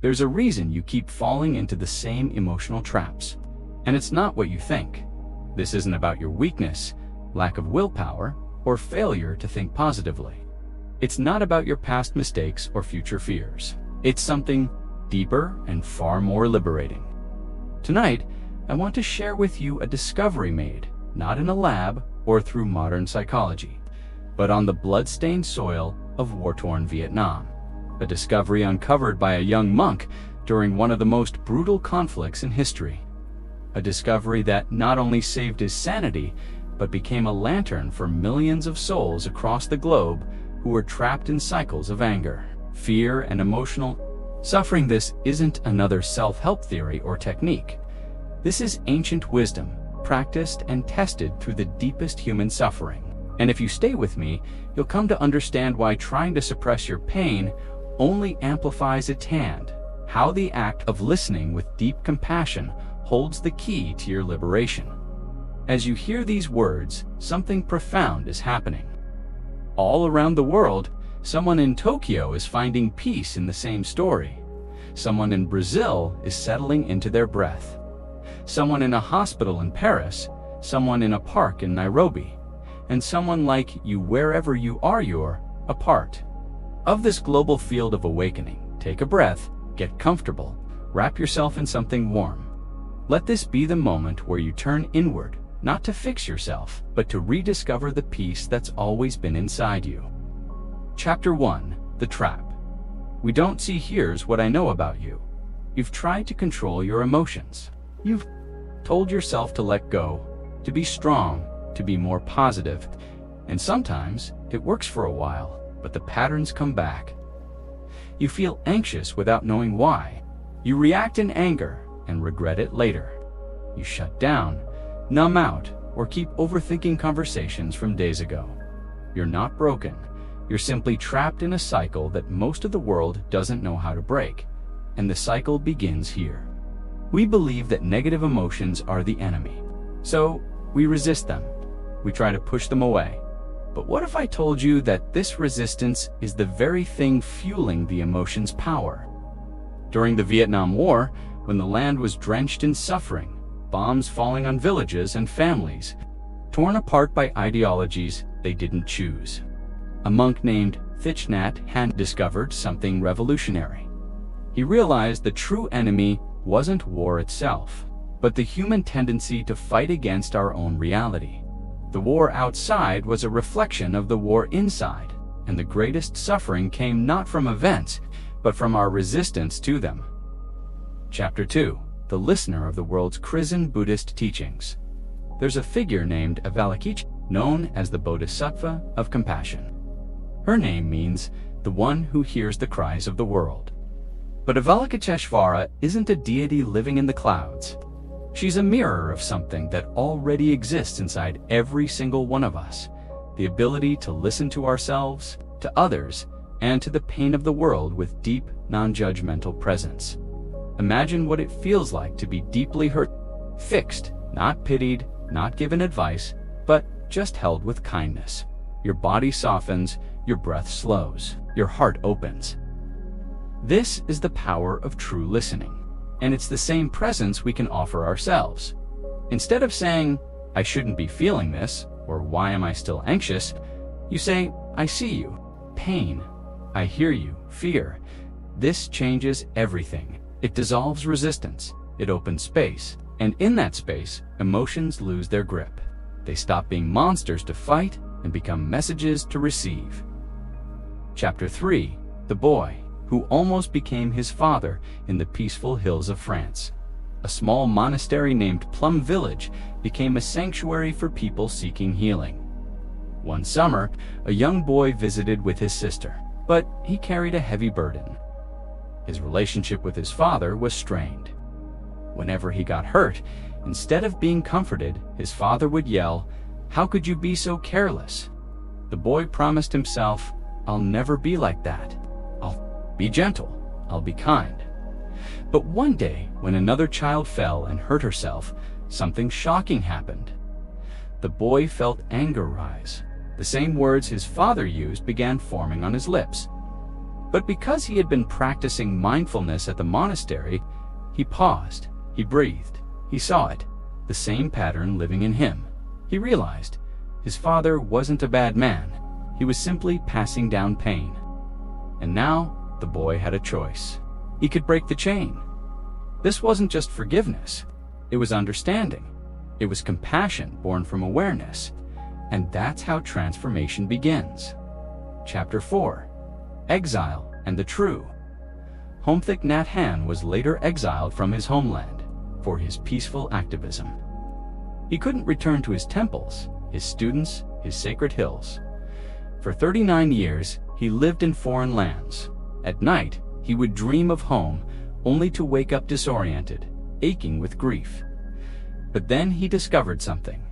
There's a reason you keep falling into the same emotional traps. And it's not what you think. This isn't about your weakness, lack of willpower, or failure to think positively. It's not about your past mistakes or future fears. It's something deeper and far more liberating. Tonight, I want to share with you a discovery made, not in a lab or through modern psychology, but on the blood-stained soil of war-torn Vietnam. A discovery uncovered by a young monk during one of the most brutal conflicts in history. A discovery that not only saved his sanity, but became a lantern for millions of souls across the globe who were trapped in cycles of anger, fear, and emotional suffering. This isn't another self-help theory or technique. This is ancient wisdom, practiced and tested through the deepest human suffering. And if you stay with me, you'll come to understand why trying to suppress your pain only amplifies its hand, how the act of listening with deep compassion holds the key to your liberation. As you hear these words, something profound is happening. All around the world, someone in Tokyo is finding peace in the same story. Someone in Brazil is settling into their breath. Someone in a hospital in Paris, someone in a park in Nairobi, and someone like you wherever you are, you're a part of this global field of awakening. Take a breath, get comfortable, wrap yourself in something warm. Let this be the moment where you turn inward, not to fix yourself, but to rediscover the peace that's always been inside you. Chapter 1: The Trap. We don't see. Here's what I know about you. You've tried to control your emotions. You've told yourself to let go, to be strong, to be more positive, and sometimes it works for a while, but the patterns come back. You feel anxious without knowing why. You react in anger and regret it later. You shut down, numb out, or keep overthinking conversations from days ago. You're not broken. You're simply trapped in a cycle that most of the world doesn't know how to break, and the cycle begins here. We believe that negative emotions are the enemy, so we resist them. We try to push them away. But what if I told you that this resistance is the very thing fueling the emotion's power? During the Vietnam War, when the land was drenched in suffering, bombs falling on villages and families, torn apart by ideologies they didn't choose, a monk named Thich Nhat Hanh discovered something revolutionary. He realized the true enemy wasn't war itself, but the human tendency to fight against our own reality. The war outside was a reflection of the war inside, and the greatest suffering came not from events, but from our resistance to them. Chapter 2: The Listener of the World's Zen Buddhist Teachings. There's a figure named Avalokiteshvara, known as the Bodhisattva of Compassion. Her name means the one who hears the cries of the world. But Avalokiteshvara isn't a deity living in the clouds. She's a mirror of something that already exists inside every single one of us: the ability to listen to ourselves, to others, and to the pain of the world with deep, non-judgmental presence. Imagine what it feels like to be deeply hurt, fixed, not pitied, not given advice, but just held with kindness. Your body softens, your breath slows, your heart opens. This is the power of true listening, and it's the same presence we can offer ourselves. Instead of saying, "I shouldn't be feeling this," or "Why am I still anxious?" you say, "I see you, pain. I hear you, fear." This changes everything. It dissolves resistance, it opens space, and in that space, emotions lose their grip. They stop being monsters to fight and become messages to receive. Chapter 3: The Boy who almost became his father in the peaceful hills of France. A small monastery named Plum Village became a sanctuary for people seeking healing. One summer, a young boy visited with his sister, but he carried a heavy burden. His relationship with his father was strained. Whenever he got hurt, instead of being comforted, his father would yell, "How could you be so careless?" The boy promised himself, "I'll never be like that. I'll be gentle. I'll be kind." But one day, when another child fell and hurt herself, something shocking happened. The boy felt anger rise. The same words his father used began forming on his lips. But because he had been practicing mindfulness at the monastery, he paused, he breathed, he saw it, the same pattern living in him. He realized his father wasn't a bad man, he was simply passing down pain. And now the boy had a choice. He could break the chain. This wasn't just forgiveness, it was understanding. It was compassion born from awareness. And that's how transformation begins. Chapter 4. Exile and the True. Homthik Nhat Hanh was later exiled from his homeland for his peaceful activism. He couldn't return to his temples, his students, his sacred hills. For 39 years, he lived in foreign lands. At night, he would dream of home, only to wake up disoriented, aching with grief. But then he discovered something.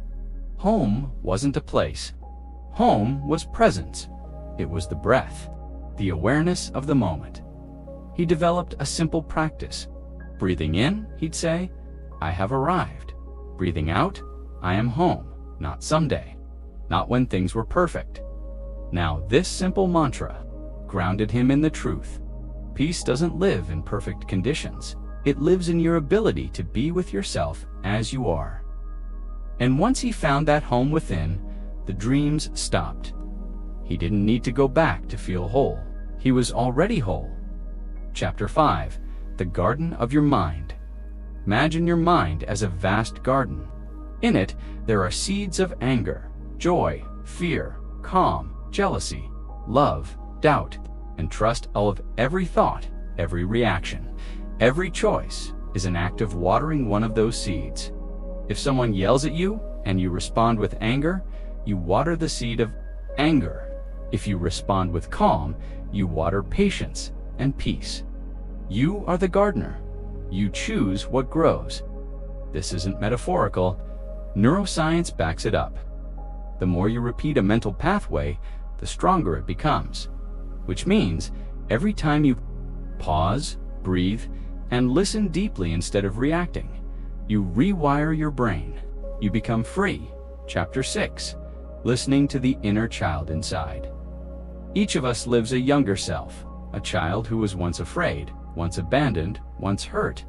Home wasn't a place. Home was presence. It was the breath, the awareness of the moment. He developed a simple practice. Breathing in, he'd say, "I have arrived." Breathing out, "I am home, not someday, not when things were perfect." Now this simple mantra grounded him in the truth. Peace doesn't live in perfect conditions. It lives in your ability to be with yourself as you are. And once he found that home within, the dreams stopped. He didn't need to go back to feel whole. He was already whole. Chapter 5. The Garden of Your Mind. Imagine your mind as a vast garden. In it, there are seeds of anger, joy, fear, calm, jealousy, love, doubt, and trust. All of every thought, every reaction, every choice is an act of watering one of those seeds. If someone yells at you and you respond with anger, you water the seed of anger. If you respond with calm, you water patience and peace. You are the gardener. You choose what grows. This isn't metaphorical. Neuroscience backs it up. The more you repeat a mental pathway, the stronger it becomes. Which means every time you pause, breathe, and listen deeply instead of reacting, you rewire your brain. You become free. Chapter 6. Listening to the inner child inside. Each of us lives a younger self, a child who was once afraid, once abandoned, once hurt.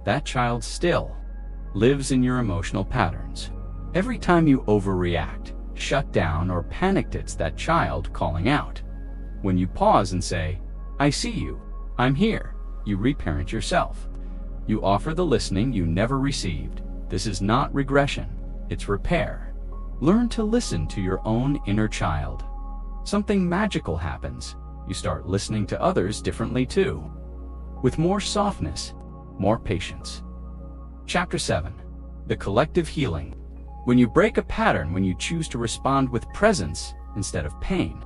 That child still lives in your emotional patterns. Every time you overreact, shut down, or panicked, it's that child calling out. When you pause and say, "I see you, I'm here," you reparent yourself. You offer the listening you never received. This is not regression, it's repair. Learn to listen to your own inner child. Something magical happens. You start listening to others differently too, with more softness, more patience. Chapter 7. The Collective Healing. When you break a pattern, when you choose to respond with presence instead of pain,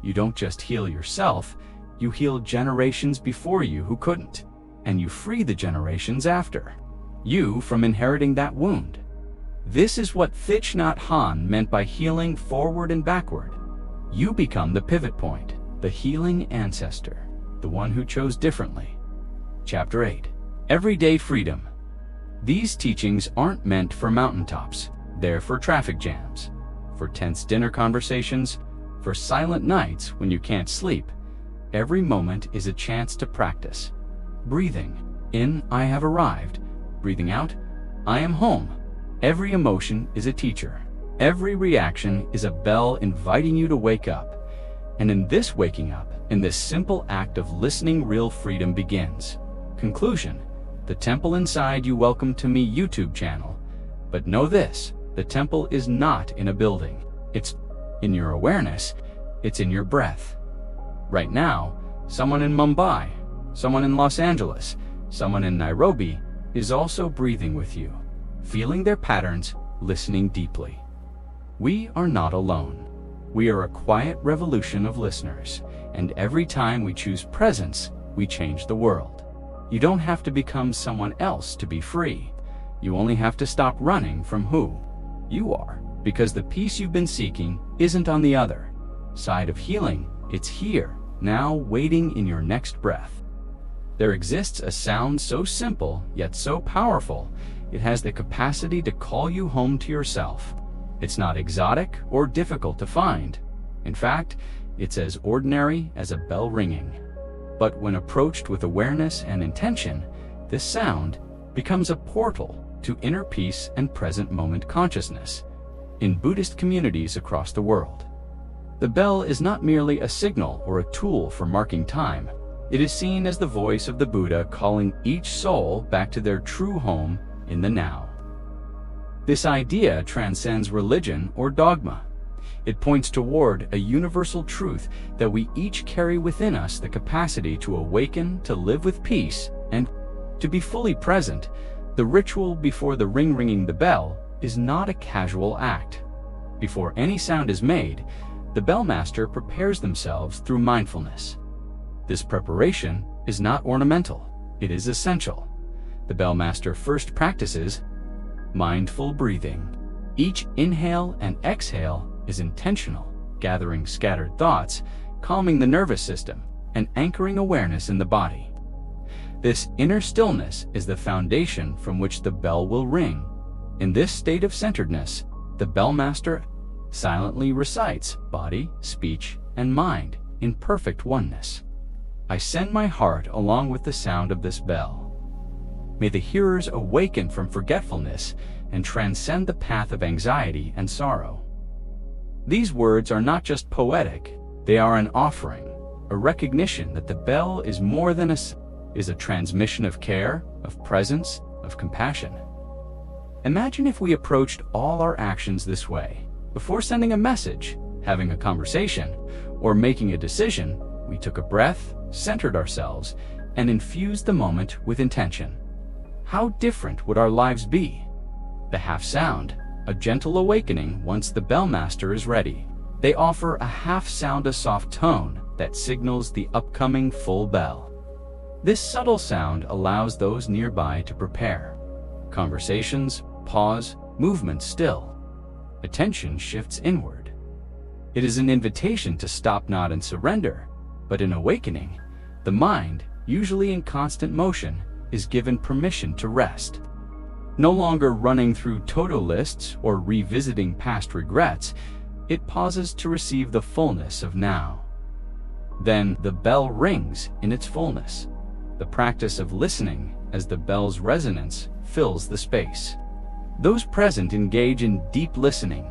you don't just heal yourself, you heal generations before you who couldn't, and you free the generations after you from inheriting that wound. This is what Thich Nhat Hanh meant by healing forward and backward. You become the pivot point, the healing ancestor, the one who chose differently. Chapter 8. Everyday Freedom. These teachings aren't meant for mountaintops. They're for traffic jams, for tense dinner conversations, for silent nights when you can't sleep. Every moment is a chance to practice. Breathing in, "I have arrived." Breathing out, "I am home." Every emotion is a teacher. Every reaction is a bell inviting you to wake up. And in this waking up, in this simple act of listening, real freedom begins. Conclusion. The temple inside you. Welcome to me YouTube channel. But know this, the temple is not in a building. It's in your awareness. It's in your breath. Right now, someone in Mumbai, someone in Los Angeles, someone in Nairobi is also breathing with you, feeling their patterns, listening deeply. We are not alone. We are a quiet revolution of listeners, and every time we choose presence, we change the world. You don't have to become someone else to be free. You only have to stop running from who you are, because the peace you've been seeking isn't on the other side of healing. It's here, now, waiting in your next breath. There exists a sound so simple, yet so powerful, it has the capacity to call you home to yourself. It's not exotic or difficult to find. In fact, it's as ordinary as a bell ringing. But when approached with awareness and intention, this sound becomes a portal to inner peace and present moment consciousness in Buddhist communities across the world. The bell is not merely a signal or a tool for marking time. It is seen as the voice of the Buddha calling each soul back to their true home in the now. This idea transcends religion or dogma. It points toward a universal truth that we each carry within us the capacity to awaken, to live with peace, and to be fully present. The ritual before the ringing the bell is not a casual act. Before any sound is made, the bellmaster prepares themselves through mindfulness. This preparation is not ornamental, it is essential. The bellmaster first practices mindful breathing. Each inhale and exhale is intentional, gathering scattered thoughts, calming the nervous system, and anchoring awareness in the body. This inner stillness is the foundation from which the bell will ring. In this state of centeredness, the bellmaster silently recites body, speech, and mind in perfect oneness. I send my heart along with the sound of this bell. May the hearers awaken from forgetfulness and transcend the path of anxiety and sorrow. These words are not just poetic, they are an offering, a recognition that the bell is more than a transmission of care, of presence, of compassion. Imagine if we approached all our actions this way. Before sending a message, having a conversation, or making a decision, we took a breath, centered ourselves, and infused the moment with intention. How different would our lives be? The half sound, a gentle awakening once the bellmaster is ready. They offer a half sound, a soft tone that signals the upcoming full bell. This subtle sound allows those nearby to prepare. Conversations pause, movement still. Attention shifts inward. It is an invitation to stop, not and surrender, but in awakening, the mind, usually in constant motion, is given permission to rest. No longer running through to-do lists or revisiting past regrets, it pauses to receive the fullness of now. Then the bell rings in its fullness. The practice of listening as the bell's resonance fills the space. Those present engage in deep listening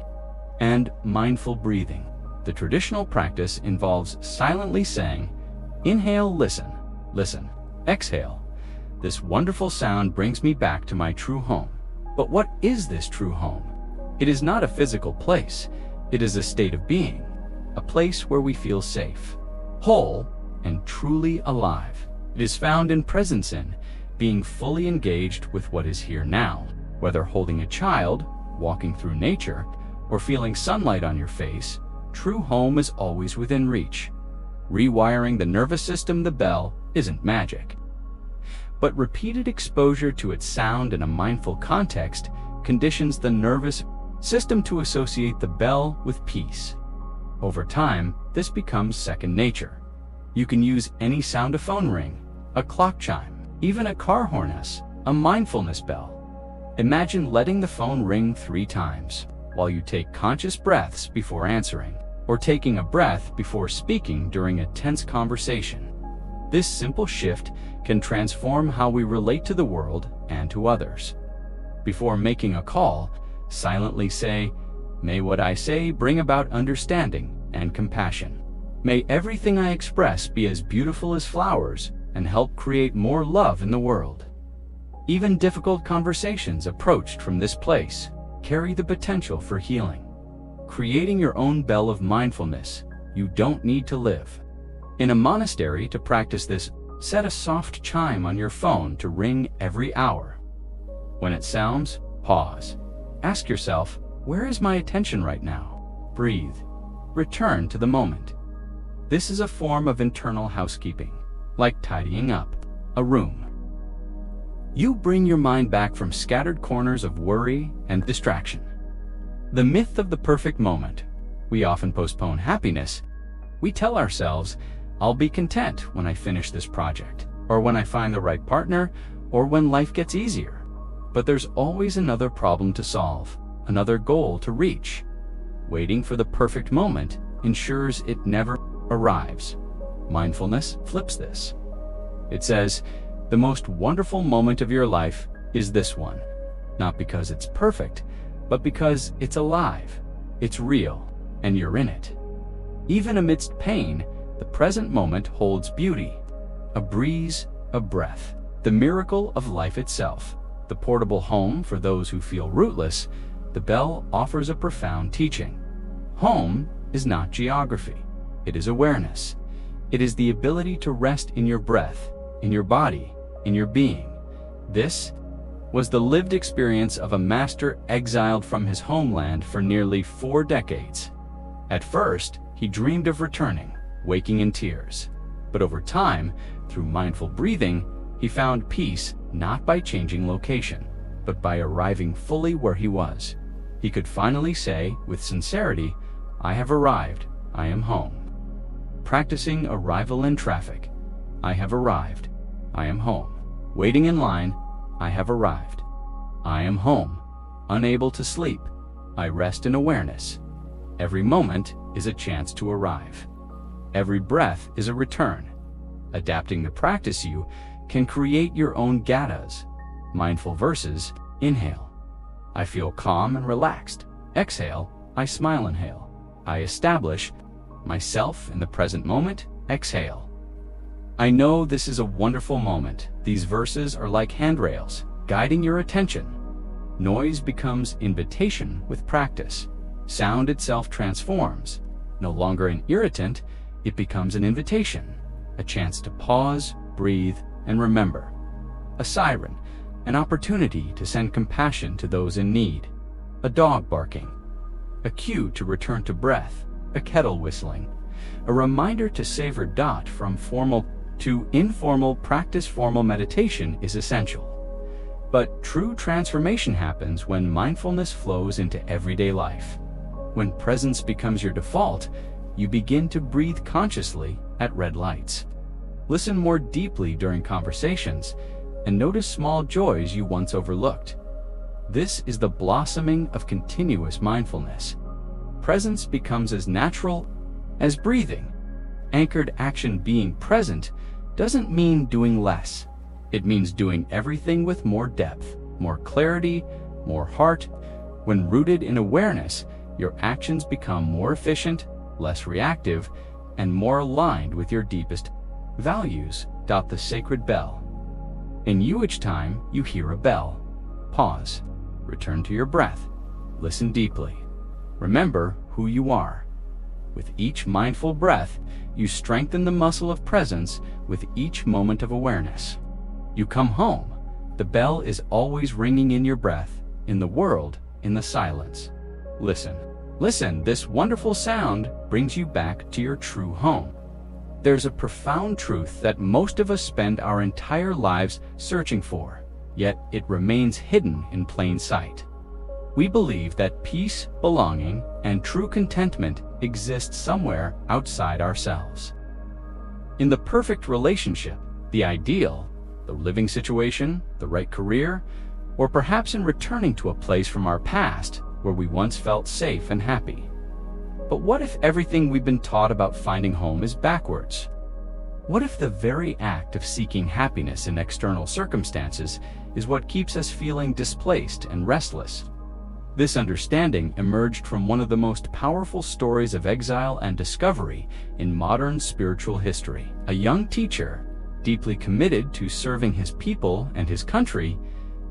and mindful breathing. The traditional practice involves silently saying, inhale, listen, listen, exhale. This wonderful sound brings me back to my true home. But what is this true home? It is not a physical place. It is a state of being, a place where we feel safe, whole, and truly alive. It is found in presence, in being fully engaged with what is here now. Whether holding a child, walking through nature, or feeling sunlight on your face, true home is always within reach. Rewiring the nervous system, the bell, isn't magic. But repeated exposure to its sound in a mindful context conditions the nervous system to associate the bell with peace. Over time, this becomes second nature. You can use any sound: a phone ring, a clock chime, even a car horn, a mindfulness bell. Imagine letting the phone ring 3 times while you take conscious breaths before answering, or taking a breath before speaking during a tense conversation. This simple shift can transform how we relate to the world and to others. Before making a call, silently say, "May what I say bring about understanding and compassion. May everything I express be as beautiful as flowers and help create more love in the world." Even difficult conversations approached from this place carry the potential for healing. Creating your own bell of mindfulness, you don't need to live in a monastery to practice this. Set a soft chime on your phone to ring every hour. When it sounds, pause. Ask yourself, where is my attention right now? Breathe. Return to the moment. This is a form of internal housekeeping, like tidying up a room. You bring your mind back from scattered corners of worry and distraction. The myth of the perfect moment. We often postpone happiness. We tell ourselves, I'll be content when I finish this project, or when I find the right partner, or when life gets easier. But there's always another problem to solve, another goal to reach. Waiting for the perfect moment ensures it never arrives. Mindfulness flips this. It says, "The most wonderful moment of your life is this one, not because it's perfect, but because it's alive, it's real, and you're in it." Even amidst pain, the present moment holds beauty, a breeze, a breath, the miracle of life itself. The portable home for those who feel rootless, the bell offers a profound teaching. Home is not geography, it is awareness. It is the ability to rest in your breath, in your body, in your being. This was the lived experience of a master exiled from his homeland for nearly 4 decades. At first, he dreamed of returning, waking in tears. But over time, through mindful breathing, he found peace not by changing location, but by arriving fully where he was. He could finally say, with sincerity, "I have arrived, I am home." Practicing arrival in traffic, "I have arrived, I am home." Waiting in line, "I have arrived, I am home." Unable to sleep, "I rest in awareness." Every moment is a chance to arrive. Every breath is a return. Adapting the practice, you can create your own gathas. Mindful verses: inhale, "I feel calm and relaxed." Exhale, "I smile." Inhale, "I establish myself in the present moment." Exhale. I know this is a wonderful moment. These verses are like handrails, guiding your attention. Noise becomes invitation with practice. Sound itself transforms. No longer an irritant, it becomes an invitation, a chance to pause, breathe, and remember. A siren, an opportunity to send compassion to those in need. A dog barking, a cue to return to breath. A kettle whistling, a reminder to savor. From formal to informal practice, formal meditation is essential. But true transformation happens when mindfulness flows into everyday life. When presence becomes your default, you begin to breathe consciously at red lights. Listen more deeply during conversations, and notice small joys you once overlooked. This is the blossoming of continuous mindfulness. Presence becomes as natural as breathing. Anchored action. Being present doesn't mean doing less. It means doing everything with more depth, more clarity, more heart. When rooted in awareness, your actions become more efficient, less reactive, and more aligned with your deepest values. The sacred bell. In you, each time you hear a bell, pause, return to your breath, listen deeply. Remember who you are. With each mindful breath, you strengthen the muscle of presence. With each moment of awareness, you come home. The bell is always ringing in your breath, in the world, in the silence. Listen. Listen, this wonderful sound brings you back to your true home. There's a profound truth that most of us spend our entire lives searching for, yet it remains hidden in plain sight. We believe that peace, belonging, and true contentment exist somewhere outside ourselves. In the perfect relationship, the ideal, the living situation, the right career, or perhaps in returning to a place from our past where we once felt safe and happy. But what if everything we've been taught about finding home is backwards? What if the very act of seeking happiness in external circumstances is what keeps us feeling displaced and restless? This understanding emerged from one of the most powerful stories of exile and discovery in modern spiritual history. A young teacher, deeply committed to serving his people and his country,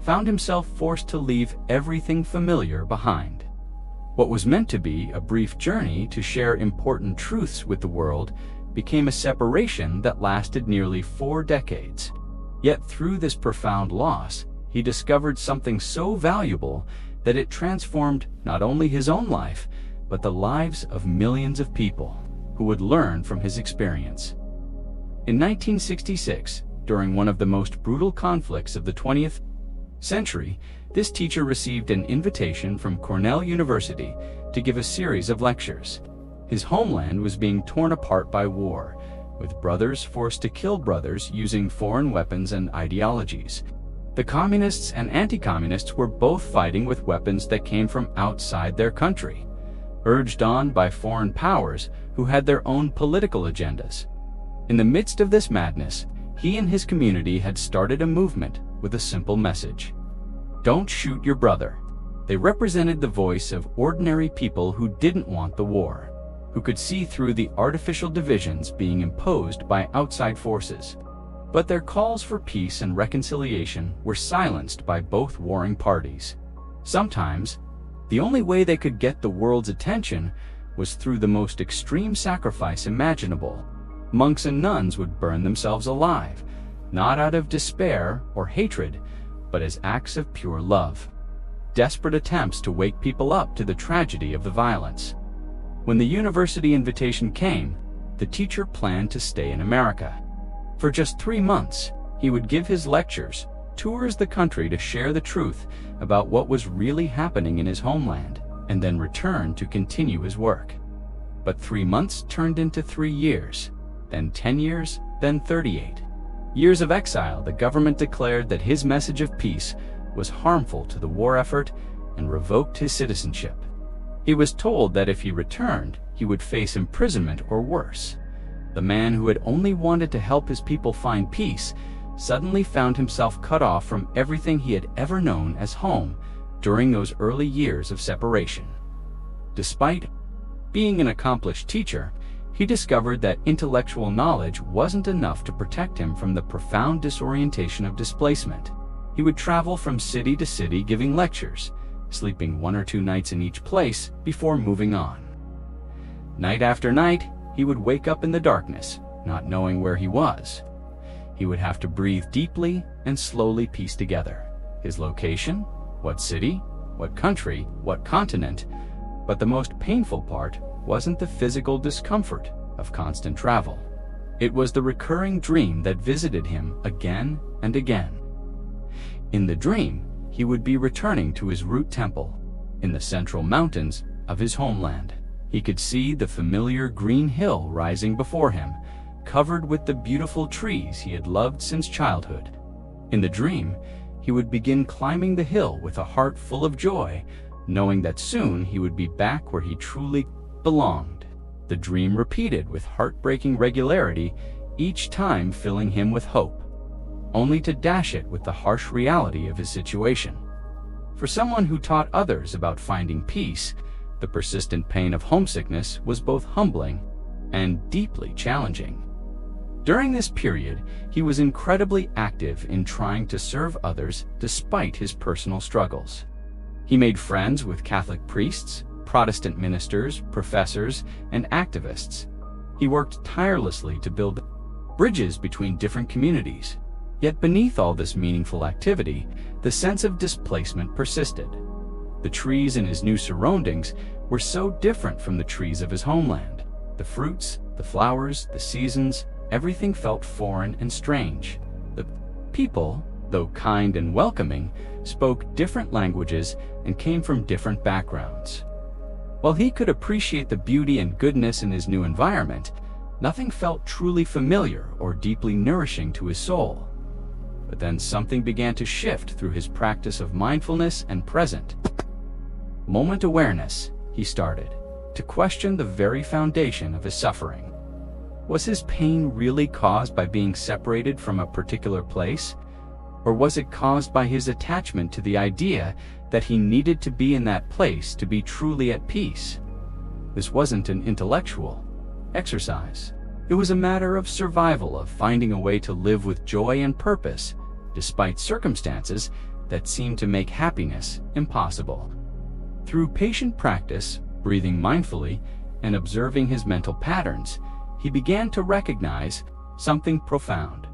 found himself forced to leave everything familiar behind. What was meant to be a brief journey to share important truths with the world became a separation that lasted nearly 4 decades. Yet through this profound loss, he discovered something so valuable that it transformed not only his own life, but the lives of millions of people who would learn from his experience. In 1966, during one of the most brutal conflicts of the 20th century, this teacher received an invitation from Cornell University to give a series of lectures. His homeland was being torn apart by war, with brothers forced to kill brothers using foreign weapons and ideologies. The communists and anti-communists were both fighting with weapons that came from outside their country, urged on by foreign powers who had their own political agendas. In the midst of this madness, He and his community had started a movement with a simple message: don't shoot your brother. They represented the voice of ordinary people who didn't want the war, who could see through the artificial divisions being imposed by outside forces. But their calls for peace and reconciliation were silenced by both warring parties. Sometimes, the only way they could get the world's attention was through the most extreme sacrifice imaginable. Monks and nuns would burn themselves alive, not out of despair or hatred, but as acts of pure love. Desperate attempts to wake people up to the tragedy of the violence. When the university invitation came, the teacher planned to stay in America. For just 3 months, he would give his lectures, tours the country to share the truth about what was really happening in his homeland, and then return to continue his work. But 3 months turned into 3 years, then 10 years, then 38. Years of exile. The government declared that his message of peace was harmful to the war effort and revoked his citizenship. He was told that if he returned, he would face imprisonment or worse. The man who had only wanted to help his people find peace suddenly found himself cut off from everything he had ever known as home during those early years of separation. Despite being an accomplished teacher, he discovered that intellectual knowledge wasn't enough to protect him from the profound disorientation of displacement. He would travel from city to city giving lectures, sleeping 1 or 2 nights in each place before moving on. Night after night, he would wake up in the darkness, not knowing where he was. He would have to breathe deeply and slowly piece together his location, what city, what country, what continent. But the most painful part wasn't the physical discomfort of constant travel. It was the recurring dream that visited him again and again. In the dream, he would be returning to his root temple in the central mountains of his homeland. He could see the familiar green hill rising before him, covered with the beautiful trees he had loved since childhood. In the dream, he would begin climbing the hill with a heart full of joy, knowing that soon he would be back where he truly belonged. The dream repeated with heartbreaking regularity, each time filling him with hope, only to dash it with the harsh reality of his situation. For someone who taught others about finding peace, the persistent pain of homesickness was both humbling and deeply challenging. During this period, he was incredibly active in trying to serve others despite his personal struggles. He made friends with Catholic priests, Protestant ministers, professors, and activists. He worked tirelessly to build bridges between different communities. Yet beneath all this meaningful activity, the sense of displacement persisted. The trees in his new surroundings were so different from the trees of his homeland. The fruits, the flowers, the seasons, everything felt foreign and strange. The people, though kind and welcoming, spoke different languages and came from different backgrounds. While he could appreciate the beauty and goodness in his new environment, nothing felt truly familiar or deeply nourishing to his soul. But then something began to shift through his practice of mindfulness and present moment awareness. He started to question the very foundation of his suffering. Was his pain really caused by being separated from a particular place? Or was it caused by his attachment to the idea that he needed to be in that place to be truly at peace? This wasn't an intellectual exercise. It was a matter of survival, of finding a way to live with joy and purpose, despite circumstances that seemed to make happiness impossible. Through patient practice, breathing mindfully, and observing his mental patterns, he began to recognize something profound.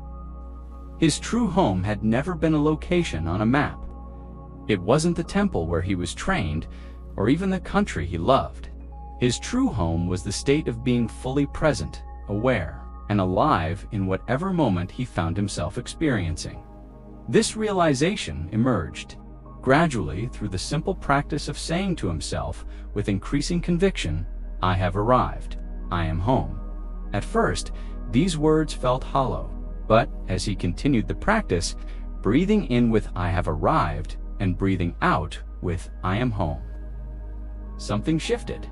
His true home had never been a location on a map. It wasn't the temple where he was trained, or even the country he loved. His true home was the state of being fully present, aware, and alive in whatever moment he found himself experiencing. This realization emerged gradually through the simple practice of saying to himself with increasing conviction, "I have arrived. I am home." At first, these words felt hollow, but as he continued the practice, breathing in with "I have arrived" and breathing out with "I am home," something shifted.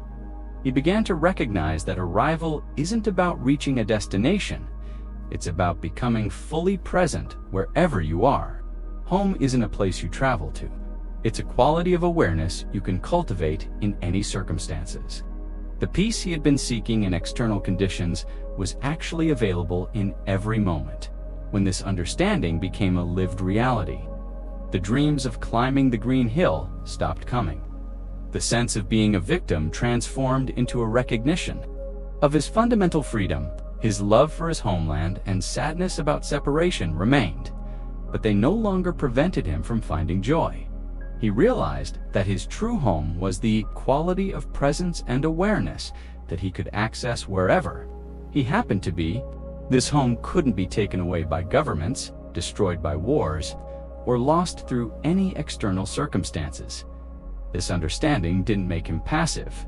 He began to recognize that arrival isn't about reaching a destination, It's about becoming fully present wherever you are. Home isn't a place you travel to. It's a quality of awareness you can cultivate in any circumstances. The peace he had been seeking in external conditions was actually available in every moment, when this understanding became a lived reality. The dreams of climbing the green hill stopped coming. The sense of being a victim transformed into a recognition of his fundamental freedom. His love for his homeland and sadness about separation remained, but they no longer prevented him from finding joy. He realized that his true home was the quality of presence and awareness that he could access wherever he happened to be. This home couldn't be taken away by governments, destroyed by wars, or lost through any external circumstances. This understanding didn't make him passive.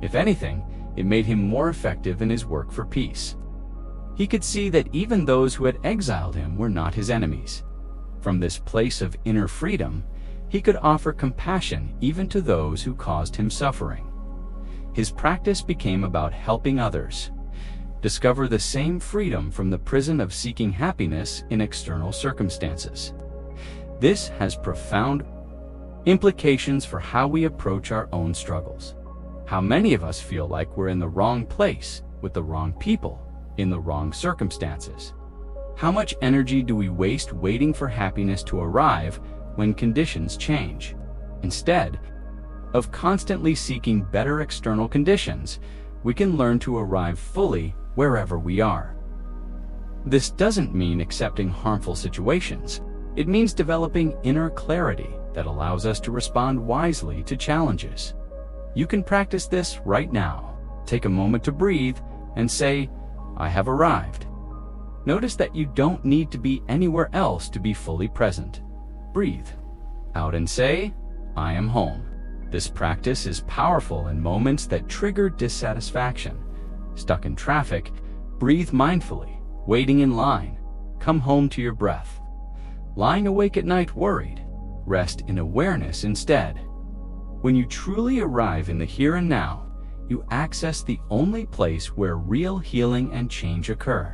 If anything, it made him more effective in his work for peace. He could see that even those who had exiled him were not his enemies. From this place of inner freedom, he could offer compassion even to those who caused him suffering. His practice became about helping others discover the same freedom from the prison of seeking happiness in external circumstances. This has profound implications for how we approach our own struggles. How many of us feel like we're in the wrong place, with the wrong people, in the wrong circumstances? How much energy do we waste waiting for happiness to arrive when conditions change? Instead of constantly seeking better external conditions, we can learn to arrive fully wherever we are. This doesn't mean accepting harmful situations. It means developing inner clarity that allows us to respond wisely to challenges. You can practice this right now. Take a moment to breathe and say, "I have arrived." Notice that you don't need to be anywhere else to be fully present. Breathe out and say, "I am home." This practice is powerful in moments that trigger dissatisfaction. Stuck in traffic, breathe mindfully. Waiting in line, come home to your breath. Lying awake at night worried, rest in awareness instead. When you truly arrive in the here and now, you access the only place where real healing and change occur.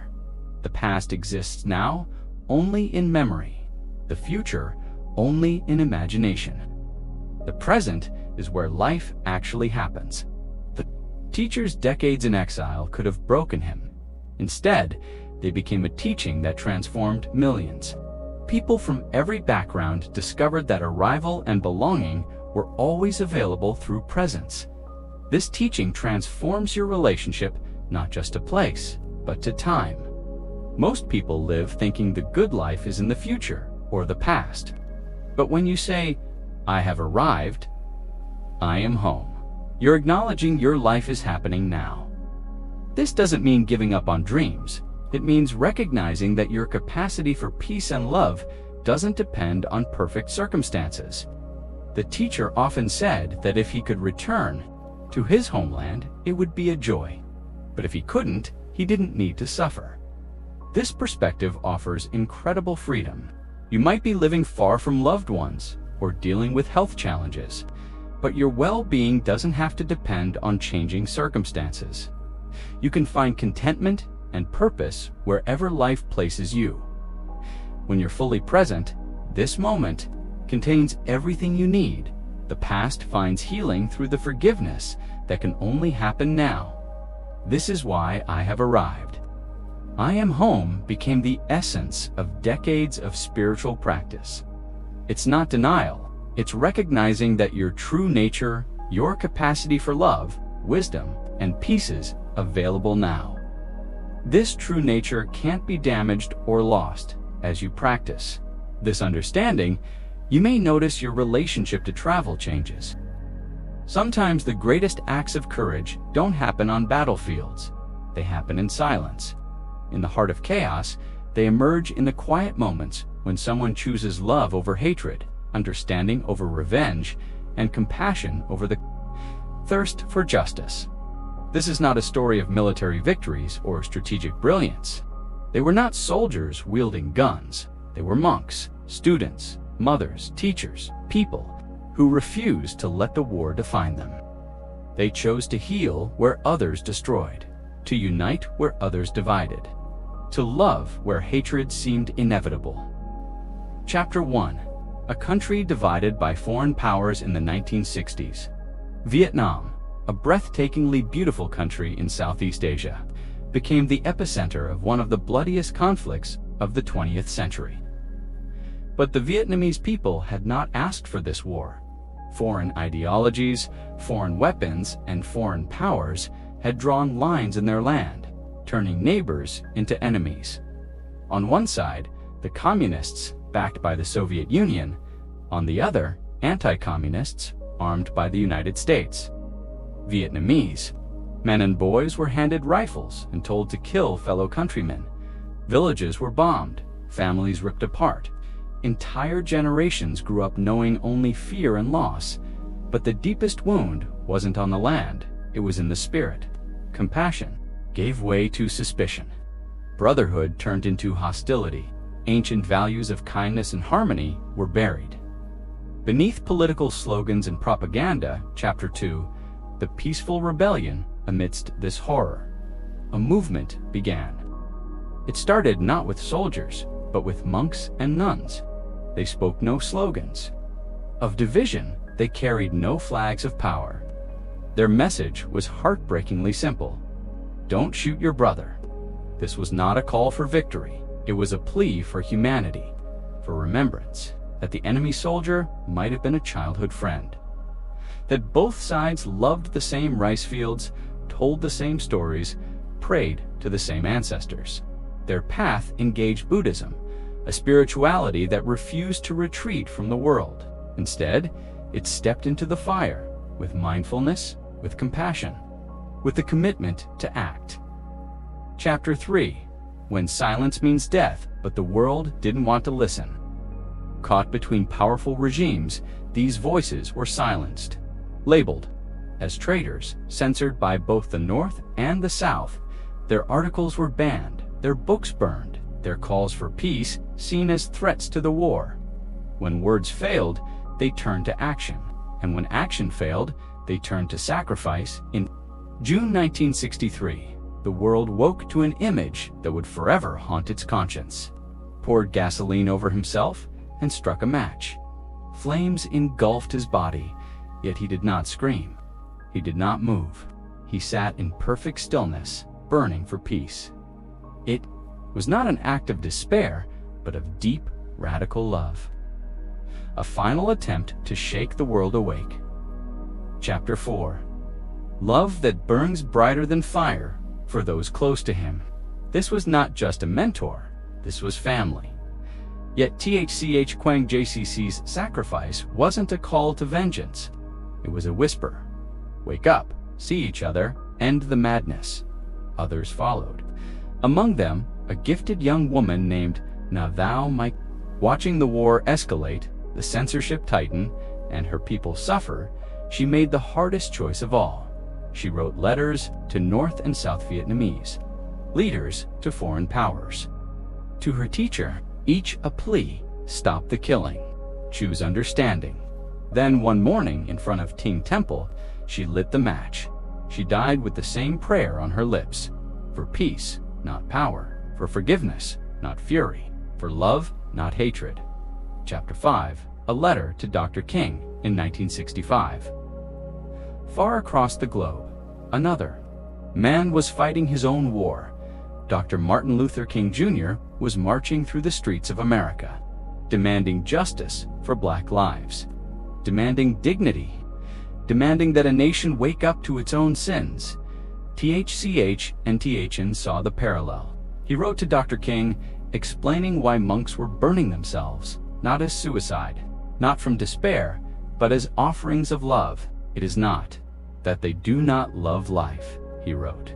The past exists now only in memory, the future only in imagination. The present is where life actually happens. The teacher's decades in exile could have broken him. Instead, they became a teaching that transformed millions. People from every background discovered that arrival and belonging were always available through presence. This teaching transforms your relationship not just to place, but to time. Most people live thinking the good life is in the future or the past. But when you say, "I have arrived," "I am home," you're acknowledging your life is happening now. This doesn't mean giving up on dreams. It means recognizing that your capacity for peace and love doesn't depend on perfect circumstances. The teacher often said that if he could return to his homeland, it would be a joy. But if he couldn't, he didn't need to suffer. This perspective offers incredible freedom. You might be living far from loved ones or dealing with health challenges, but your well-being doesn't have to depend on changing circumstances. You can find contentment and purpose wherever life places you. When you're fully present, this moment contains everything you need. The past finds healing through the forgiveness that can only happen now. This is why I have arrived. I am home became the essence of decades of spiritual practice. It's not denial. It's recognizing that your true nature, your capacity for love, wisdom, and peace is available now. This true nature can't be damaged or lost as you practice this understanding. You may notice your relationship to travel changes. Sometimes the greatest acts of courage don't happen on battlefields. They happen in silence. In the heart of chaos, they emerge in the quiet moments when someone chooses love over hatred, understanding over revenge, and compassion over the thirst for justice. This is not a story of military victories or strategic brilliance. They were not soldiers wielding guns. They were monks, students, mothers, teachers, people who refused to let the war define them. They chose to heal where others destroyed, to unite where others divided. to love where hatred seemed inevitable. Chapter 1. A country divided by foreign powers in the 1960s. Vietnam, a breathtakingly beautiful country in Southeast Asia, became the epicenter of one of the bloodiest conflicts of the 20th century. But the Vietnamese people had not asked for this war. Foreign ideologies, foreign weapons, and foreign powers had drawn lines in their land, turning neighbors into enemies. On one side, the communists, backed by the Soviet Union; on the other, anti-communists, armed by the United States. Vietnamese men and boys were handed rifles and told to kill fellow countrymen. Villages were bombed, families ripped apart. Entire generations grew up knowing only fear and loss. But the deepest wound wasn't on the land, it was in the spirit. Compassion gave way to suspicion. Brotherhood turned into hostility. Ancient values of kindness and harmony were buried. Beneath political slogans and propaganda, Chapter 2, the peaceful rebellion amidst this horror. A movement began. It started not with soldiers, but with monks and nuns. They spoke no slogans. Of division, they carried no flags of power. Their message was heartbreakingly simple. Don't shoot your brother. This was not a call for victory. It was a plea for humanity, for remembrance, that the enemy soldier might have been a childhood friend. That both sides loved the same rice fields, told the same stories, prayed to the same ancestors. Their path engaged Buddhism, a spirituality that refused to retreat from the world. Instead, it stepped into the fire with mindfulness, with compassion, with the commitment to act. Chapter 3. When silence means death, but the world didn't want to listen. Caught between powerful regimes, these voices were silenced. Labeled as traitors, censored by both the North and the South, their articles were banned, their books burned, their calls for peace seen as threats to the war. When words failed, they turned to action, and when action failed, they turned to sacrifice. In June 1963, the world woke to an image that would forever haunt its conscience. Poured gasoline over himself and struck a match. Flames engulfed his body, yet he did not scream. He did not move. He sat in perfect stillness, burning for peace. It was not an act of despair, but of deep, radical love. A final attempt to shake the world awake. Chapter 4. Love that burns brighter than fire for those close to him. This was not just a mentor, this was family. Yet THCH Quang JCC's sacrifice wasn't a call to vengeance. It was a whisper. Wake up, see each other, end the madness. Others followed. Among them, a gifted young woman named Na Thou Mike. Watching the war escalate, the censorship tighten, and her people suffer, she made the hardest choice of all. She wrote letters to North and South Vietnamese, leaders to foreign powers. To her teacher, each a plea: stop the killing, choose understanding. Then one morning in front of Ting Temple, she lit the match. She died with the same prayer on her lips: for peace, not power; for forgiveness, not fury; for love, not hatred. Chapter 5. A letter to Dr. King in 1965. Far across the globe, another man was fighting his own war. Dr. Martin Luther King Jr. was marching through the streets of America, demanding justice for Black lives, demanding dignity, demanding that a nation wake up to its own sins. THCH and THN saw the parallel. He wrote to Dr. King, explaining why monks were burning themselves, not as suicide, not from despair, but as offerings of love. It is not that they do not love life, he wrote,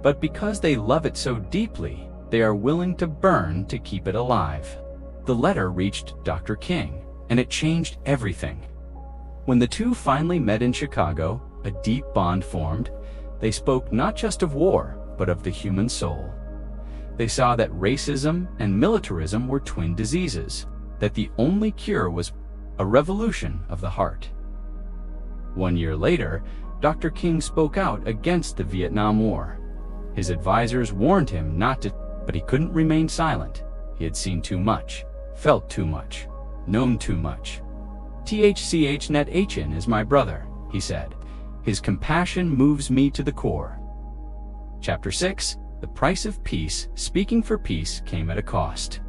but because they love it so deeply, they are willing to burn to keep it alive. The letter reached Dr. King, and it changed everything. When the two finally met in Chicago, a deep bond formed. They spoke not just of war, but of the human soul. They saw that racism and militarism were twin diseases, that the only cure was a revolution of the heart. 1 year later, Dr. King spoke out against the Vietnam War. His advisors warned him not to, But he couldn't remain silent. He had seen too much, felt too much, known too much. "Thch net Hn is my brother," he said. "His compassion moves me to the core." Chapter 6. The Price of Peace. Speaking for peace came at a cost.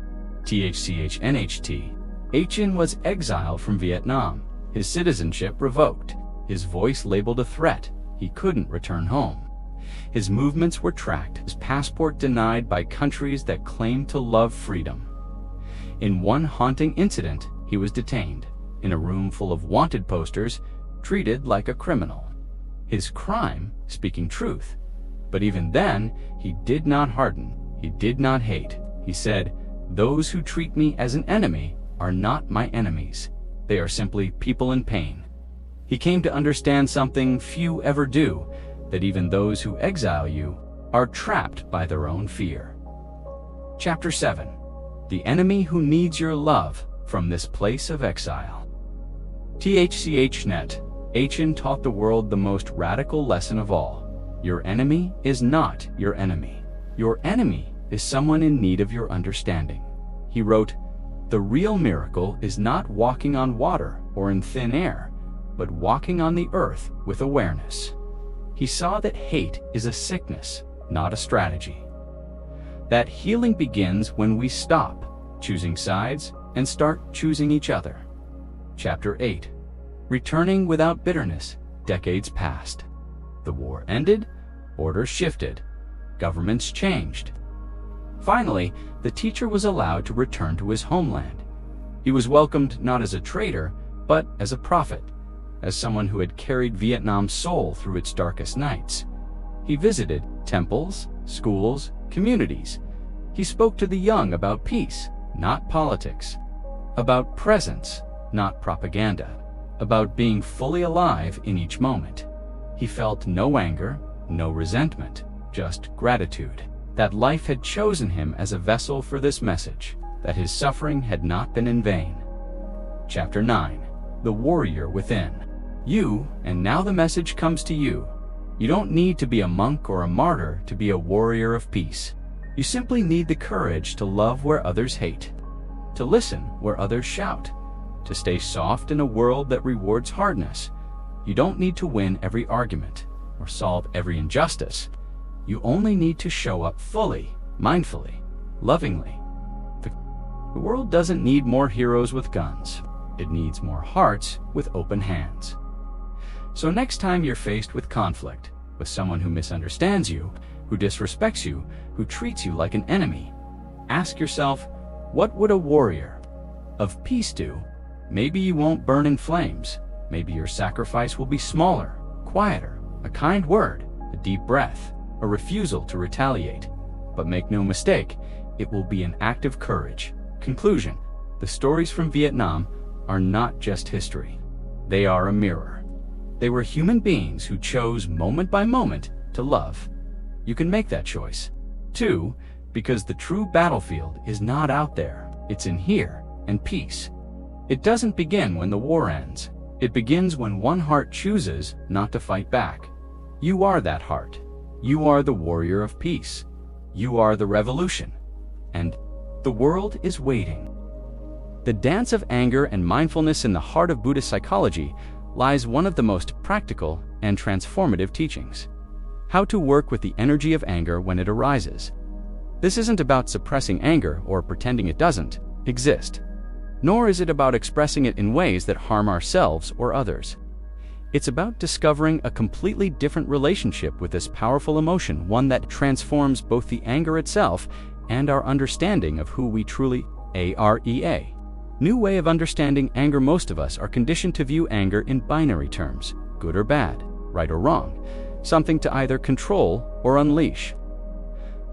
Thchnht. Hn was exiled from Vietnam, his citizenship revoked, his voice labeled a threat. He couldn't return home. His movements were tracked, his passport denied by countries that claimed to love freedom. In one haunting incident, he was detained, in a room full of wanted posters, treated like a criminal. His crime, speaking truth. But even then, he did not harden, he did not hate. He said, "Those who treat me as an enemy are not my enemies. They are simply people in pain." He came to understand something few ever do, that even those who exile you are trapped by their own fear. Chapter 7. The Enemy Who Needs Your Love from This Place of Exile. Thchnet. Hn taught the world the most radical lesson of all. Your enemy is not your enemy. Your enemy is someone in need of your understanding. He wrote, "The real miracle is not walking on water or in thin air, but walking on the earth with awareness." He saw that hate is a sickness, not a strategy. That healing begins when we stop choosing sides and start choosing each other. Chapter 8. Returning without bitterness. Decades passed. The war ended, orders shifted, governments changed. Finally, the teacher was allowed to return to his homeland. He was welcomed not as a traitor, but as a prophet, as someone who had carried Vietnam's soul through its darkest nights. He visited temples, schools, communities. He spoke to the young about peace, not politics, about presence, not propaganda, about being fully alive in each moment. He felt no anger, no resentment, just gratitude, that life had chosen him as a vessel for this message, that his suffering had not been in vain. Chapter 9. The Warrior Within. You, and now the message comes to you. You don't need to be a monk or a martyr to be a warrior of peace. You simply need the courage to love where others hate, to listen where others shout, to stay soft in a world that rewards hardness. You don't need to win every argument or solve every injustice. You only need to show up fully, mindfully, lovingly. The world doesn't need more heroes with guns. It needs more hearts with open hands. So next time you're faced with conflict, with someone who misunderstands you, who disrespects you, who treats you like an enemy, ask yourself, what would a warrior of peace do? Maybe you won't burn in flames. Maybe your sacrifice will be smaller, quieter, a kind word, a deep breath, a refusal to retaliate. But make no mistake, it will be an act of courage. Conclusion: the stories from Vietnam are not just history. They are a mirror. They were human beings who chose moment by moment to love. You can make that choice. 2, because the true battlefield is not out there, it's in here, and peace. It doesn't begin when the war ends. It begins when one heart chooses not to fight back. You are that heart. You are the warrior of peace. You are the revolution. And the world is waiting. The dance of anger and mindfulness in the heart of Buddhist psychology lies one of the most practical and transformative teachings. How to work with the energy of anger when it arises. This isn't about suppressing anger or pretending it doesn't exist. Nor is it about expressing it in ways that harm ourselves or others. It's about discovering a completely different relationship with this powerful emotion, one that transforms both the anger itself and our understanding of who we truly are. New way of understanding anger. Most of us are conditioned to view anger in binary terms, good or bad, right or wrong, something to either control or unleash.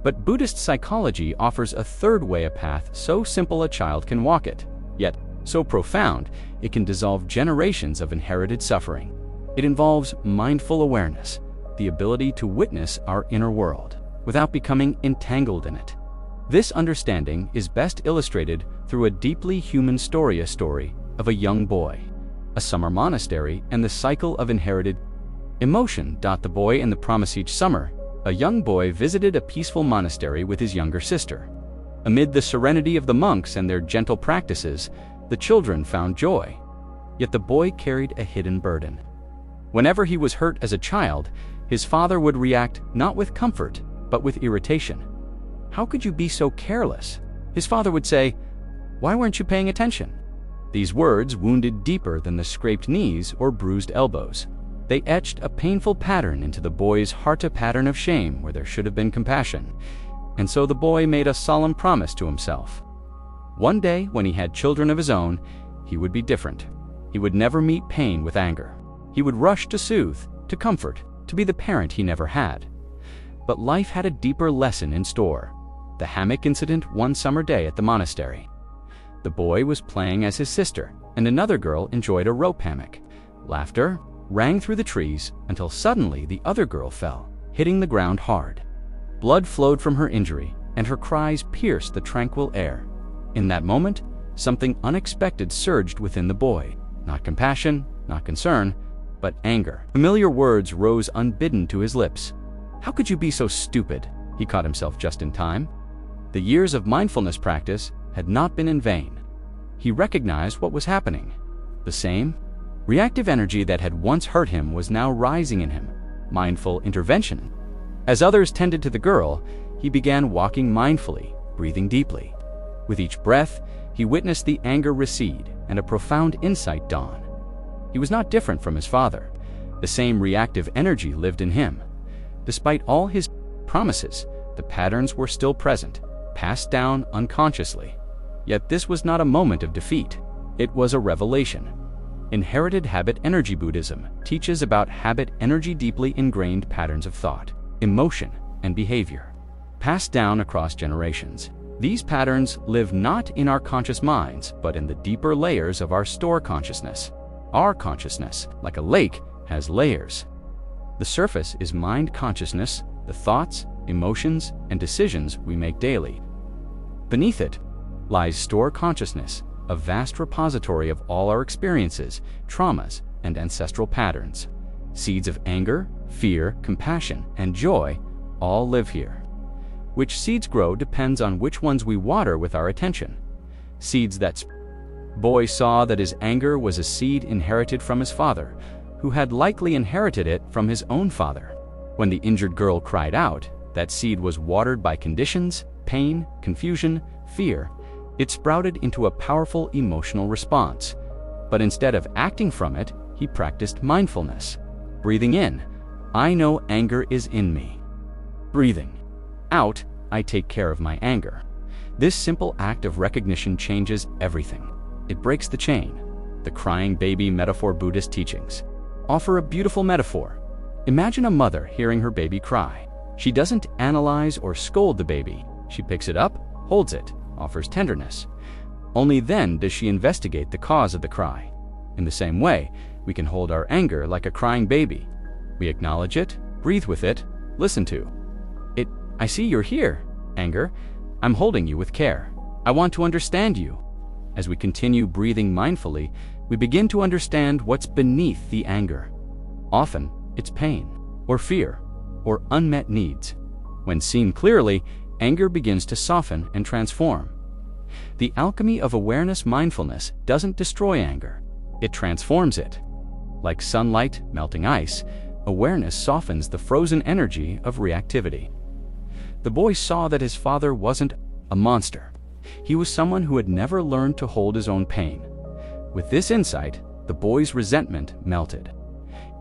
But Buddhist psychology offers a third way, a path so simple a child can walk it, yet so profound it can dissolve generations of inherited suffering. It involves mindful awareness, the ability to witness our inner world without becoming entangled in it. This understanding is best illustrated through a deeply human story, a story of a young boy, a summer monastery, and the cycle of inherited emotion. The boy and the promise each summer, A young boy visited a peaceful monastery with his younger sister. Amid the serenity of the monks and their gentle practices, the children found joy. Yet the boy carried a hidden burden. Whenever he was hurt as a child, his father would react not with comfort, but with irritation. "How could you be so careless?" His father would say, "Why weren't you paying attention?" These words wounded deeper than the scraped knees or bruised elbows. They etched a painful pattern into the boy's heart, a pattern of shame where there should have been compassion. And so the boy made a solemn promise to himself. One day, when he had children of his own, he would be different. He would never meet pain with anger. He would rush to soothe, to comfort, to be the parent he never had. But life had a deeper lesson in store. The hammock incident one summer day at the monastery. The boy was playing as his sister, and another girl enjoyed a rope hammock. Laughter rang through the trees until suddenly the other girl fell, hitting the ground hard. Blood flowed from her injury, and her cries pierced the tranquil air. In that moment, something unexpected surged within the boy. Not compassion, not concern, but anger. Familiar words rose unbidden to his lips. "How could you be so stupid?" He caught himself just in time. The years of mindfulness practice had not been in vain. He recognized what was happening. The same reactive energy that had once hurt him was now rising in him. Mindful intervention. As others tended to the girl, he began walking mindfully, breathing deeply. With each breath, he witnessed the anger recede and a profound insight dawn. He was not different from his father. The same reactive energy lived in him. Despite all his promises, the patterns were still present, passed down unconsciously. Yet this was not a moment of defeat. It was a revelation. Inherited habit energy Buddhism teaches about habit energy, deeply ingrained patterns of thought, emotion, and behavior, passed down across generations. These patterns live not in our conscious minds, but in the deeper layers of our store consciousness. Our consciousness, like a lake, has layers. The surface is mind consciousness, the thoughts, emotions, and decisions we make daily. Beneath it lies store consciousness, a vast repository of all our experiences, traumas, and ancestral patterns. Seeds of anger, fear, compassion, and joy all live here. Which seeds grow depends on which ones we water with our attention. Seeds that boy saw that his anger was a seed inherited from his father, who had likely inherited it from his own father. When the injured girl cried out, that seed was watered by conditions, pain, confusion, fear. It sprouted into a powerful emotional response. But instead of acting from it, he practiced mindfulness. Breathing in, I know anger is in me. Breathing out, I take care of my anger. This simple act of recognition changes everything. It breaks the chain. The crying baby metaphor. Buddhist teachings offer a beautiful metaphor. Imagine a mother hearing her baby cry. She doesn't analyze or scold the baby. She picks it up, holds it, offers tenderness. Only then does she investigate the cause of the cry. In the same way, we can hold our anger like a crying baby. We acknowledge it, breathe with it, listen to it. I see you're here, anger. I'm holding you with care. I want to understand you. As we continue breathing mindfully, we begin to understand what's beneath the anger. Often, it's pain, or fear, or unmet needs. When seen clearly, anger begins to soften and transform. The alchemy of awareness mindfulness doesn't destroy anger. It transforms it. Like sunlight melting ice, awareness softens the frozen energy of reactivity. The boy saw that his father wasn't a monster. He was someone who had never learned to hold his own pain. With this insight, the boy's resentment melted.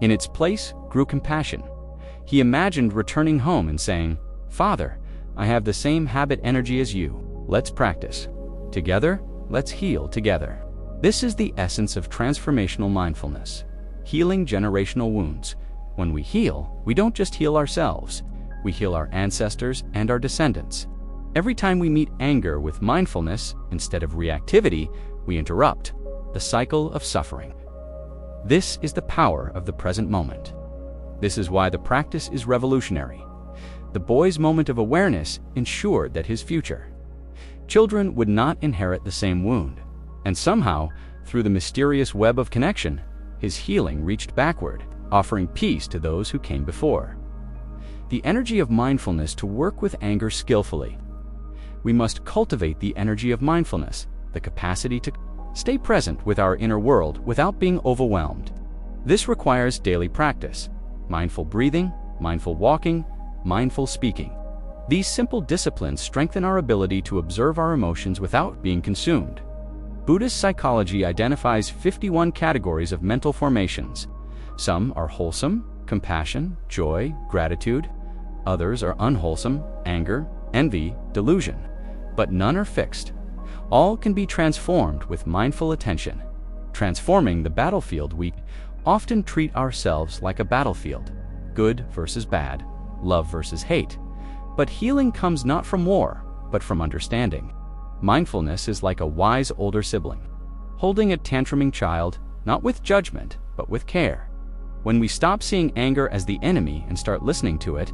In its place grew compassion. He imagined returning home and saying, "Father, I have the same habit energy as you. Let's practice. Together, let's heal together." This is the essence of transformational mindfulness, healing generational wounds. When we heal, we don't just heal ourselves. We heal our ancestors and our descendants. Every time we meet anger with mindfulness instead of reactivity, we interrupt the cycle of suffering. This is the power of the present moment. This is why the practice is revolutionary. The boy's moment of awareness ensured that his future children would not inherit the same wound. And somehow, through the mysterious web of connection, his healing reached backward, offering peace to those who came before. the energy of mindfulness to work with anger skillfully. We must cultivate the energy of mindfulness, the capacity to stay present with our inner world without being overwhelmed. This requires daily practice: mindful breathing, mindful walking, mindful speaking. These simple disciplines strengthen our ability to observe our emotions without being consumed. Buddhist psychology identifies 51 categories of mental formations. Some are wholesome: compassion, joy, gratitude. Others are unwholesome: anger, envy, delusion. But none are fixed. All can be transformed with mindful attention. Transforming the battlefield, we often treat ourselves like a battlefield: good versus bad, love versus hate. But healing comes not from war, but from understanding. Mindfulness is like a wise older sibling, holding a tantruming child, not with judgment, but with care. When we stop seeing anger as the enemy and start listening to it,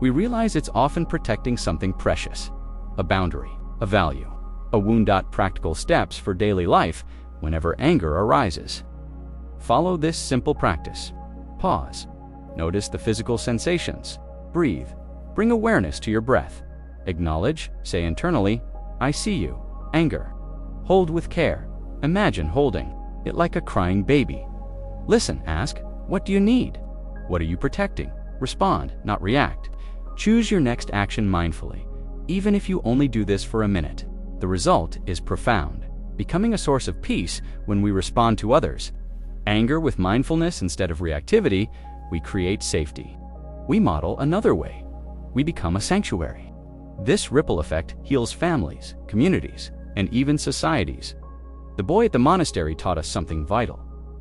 we realize it's often protecting something precious: a boundary, a value, a wound. Practical steps for daily life whenever anger arises. Follow this simple practice. Pause. Notice the physical sensations. Breathe. Bring awareness to your breath. Acknowledge, say internally, "I see you." Anger. Hold with care. Imagine holding it like a crying baby. Listen, ask, "What do you need?" What are you protecting? Respond, not react. Choose your next action mindfully, even if you only do this for a minute. The result is profound, becoming a source of peace when we respond to others. Anger with mindfulness instead of reactivity, we create safety. We model another way. We become a sanctuary. This ripple effect heals families, communities, and even societies. The boy at the monastery taught us something vital.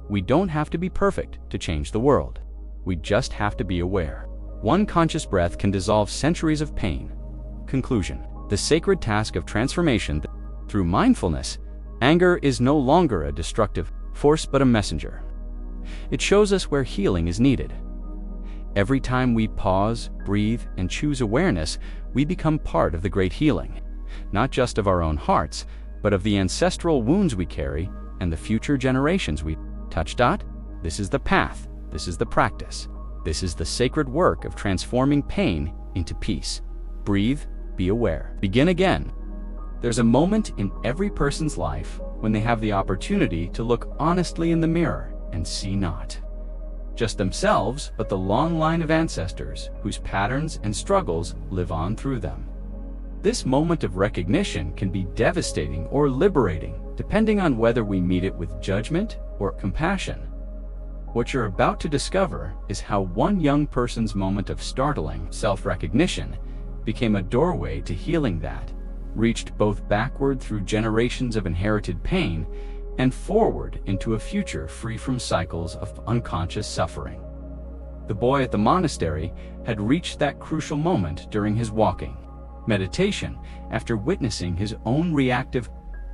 We don't have to be perfect to change the world. We just have to be aware. One conscious breath can dissolve centuries of pain. Conclusion: the sacred task of transformation through mindfulness. Anger is no longer a destructive force but a messenger. It shows us where healing is needed. Every time we pause, breathe, and choose awareness, we become part of the great healing, not just of our own hearts, but of the ancestral wounds we carry and the future generations we touch. This is the path. This is the practice. This is the sacred work of transforming pain into peace. Breathe, be aware. Begin again. There's a moment in every person's life when they have the opportunity to look honestly in the mirror and see not just themselves, but the long line of ancestors whose patterns and struggles live on through them. This moment of recognition can be devastating or liberating, depending on whether we meet it with judgment or compassion. What you're about to discover is how one young person's moment of startling self-recognition became a doorway to healing that reached both backward through generations of inherited pain and forward into a future free from cycles of unconscious suffering. The boy at the monastery had reached that crucial moment during his walking meditation after witnessing his own reactive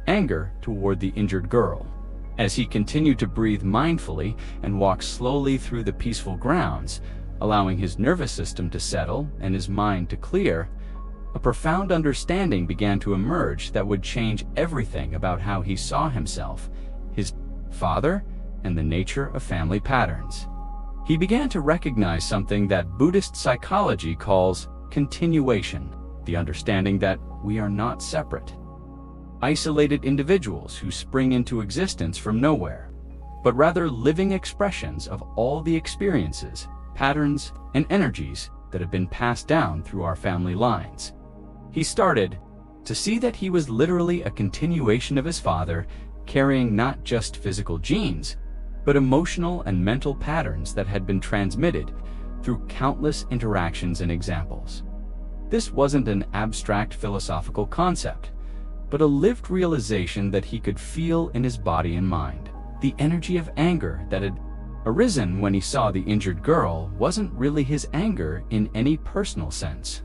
anger toward the injured girl. As he continued to breathe mindfully and walk slowly through the peaceful grounds, allowing his nervous system to settle and his mind to clear, a profound understanding began to emerge that would change everything about how he saw himself, his father, and the nature of family patterns. He began to recognize something that Buddhist psychology calls continuation, the understanding that we are not separate, isolated individuals who spring into existence from nowhere, but rather living expressions of all the experiences, patterns, and energies that have been passed down through our family lines. He started to see that he was literally a continuation of his father, carrying not just physical genes, but emotional and mental patterns that had been transmitted through countless interactions and examples. This wasn't an abstract philosophical concept, but a lived realization that he could feel in his body and mind. The energy of anger that had arisen when he saw the injured girl wasn't really his anger in any personal sense.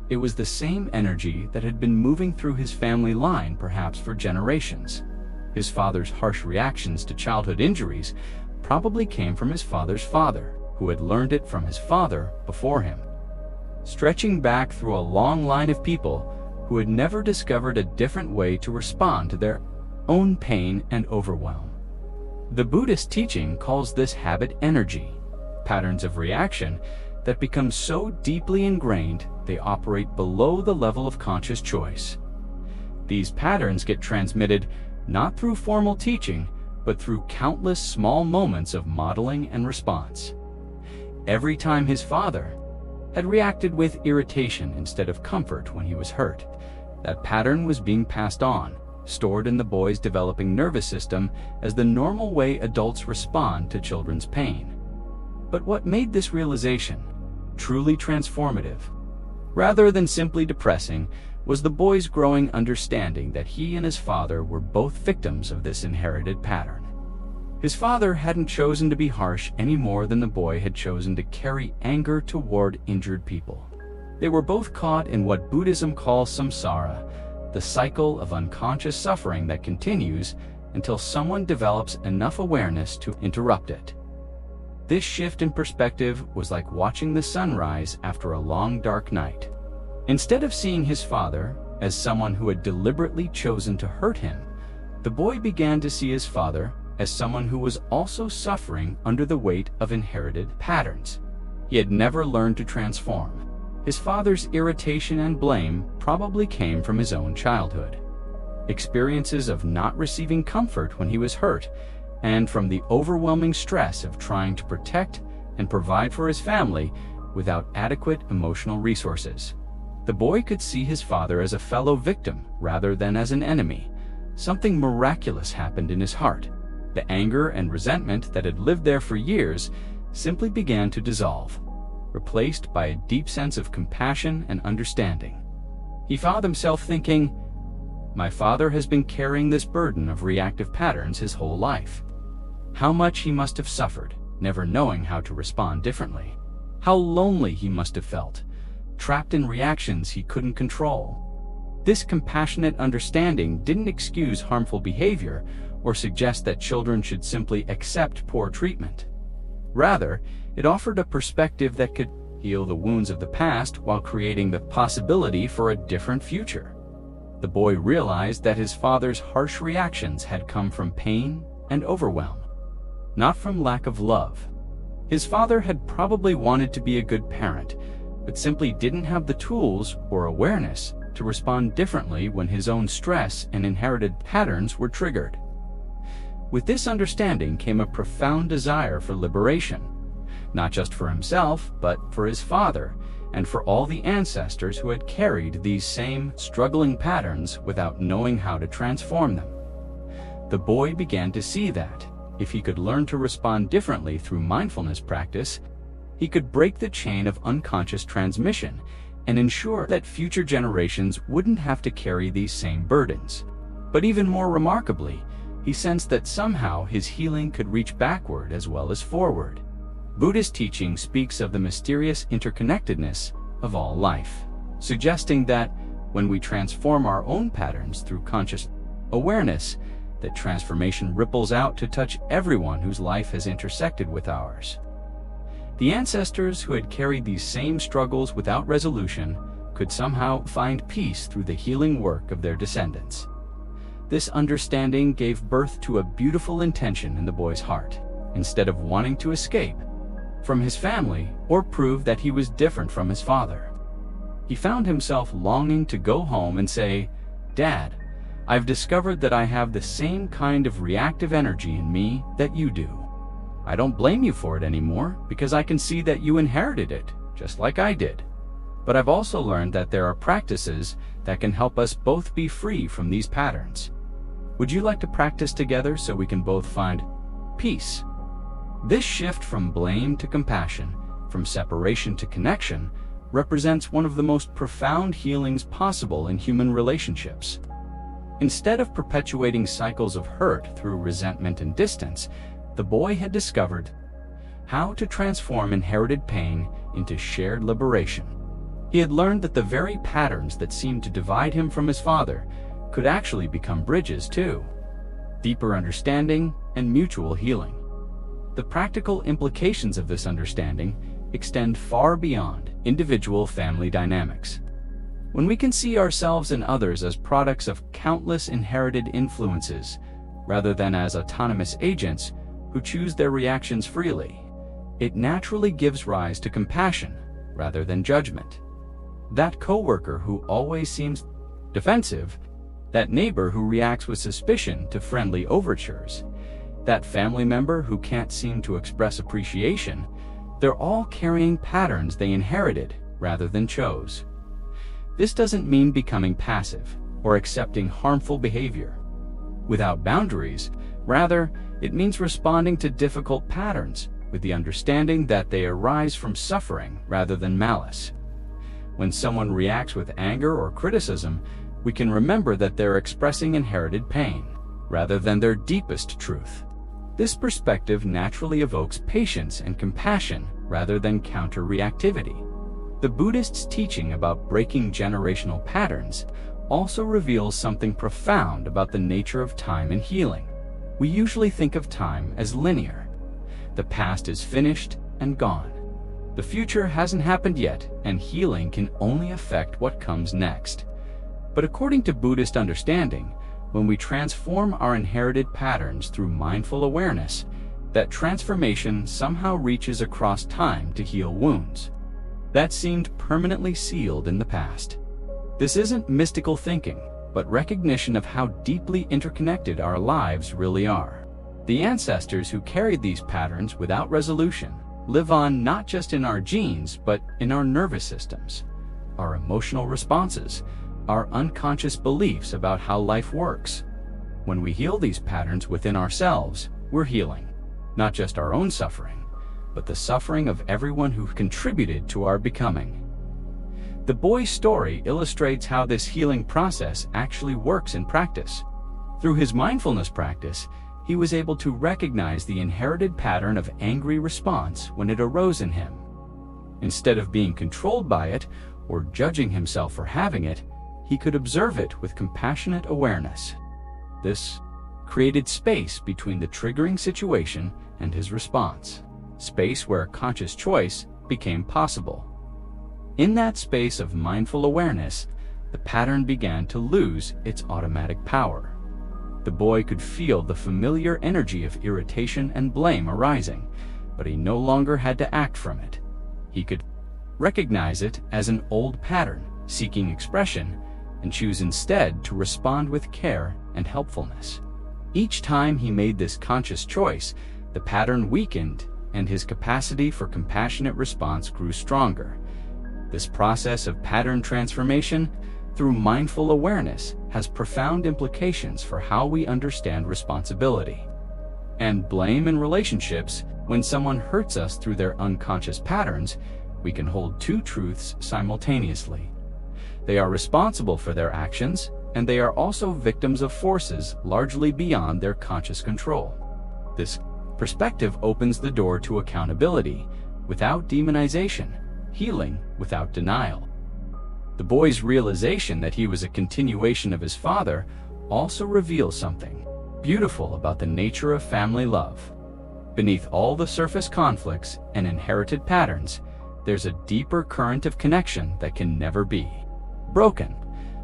It was the same energy that had been moving through his family line perhaps for generations. His father's harsh reactions to childhood injuries probably came from his father's father, who had learned it from his father before him, stretching back through a long line of people who had never discovered a different way to respond to their own pain and overwhelm. The Buddhist teaching calls this habit energy, patterns of reaction that become so deeply ingrained they operate below the level of conscious choice. These patterns get transmitted not through formal teaching, but through countless small moments of modeling and response. Every time his father had reacted with irritation instead of comfort when he was hurt, that pattern was being passed on, stored in the boy's developing nervous system as the normal way adults respond to children's pain. But what made this realization truly transformative, rather than simply depressing, was the boy's growing understanding that he and his father were both victims of this inherited pattern. His father hadn't chosen to be harsh any more than the boy had chosen to carry anger toward injured people. They were both caught in what Buddhism calls samsara, the cycle of unconscious suffering that continues until someone develops enough awareness to interrupt it. This shift in perspective was like watching the sunrise after a long, dark night. Instead of seeing his father as someone who had deliberately chosen to hurt him, the boy began to see his father as someone who was also suffering under the weight of inherited patterns he had never learned to transform. His father's irritation and blame probably came from his own childhood, experiences of not receiving comfort when he was hurt, and from the overwhelming stress of trying to protect and provide for his family without adequate emotional resources. The boy could see his father as a fellow victim rather than as an enemy. Something miraculous happened in his heart. The anger and resentment that had lived there for years simply began to dissolve, replaced by a deep sense of compassion and understanding. He found himself thinking, "My father has been carrying this burden of reactive patterns his whole life. How much he must have suffered, never knowing how to respond differently. How lonely he must have felt, trapped in reactions he couldn't control." This compassionate understanding didn't excuse harmful behavior or suggest that children should simply accept poor treatment. Rather, it offered a perspective that could heal the wounds of the past while creating the possibility for a different future. The boy realized that his father's harsh reactions had come from pain and overwhelm, not from lack of love. His father had probably wanted to be a good parent, but simply didn't have the tools or awareness to respond differently when his own stress and inherited patterns were triggered. With this understanding came a profound desire for liberation, not just for himself, but for his father and for all the ancestors who had carried these same struggling patterns without knowing how to transform them. The boy began to see that, if he could learn to respond differently through mindfulness practice, he could break the chain of unconscious transmission and ensure that future generations wouldn't have to carry these same burdens. But even more remarkably, he sensed that somehow his healing could reach backward as well as forward. Buddhist teaching speaks of the mysterious interconnectedness of all life, suggesting that when we transform our own patterns through conscious awareness, that transformation ripples out to touch everyone whose life has intersected with ours. The ancestors who had carried these same struggles without resolution could somehow find peace through the healing work of their descendants. This understanding gave birth to a beautiful intention in the boy's heart. Instead of wanting to escape from his family or prove that he was different from his father, he found himself longing to go home and say, "Dad, I've discovered that I have the same kind of reactive energy in me that you do. I don't blame you for it anymore because I can see that you inherited it, just like I did. But I've also learned that there are practices that can help us both be free from these patterns. Would you like to practice together so we can both find peace?" This shift from blame to compassion, from separation to connection, represents one of the most profound healings possible in human relationships. Instead of perpetuating cycles of hurt through resentment and distance, the boy had discovered how to transform inherited pain into shared liberation. He had learned that the very patterns that seemed to divide him from his father could actually become bridges to deeper understanding and mutual healing. The practical implications of this understanding extend far beyond individual family dynamics. When we can see ourselves and others as products of countless inherited influences, rather than as autonomous agents who choose their reactions freely, it naturally gives rise to compassion rather than judgment. That coworker who always seems defensive, that neighbor who reacts with suspicion to friendly overtures, that family member who can't seem to express appreciation, they're all carrying patterns they inherited rather than chose. This doesn't mean becoming passive or accepting harmful behavior without boundaries. Rather, it means responding to difficult patterns with the understanding that they arise from suffering rather than malice. When someone reacts with anger or criticism, we can remember that they're expressing inherited pain rather than their deepest truth. This perspective naturally evokes patience and compassion rather than counter-reactivity. The Buddhist's teaching about breaking generational patterns also reveals something profound about the nature of time and healing. We usually think of time as linear. The past is finished and gone. The future hasn't happened yet, and healing can only affect what comes next. But according to Buddhist understanding, when we transform our inherited patterns through mindful awareness, that transformation somehow reaches across time to heal wounds that seemed permanently sealed in the past. This isn't mystical thinking, but recognition of how deeply interconnected our lives really are. The ancestors who carried these patterns without resolution live on not just in our genes, but in our nervous systems, our emotional responses, our unconscious beliefs about how life works. When we heal these patterns within ourselves, we're healing not just our own suffering, but the suffering of everyone who contributed to our becoming. The boy's story illustrates how this healing process actually works in practice. Through his mindfulness practice, he was able to recognize the inherited pattern of angry response when it arose in him. Instead of being controlled by it or judging himself for having it, he could observe it with compassionate awareness. This created space between the triggering situation and his response, space where a conscious choice became possible. In that space of mindful awareness, the pattern began to lose its automatic power. The boy could feel the familiar energy of irritation and blame arising, but he no longer had to act from it. He could recognize it as an old pattern, seeking expression, and choose instead to respond with care and helpfulness. Each time he made this conscious choice, the pattern weakened and his capacity for compassionate response grew stronger. This process of pattern transformation through mindful awareness has profound implications for how we understand responsibility and blame in relationships. When someone hurts us through their unconscious patterns, we can hold two truths simultaneously. They are responsible for their actions, and they are also victims of forces largely beyond their conscious control. This perspective opens the door to accountability without demonization, healing without denial. The boy's realization that he was a continuation of his father also reveals something beautiful about the nature of family love. Beneath all the surface conflicts and inherited patterns, there's a deeper current of connection that can never be broken.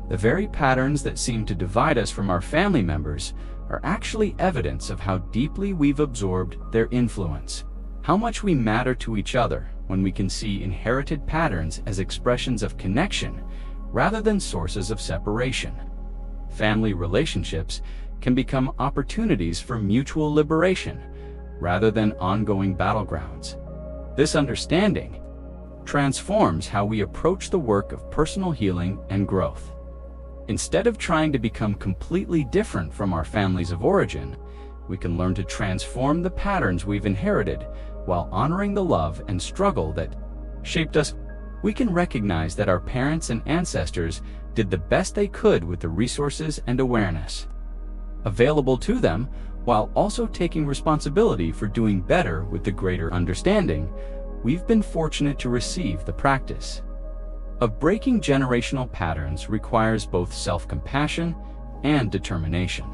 The very patterns that seem to divide us from our family members are actually evidence of how deeply we've absorbed their influence, how much we matter to each other when we can see inherited patterns as expressions of connection rather than sources of separation. Family relationships can become opportunities for mutual liberation rather than ongoing battlegrounds. This understanding transforms how we approach the work of personal healing and growth. Instead of trying to become completely different from our families of origin, we can learn to transform the patterns we've inherited while honoring the love and struggle that shaped us. We can recognize that our parents and ancestors did the best they could with the resources and awareness available to them, while also taking responsibility for doing better with the greater understanding we've been fortunate to receive. The practice of breaking generational patterns requires both self-compassion and determination.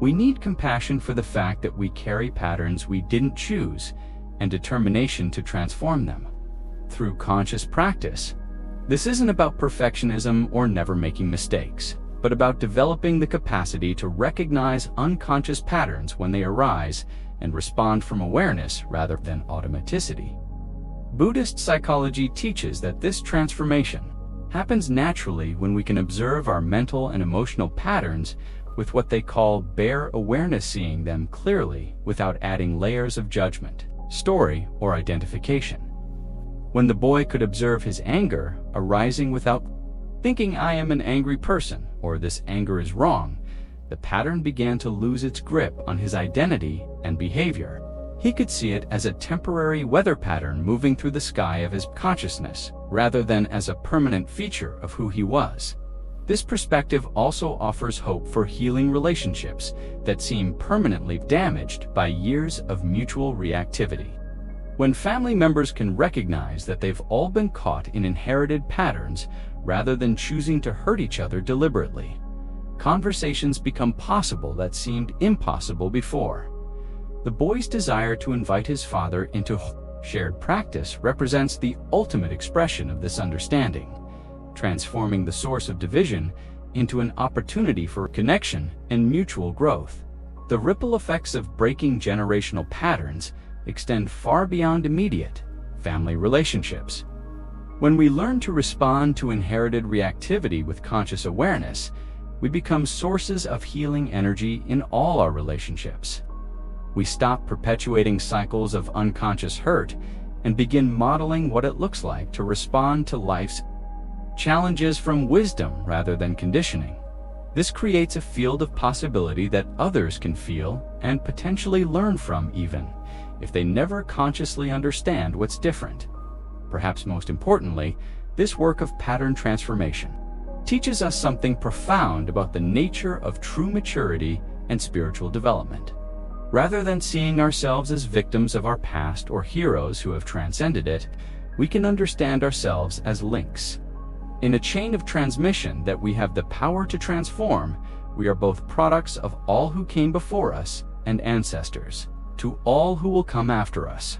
We need compassion for the fact that we carry patterns we didn't choose, and determination to transform them through conscious practice. This isn't about perfectionism or never making mistakes. but about developing the capacity to recognize unconscious patterns when they arise and respond from awareness rather than automaticity. Buddhist psychology teaches that this transformation happens naturally when we can observe our mental and emotional patterns with what they call bare awareness, seeing them clearly without adding layers of judgment, story, or identification. When the boy could observe his anger arising without thinking, "I am an angry person," or "this anger is wrong," the pattern began to lose its grip on his identity and behavior. He could see it as a temporary weather pattern moving through the sky of his consciousness, rather than as a permanent feature of who he was. This perspective also offers hope for healing relationships that seem permanently damaged by years of mutual reactivity. When family members can recognize that they've all been caught in inherited patterns rather than choosing to hurt each other deliberately, conversations become possible that seemed impossible before. The boy's desire to invite his father into shared practice represents the ultimate expression of this understanding, transforming the source of division into an opportunity for connection and mutual growth. The ripple effects of breaking generational patterns extend far beyond immediate family relationships. When we learn to respond to inherited reactivity with conscious awareness, we become sources of healing energy in all our relationships. We stop perpetuating cycles of unconscious hurt and begin modeling what it looks like to respond to life's challenges from wisdom rather than conditioning. This creates a field of possibility that others can feel and potentially learn from, even if they never consciously understand what's different. Perhaps most importantly, this work of pattern transformation teaches us something profound about the nature of true maturity and spiritual development. Rather than seeing ourselves as victims of our past or heroes who have transcended it, we can understand ourselves as links in a chain of transmission that we have the power to transform. We are both products of all who came before us and ancestors to all who will come after us.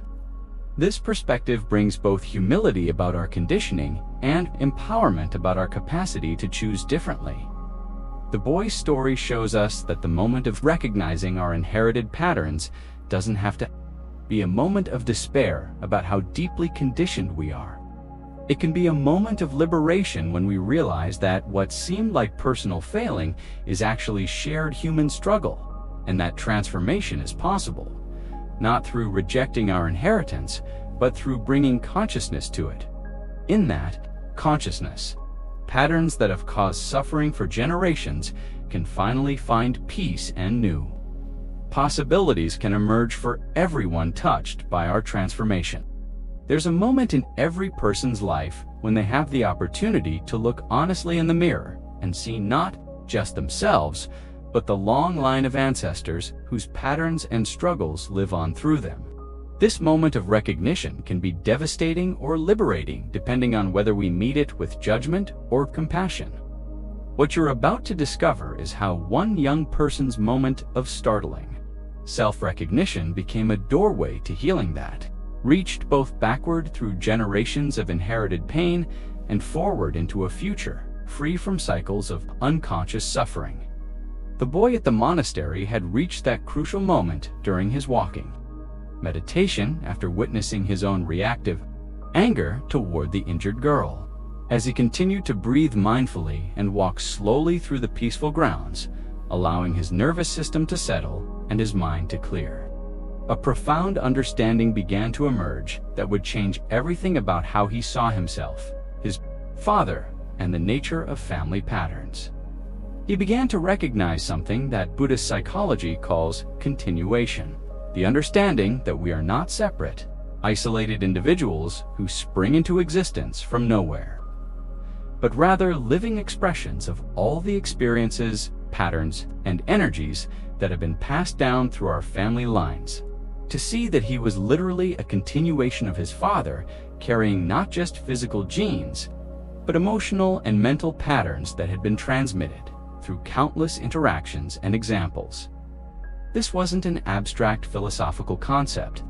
This perspective brings both humility about our conditioning and empowerment about our capacity to choose differently. The boy's story shows us that the moment of recognizing our inherited patterns doesn't have to be a moment of despair about how deeply conditioned we are. It can be a moment of liberation when we realize that what seemed like personal failing is actually shared human struggle, and that transformation is possible, not through rejecting our inheritance, but through bringing consciousness to it. In that consciousness, patterns that have caused suffering for generations can finally find peace, and new possibilities can emerge for everyone touched by our transformation. There's a moment in every person's life when they have the opportunity to look honestly in the mirror and see not just themselves, but the long line of ancestors whose patterns and struggles live on through them. This moment of recognition can be devastating or liberating depending on whether we meet it with judgment or compassion. What you're about to discover is how one young person's moment of startling self-recognition became a doorway to healing that reached both backward through generations of inherited pain and forward into a future free from cycles of unconscious suffering. The boy at the monastery had reached that crucial moment during his walking meditation after witnessing his own reactive anger toward the injured girl. As he continued to breathe mindfully and walk slowly through the peaceful grounds, allowing his nervous system to settle and his mind to clear, a profound understanding began to emerge that would change everything about how he saw himself, his father, and the nature of family patterns. He began to recognize something that Buddhist psychology calls continuation. The understanding that we are not separate, isolated individuals who spring into existence from nowhere, but rather living expressions of all the experiences, patterns, and energies that have been passed down through our family lines. To see that he was literally a continuation of his father, carrying not just physical genes, but emotional and mental patterns that had been transmitted through countless interactions and examples. This wasn't an abstract philosophical concept,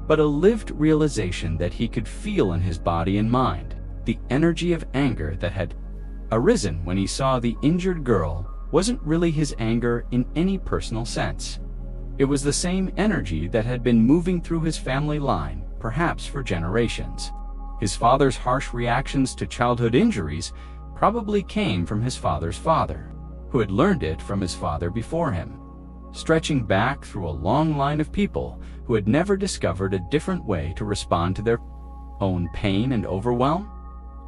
but a lived realization that he could feel in his body and mind, the energy of anger that had arisen when he saw the injured girl wasn't really his anger in any personal sense. It was the same energy that had been moving through his family line, perhaps for generations. His father's harsh reactions to childhood injuries probably came from his father's father, who had learned it from his father before him, stretching back through a long line of people who had never discovered a different way to respond to their own pain and overwhelm.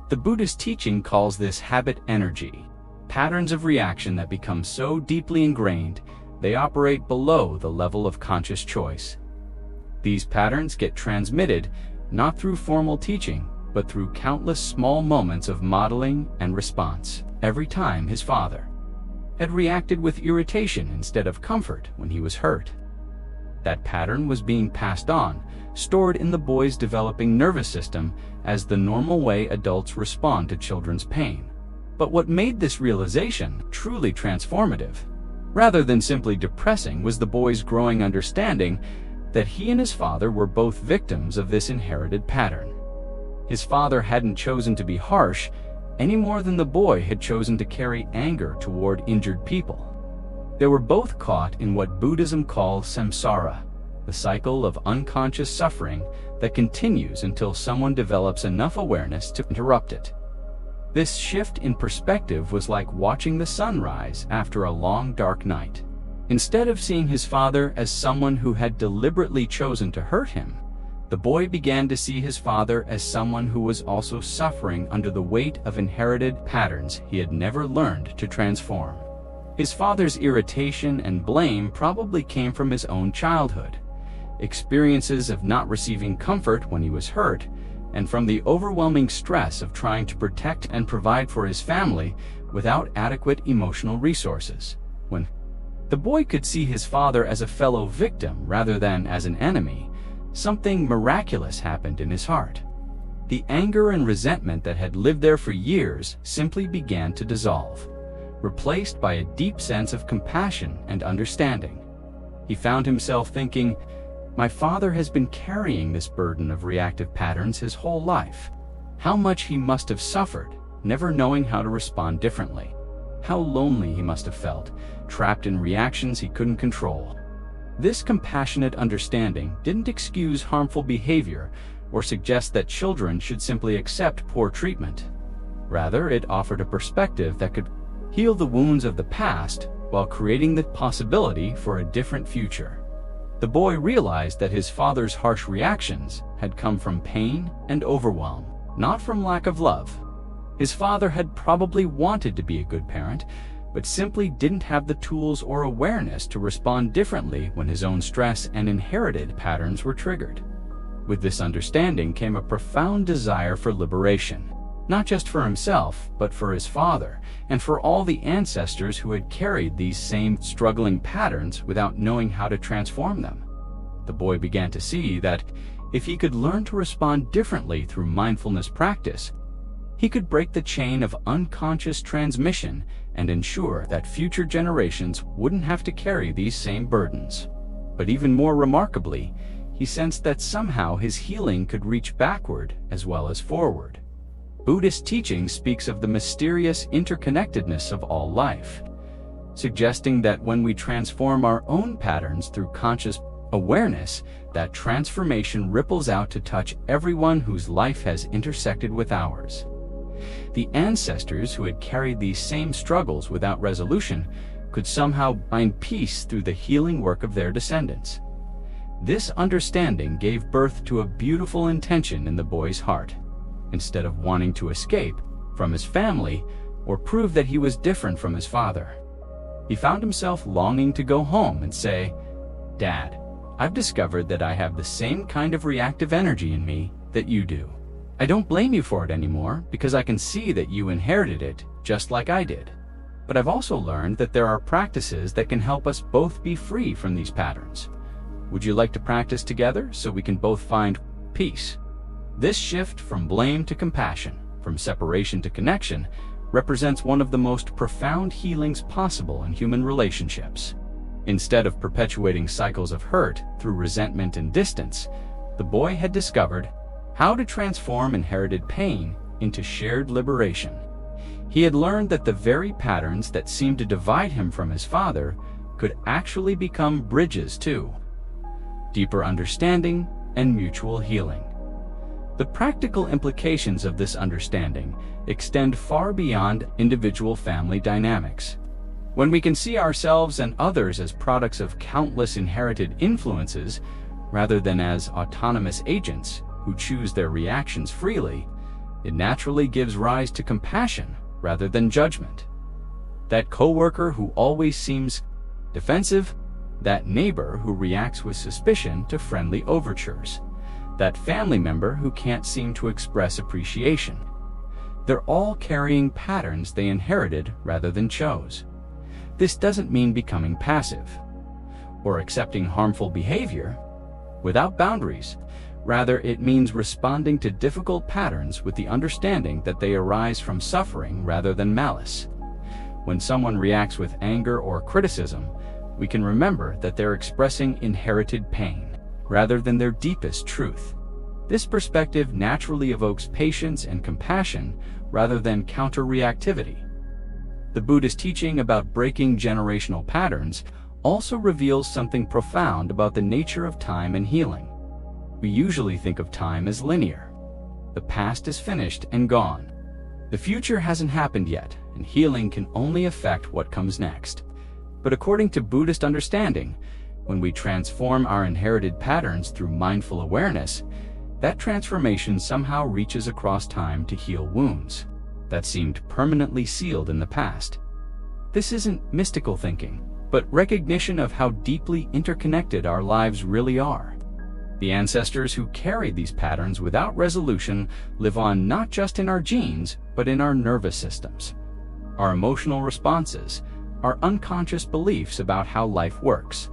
The Buddhist teaching calls this habit energy, patterns of reaction that become so deeply ingrained they operate below the level of conscious choice. These patterns get transmitted not through formal teaching, but through countless small moments of modeling and response. Every time his father had reacted with irritation instead of comfort when he was hurt, that pattern was being passed on, stored in the boy's developing nervous system as the normal way adults respond to children's pain. But what made this realization truly transformative, rather than simply depressing, was the boy's growing understanding that he and his father were both victims of this inherited pattern. His father hadn't chosen to be harsh any more than the boy had chosen to carry anger toward injured people. They were both caught in what Buddhism calls samsara, the cycle of unconscious suffering that continues until someone develops enough awareness to interrupt it. This shift in perspective was like watching the sun rise after a long, dark night. Instead of seeing his father as someone who had deliberately chosen to hurt him, the boy began to see his father as someone who was also suffering under the weight of inherited patterns he had never learned to transform. His father's irritation and blame probably came from his own childhood, experiences of not receiving comfort when he was hurt, and from the overwhelming stress of trying to protect and provide for his family without adequate emotional resources. When the boy could see his father as a fellow victim rather than as an enemy, something miraculous happened in his heart. The anger and resentment that had lived there for years simply began to dissolve, replaced by a deep sense of compassion and understanding. He found himself thinking, "My father has been carrying this burden of reactive patterns his whole life. How much he must have suffered, never knowing how to respond differently. How lonely he must have felt, trapped in reactions he couldn't control." This compassionate understanding didn't excuse harmful behavior or suggest that children should simply accept poor treatment. Rather, it offered a perspective that could heal the wounds of the past while creating the possibility for a different future. The boy realized that his father's harsh reactions had come from pain and overwhelm, not from lack of love. His father had probably wanted to be a good parent, but simply didn't have the tools or awareness to respond differently when his own stress and inherited patterns were triggered. With this understanding came a profound desire for liberation, not just for himself, but for his father, and for all the ancestors who had carried these same struggling patterns without knowing how to transform them. The boy began to see that if he could learn to respond differently through mindfulness practice, he could break the chain of unconscious transmission and ensure that future generations wouldn't have to carry these same burdens. But even more remarkably, he sensed that somehow his healing could reach backward as well as forward. Buddhist teaching speaks of the mysterious interconnectedness of all life, suggesting that when we transform our own patterns through conscious awareness, that transformation ripples out to touch everyone whose life has intersected with ours. The ancestors who had carried these same struggles without resolution could somehow find peace through the healing work of their descendants. This understanding gave birth to a beautiful intention in the boy's heart. Instead of wanting to escape from his family or prove that he was different from his father, he found himself longing to go home and say, "Dad, I've discovered that I have the same kind of reactive energy in me that you do. I don't blame you for it anymore because I can see that you inherited it just like I did. But I've also learned that there are practices that can help us both be free from these patterns. Would you like to practice together so we can both find peace?" This shift from blame to compassion, from separation to connection, represents one of the most profound healings possible in human relationships. Instead of perpetuating cycles of hurt through resentment and distance, the boy had discovered how to transform inherited pain into shared liberation. He had learned that the very patterns that seemed to divide him from his father could actually become bridges to deeper understanding and mutual healing. The practical implications of this understanding extend far beyond individual family dynamics. When we can see ourselves and others as products of countless inherited influences, rather than as autonomous agents who choose their reactions freely, it naturally gives rise to compassion rather than judgment. That coworker who always seems defensive, that neighbor who reacts with suspicion to friendly overtures, that family member who can't seem to express appreciation. They're all carrying patterns they inherited rather than chose. This doesn't mean becoming passive or accepting harmful behavior without boundaries. Rather, it means responding to difficult patterns with the understanding that they arise from suffering rather than malice. When someone reacts with anger or criticism, we can remember that they're expressing inherited pain rather than their deepest truth. This perspective naturally evokes patience and compassion rather than counter-reactivity. The Buddhist teaching about breaking generational patterns also reveals something profound about the nature of time and healing. We usually think of time as linear. The past is finished and gone. The future hasn't happened yet, and healing can only affect what comes next. But according to Buddhist understanding, when we transform our inherited patterns through mindful awareness, that transformation somehow reaches across time to heal wounds that seemed permanently sealed in the past. This isn't mystical thinking, but recognition of how deeply interconnected our lives really are. The ancestors who carried these patterns without resolution live on not just in our genes, but in our nervous systems, our emotional responses, our unconscious beliefs about how life works.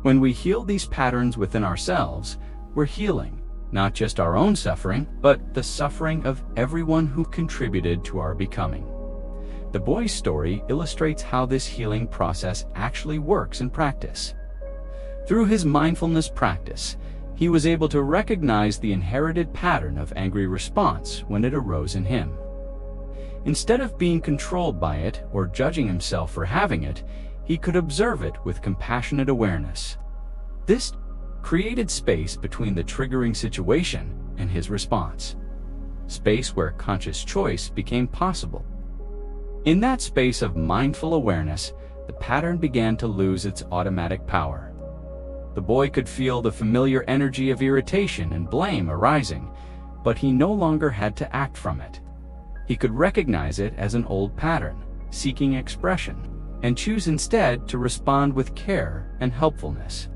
When we heal these patterns within ourselves, we're healing not just our own suffering, but the suffering of everyone who contributed to our becoming. The boy's story illustrates how this healing process actually works in practice. Through his mindfulness practice, he was able to recognize the inherited pattern of angry response when it arose in him. Instead of being controlled by it or judging himself for having it, he could observe it with compassionate awareness. This created space between the triggering situation and his response, space where conscious choice became possible. In that space of mindful awareness, the pattern began to lose its automatic power. The boy could feel the familiar energy of irritation and blame arising, but he no longer had to act from it. He could recognize it as an old pattern, seeking expression, and choose instead to respond with care and helpfulness.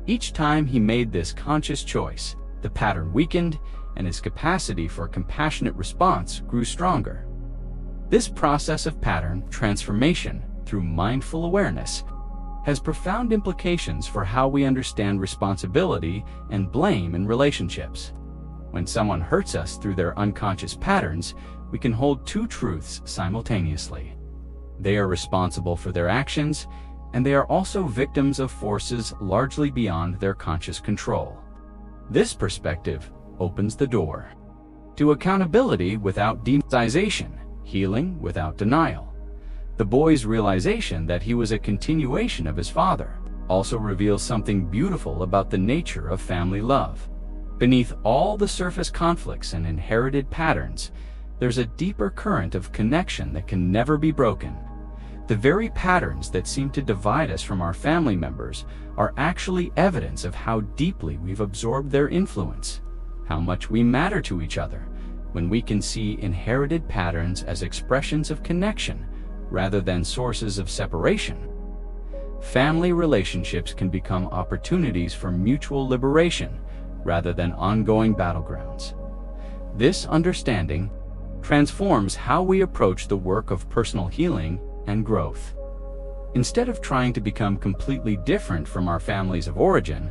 Each time he made this conscious choice, the pattern weakened and his capacity for compassionate response grew stronger. This process of pattern transformation through mindful awareness has profound implications for how we understand responsibility and blame in relationships. When someone hurts us through their unconscious patterns, we can hold two truths simultaneously. They are responsible for their actions, and they are also victims of forces largely beyond their conscious control. This perspective opens the door to accountability without demonization, healing without denial. The boy's realization that he was a continuation of his father also reveals something beautiful about the nature of family love. Beneath all the surface conflicts and inherited patterns, there's a deeper current of connection that can never be broken. The very patterns that seem to divide us from our family members are actually evidence of how deeply we've absorbed their influence, how much we matter to each other when we can see inherited patterns as expressions of connection rather than sources of separation. Family relationships can become opportunities for mutual liberation rather than ongoing battlegrounds. This understanding transforms how we approach the work of personal healing and growth. Instead of trying to become completely different from our families of origin,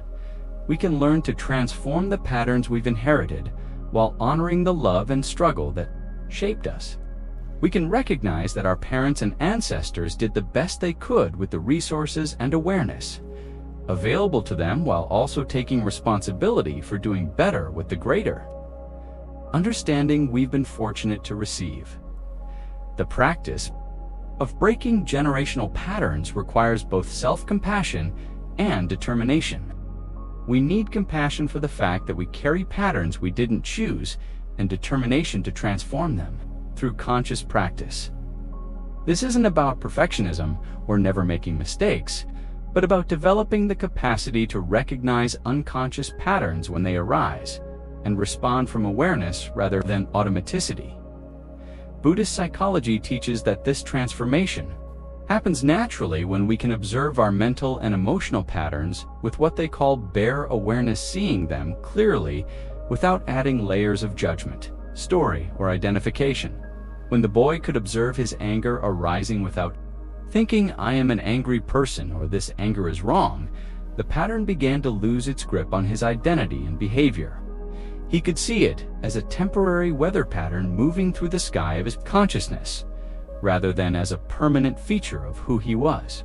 we can learn to transform the patterns we've inherited while honoring the love and struggle that shaped us. We can recognize that our parents and ancestors did the best they could with the resources and awareness available to them, while also taking responsibility for doing better with the greater understanding we've been fortunate to receive. The practice of breaking generational patterns requires both self-compassion and determination. We need compassion for the fact that we carry patterns we didn't choose and determination to transform them through conscious practice. This isn't about perfectionism or never making mistakes, but about developing the capacity to recognize unconscious patterns when they arise and respond from awareness rather than automaticity. Buddhist psychology teaches that this transformation happens naturally when we can observe our mental and emotional patterns with what they call bare awareness, seeing them clearly without adding layers of judgment, story, or identification. When the boy could observe his anger arising without thinking, "I am an angry person," or "this anger is wrong," the pattern began to lose its grip on his identity and behavior. He could see it as a temporary weather pattern moving through the sky of his consciousness, rather than as a permanent feature of who he was.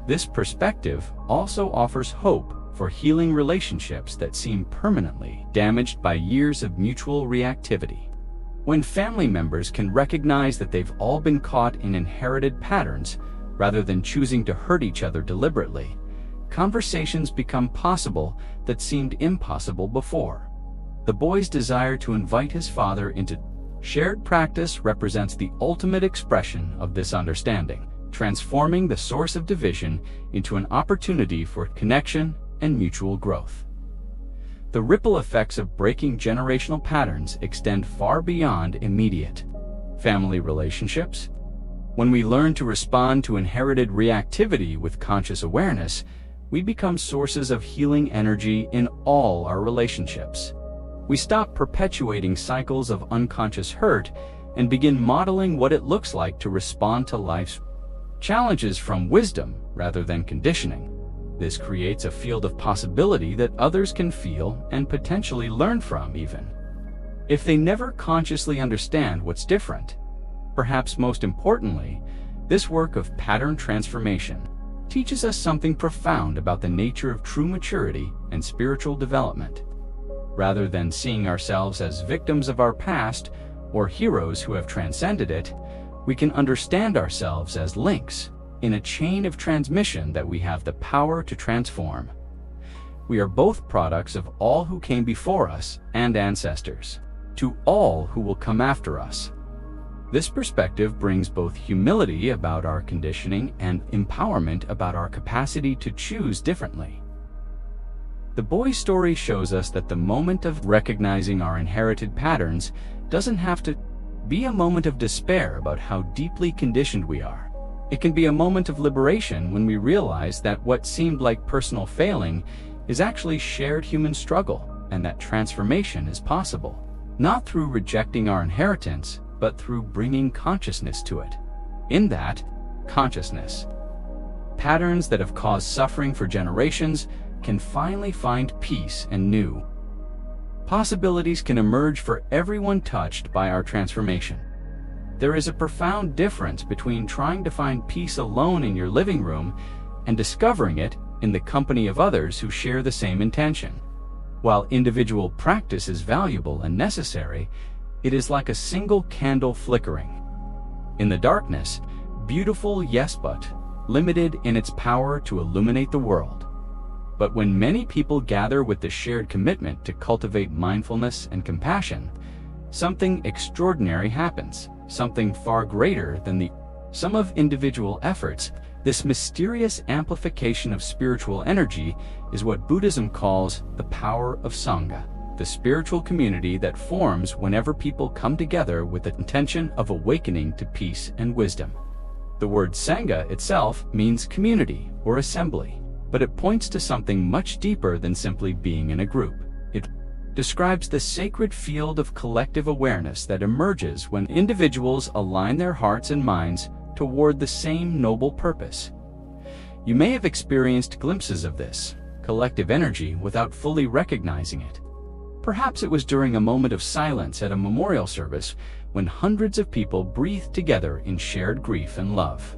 This perspective also offers hope for healing relationships that seem permanently damaged by years of mutual reactivity. When family members can recognize that they've all been caught in inherited patterns rather than choosing to hurt each other deliberately, conversations become possible that seemed impossible before. The boy's desire to invite his father into shared practice represents the ultimate expression of this understanding, transforming the source of division into an opportunity for connection and mutual growth. The ripple effects of breaking generational patterns extend far beyond immediate family relationships. When we learn to respond to inherited reactivity with conscious awareness, we become sources of healing energy in all our relationships. We stop perpetuating cycles of unconscious hurt and begin modeling what it looks like to respond to life's challenges from wisdom rather than conditioning. This creates a field of possibility that others can feel and potentially learn from, even if they never consciously understand what's different. Perhaps most importantly, this work of pattern transformation teaches us something profound about the nature of true maturity and spiritual development. Rather than seeing ourselves as victims of our past or heroes who have transcended it, we can understand ourselves as links in a chain of transmission that we have the power to transform. We are both products of all who came before us and ancestors, to all who will come after us. This perspective brings both humility about our conditioning and empowerment about our capacity to choose differently. The boy's story shows us that the moment of recognizing our inherited patterns doesn't have to be a moment of despair about how deeply conditioned we are. It can be a moment of liberation when we realize that what seemed like personal failing is actually shared human struggle, and that transformation is possible, not through rejecting our inheritance, but through bringing consciousness to it. In that consciousness, patterns that have caused suffering for generations can finally find peace, and new possibilities can emerge for everyone touched by our transformation. There is a profound difference between trying to find peace alone in your living room and discovering it in the company of others who share the same intention. While individual practice is valuable and necessary, it is like a single candle flickering in the darkness, beautiful, yes, but limited in its power to illuminate the world. But when many people gather with the shared commitment to cultivate mindfulness and compassion, something extraordinary happens, something far greater than the sum of individual efforts. This mysterious amplification of spiritual energy is what Buddhism calls the power of Sangha, the spiritual community that forms whenever people come together with the intention of awakening to peace and wisdom. The word Sangha itself means community or assembly, but it points to something much deeper than simply being in a group. It describes the sacred field of collective awareness that emerges when individuals align their hearts and minds toward the same noble purpose. You may have experienced glimpses of this collective energy without fully recognizing it. Perhaps it was during a moment of silence at a memorial service when hundreds of people breathed together in shared grief and love.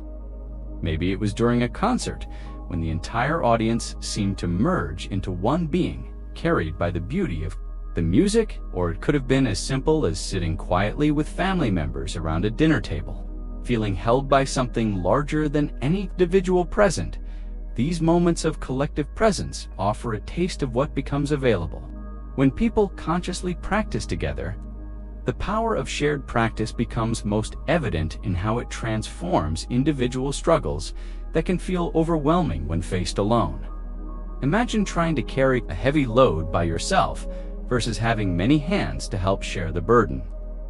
Maybe it was during a concert when the entire audience seemed to merge into one being, carried by the beauty of the music, or it could have been as simple as sitting quietly with family members around a dinner table. feeling held by something larger than any individual present. These moments of collective presence offer a taste of what becomes available. When people consciously practice together, the power of shared practice becomes most evident in how it transforms individual struggles that can feel overwhelming when faced alone. Imagine trying to carry a heavy load by yourself versus having many hands to help share the burden.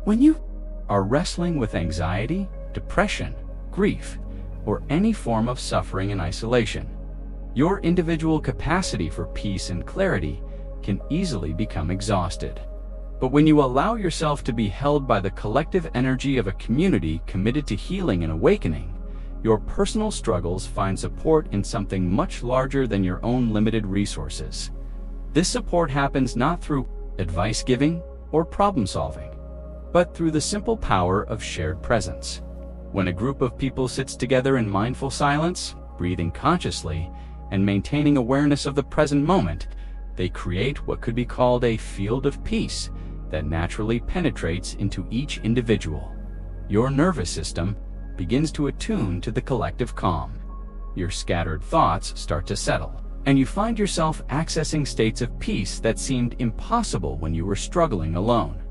When you are wrestling with anxiety, depression, grief, or any form of suffering and isolation, your individual capacity for peace and clarity can easily become exhausted. But when you allow yourself to be held by the collective energy of a community committed to healing and awakening, your personal struggles find support in something much larger than your own limited resources. This support happens not through advice giving or problem solving, but through the simple power of shared presence. When a group of people sits together in mindful silence, breathing consciously, and maintaining awareness of the present moment, they create what could be called a field of peace that naturally penetrates into each individual. Your nervous system begins to attune to the collective calm. Your scattered thoughts start to settle, and you find yourself accessing states of peace that seemed impossible when you were struggling alone.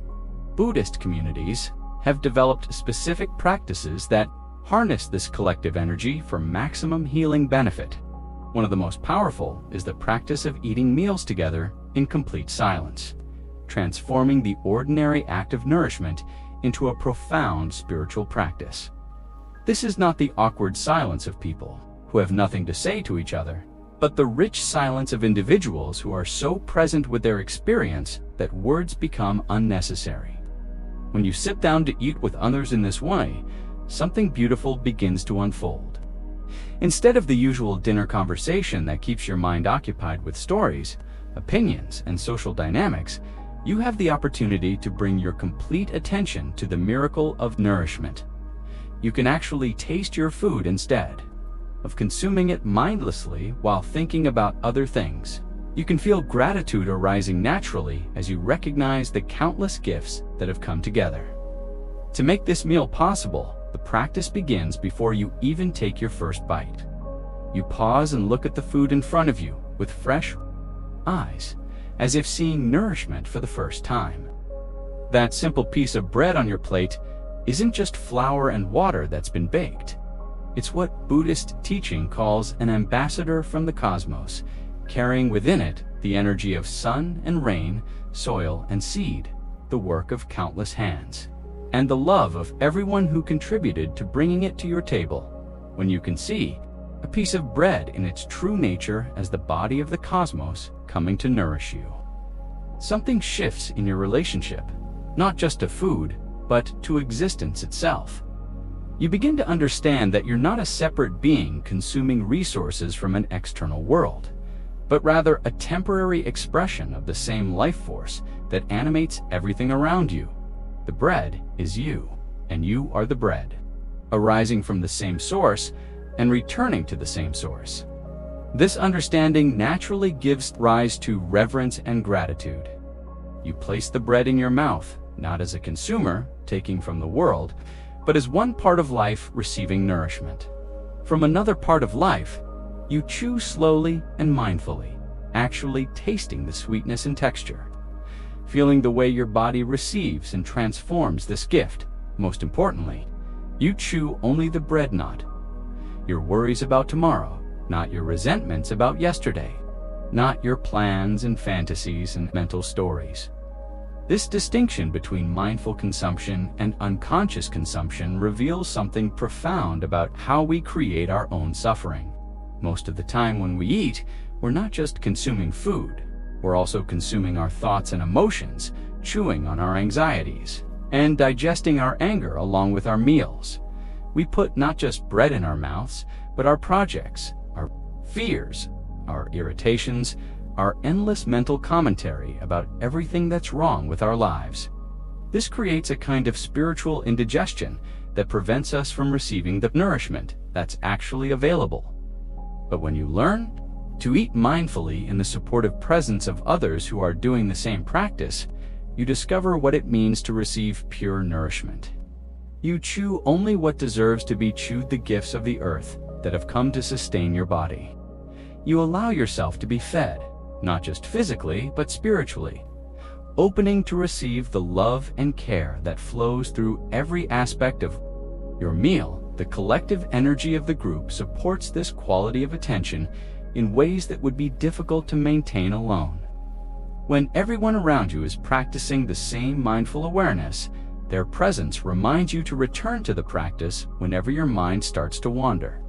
Buddhist communities have developed specific practices that harness this collective energy for maximum healing benefit. One of the most powerful is the practice of eating meals together in complete silence, transforming the ordinary act of nourishment into a profound spiritual practice. This is not the awkward silence of people who have nothing to say to each other, but the rich silence of individuals who are so present with their experience that words become unnecessary. When you sit down to eat with others in this way, something beautiful begins to unfold. Instead of the usual dinner conversation that keeps your mind occupied with stories, opinions, and social dynamics, you have the opportunity to bring your complete attention to the miracle of nourishment. You can actually taste your food instead of consuming it mindlessly while thinking about other things. You can feel gratitude arising naturally as you recognize the countless gifts that have come together. To make this meal possible, the practice begins before you even take your first bite. You pause and look at the food in front of you with fresh eyes, as if seeing nourishment for the first time. That simple piece of bread on your plate isn't just flour and water that's been baked. It's what Buddhist teaching calls an ambassador from the cosmos, carrying within it the energy of sun and rain, soil and seed, the work of countless hands, and the love of everyone who contributed to bringing it to your table. When you can see a piece of bread in its true nature as the body of the cosmos coming to nourish you, something shifts in your relationship, not just to food, but to existence itself. You begin to understand that you're not a separate being consuming resources from an external world, but rather a temporary expression of the same life force that animates everything around you. The bread is you, and you are the bread, arising from the same source and returning to the same source. This understanding naturally gives rise to reverence and gratitude. You place the bread in your mouth, not as a consumer taking from the world, but as one part of life receiving nourishment. From another part of life, you chew slowly and mindfully, actually tasting the sweetness and texture, feeling the way your body receives and transforms this gift. Most importantly, you chew only the bread, not your worries about tomorrow, not your resentments about yesterday, not your plans and fantasies and mental stories. This distinction between mindful consumption and unconscious consumption reveals something profound about how we create our own suffering. Most of the time when we eat, we're not just consuming food, we're also consuming our thoughts and emotions, chewing on our anxieties, and digesting our anger along with our meals. We put not just bread in our mouths, but our projects, our fears, our irritations, our endless mental commentary about everything that's wrong with our lives. This creates a kind of spiritual indigestion that prevents us from receiving the nourishment that's actually available. But when you learn to eat mindfully in the supportive presence of others who are doing the same practice, you discover what it means to receive pure nourishment. You chew only what deserves to be chewed, the gifts of the earth that have come to sustain your body. You allow yourself to be fed, not just physically, but spiritually, opening to receive the love and care that flows through every aspect of your meal. The collective energy of the group supports this quality of attention in ways that would be difficult to maintain alone. When everyone around you is practicing the same mindful awareness, their presence reminds you to return to the practice whenever your mind starts to wander.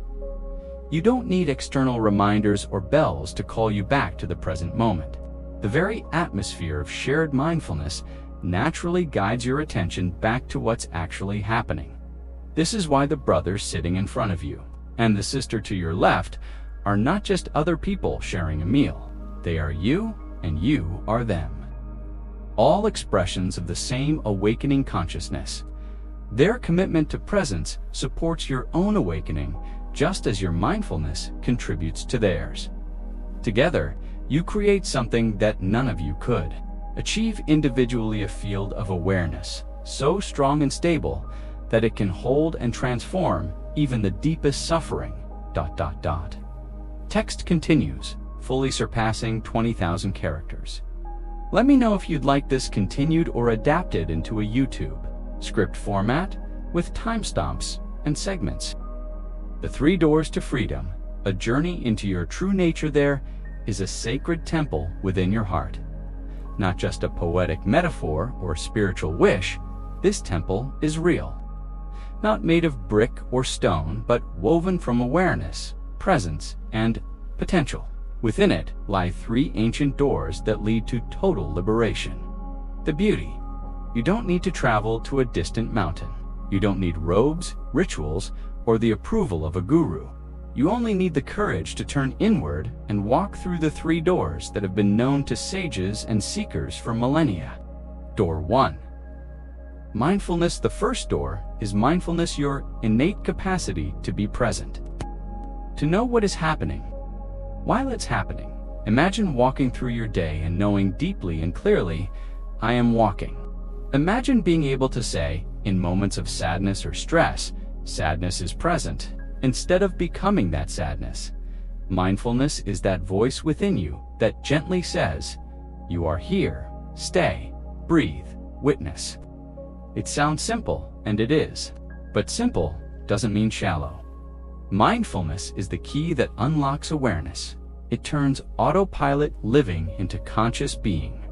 You don't need external reminders or bells to call you back to the present moment. The very atmosphere of shared mindfulness naturally guides your attention back to what's actually happening. This is why the brother sitting in front of you and the sister to your left are not just other people sharing a meal. They are you, and you are them. All expressions of the same awakening consciousness. Their commitment to presence supports your own awakening, just as your mindfulness contributes to theirs. Together, you create something that none of you could. Achieve individually a field of awareness so strong and stable that it can hold and transform even the deepest suffering. ... Text continues, fully surpassing 20,000 characters. Let me know if you'd like this continued or adapted into a YouTube script format with timestamps and segments. The 3 Doors to Freedom, a journey into your true nature. There is a sacred temple within your heart. Not just a poetic metaphor or spiritual wish, this temple is real. Not made of brick or stone, but woven from awareness, presence, and potential. Within it lie 3 ancient doors that lead to total liberation. The beauty. You don't need to travel to a distant mountain. You don't need robes, rituals, or the approval of a guru. You only need the courage to turn inward and walk through the 3 doors that have been known to sages and seekers for millennia. Door 1. Mindfulness. The first door is mindfulness, your innate capacity to be present. To know what is happening while it's happening. Imagine walking through your day and knowing deeply and clearly, I am walking. Imagine being able to say, in moments of sadness or stress, sadness is present, instead of becoming that sadness. Mindfulness is that voice within you that gently says, you are here, stay, breathe, witness. It sounds simple, and it is. But simple doesn't mean shallow. Mindfulness is the key that unlocks awareness. It turns autopilot living into conscious being.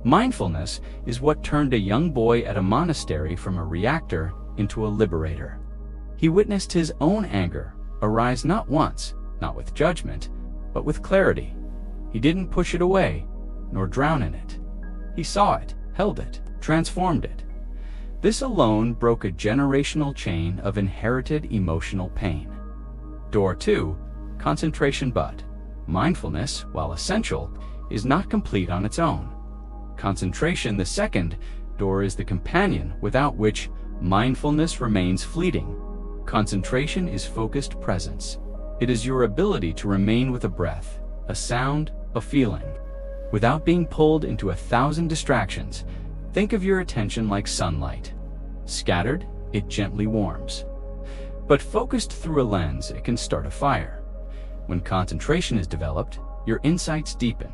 Mindfulness is what turned a young boy at a monastery from a reactor into a liberator. He witnessed his own anger arise not once, not with judgment, but with clarity. He didn't push it away, nor drown in it. He saw it, held it, transformed it. This alone broke a generational chain of inherited emotional pain. Door 2, concentration. But mindfulness, while essential, is not complete on its own. Concentration, the second door, is the companion without which mindfulness remains fleeting. Concentration is focused presence. It is your ability to remain with a breath, a sound, a feeling, without being pulled into 1,000 distractions. Think of your attention like sunlight. Scattered, it gently warms. But focused through a lens, it can start a fire. When concentration is developed, your insights deepen.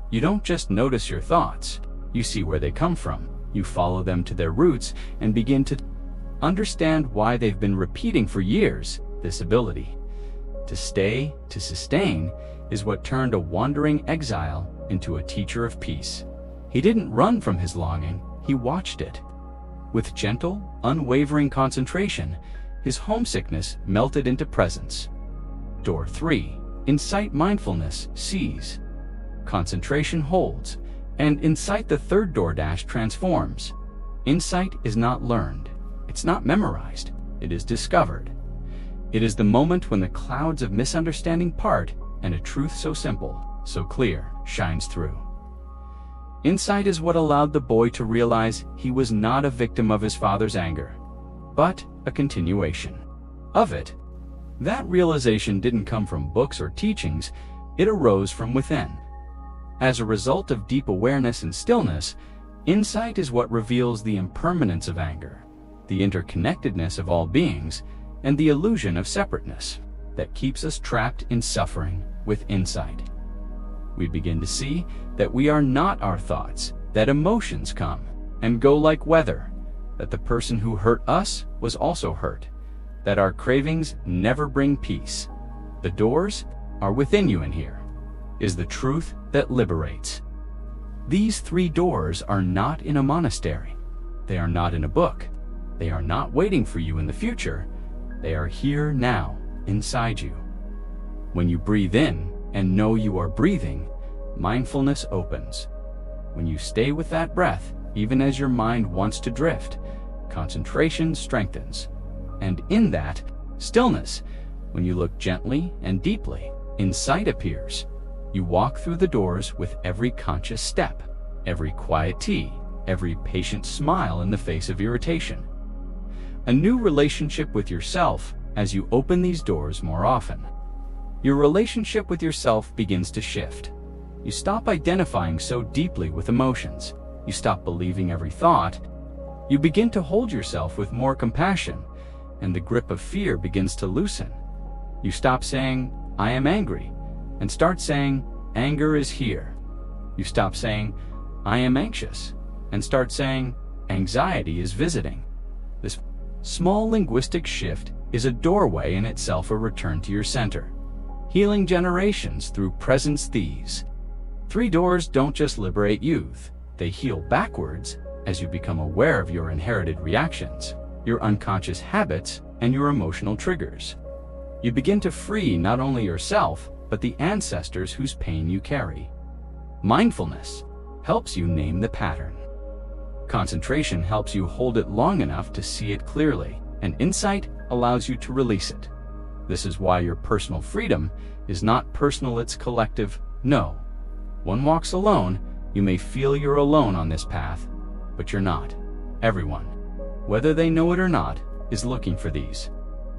You don't just notice your thoughts, you see where they come from. You follow them to their roots and begin to understand why they've been repeating for years. This ability to stay, to sustain, is what turned a wandering exile into a teacher of peace. He didn't run from his longing, he watched it. With gentle, unwavering concentration, his homesickness melted into presence. Door 3. Insight. Mindfulness sees. Concentration holds. And insight, the third door, transforms. Insight is not learned. It's not memorized. It is discovered. It is the moment when the clouds of misunderstanding part and a truth so simple, so clear, shines through. Insight is what allowed the boy to realize he was not a victim of his father's anger, but a continuation of it. That realization didn't come from books or teachings, it arose from within. As a result of deep awareness and stillness, insight is what reveals the impermanence of anger. the interconnectedness of all beings, and the illusion of separateness that keeps us trapped in suffering. With insight, we begin to see that we are not our thoughts, that emotions come and go like weather, that the person who hurt us was also hurt, that our cravings never bring peace. The doors are within you, and here is the truth that liberates. These 3 doors are not in a monastery. They are not in a book. They are not waiting for you in the future. They are here now, inside you. When you breathe in and know you are breathing, mindfulness opens. When you stay with that breath, even as your mind wants to drift, concentration strengthens. And in that stillness, when you look gently and deeply, insight appears. You walk through the doors with every conscious step, every quiet tea, every patient smile in the face of irritation. A new relationship with yourself as you open these doors more often. Your relationship with yourself begins to shift. You stop identifying so deeply with emotions. You stop believing every thought. You begin to hold yourself with more compassion, and the grip of fear begins to loosen. You stop saying, "I am angry," and start saying, "Anger is here." You stop saying, "I am anxious," and start saying, "Anxiety is visiting." This small linguistic shift is a doorway in itself, a return to your center, healing generations through presence. These 3 doors don't just liberate youth, they heal backwards as you become aware of your inherited reactions, your unconscious habits, and your emotional triggers. You begin to free not only yourself, but the ancestors whose pain you carry. Mindfulness helps you name the pattern. Concentration helps you hold it long enough to see it clearly, and insight allows you to release it. This is why your personal freedom is not personal, it's collective. No. One walks alone. You may feel you're alone on this path, but you're not. Everyone, whether they know it or not, is looking for these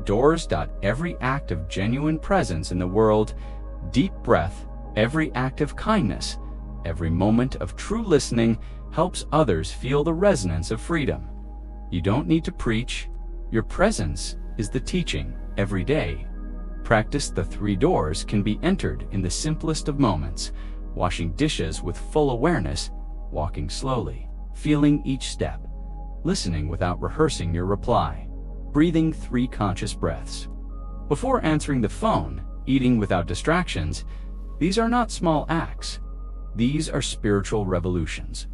doors. Every act of genuine presence in the world, deep breath, every act of kindness, every moment of true listening helps others feel the resonance of freedom. You don't need to preach. Your presence is the teaching every day. Practice the 3 doors can be entered in the simplest of moments, washing dishes with full awareness, walking slowly, feeling each step, listening without rehearsing your reply, breathing 3 conscious breaths. Before answering the phone, eating without distractions, these are not small acts. These are spiritual revolutions.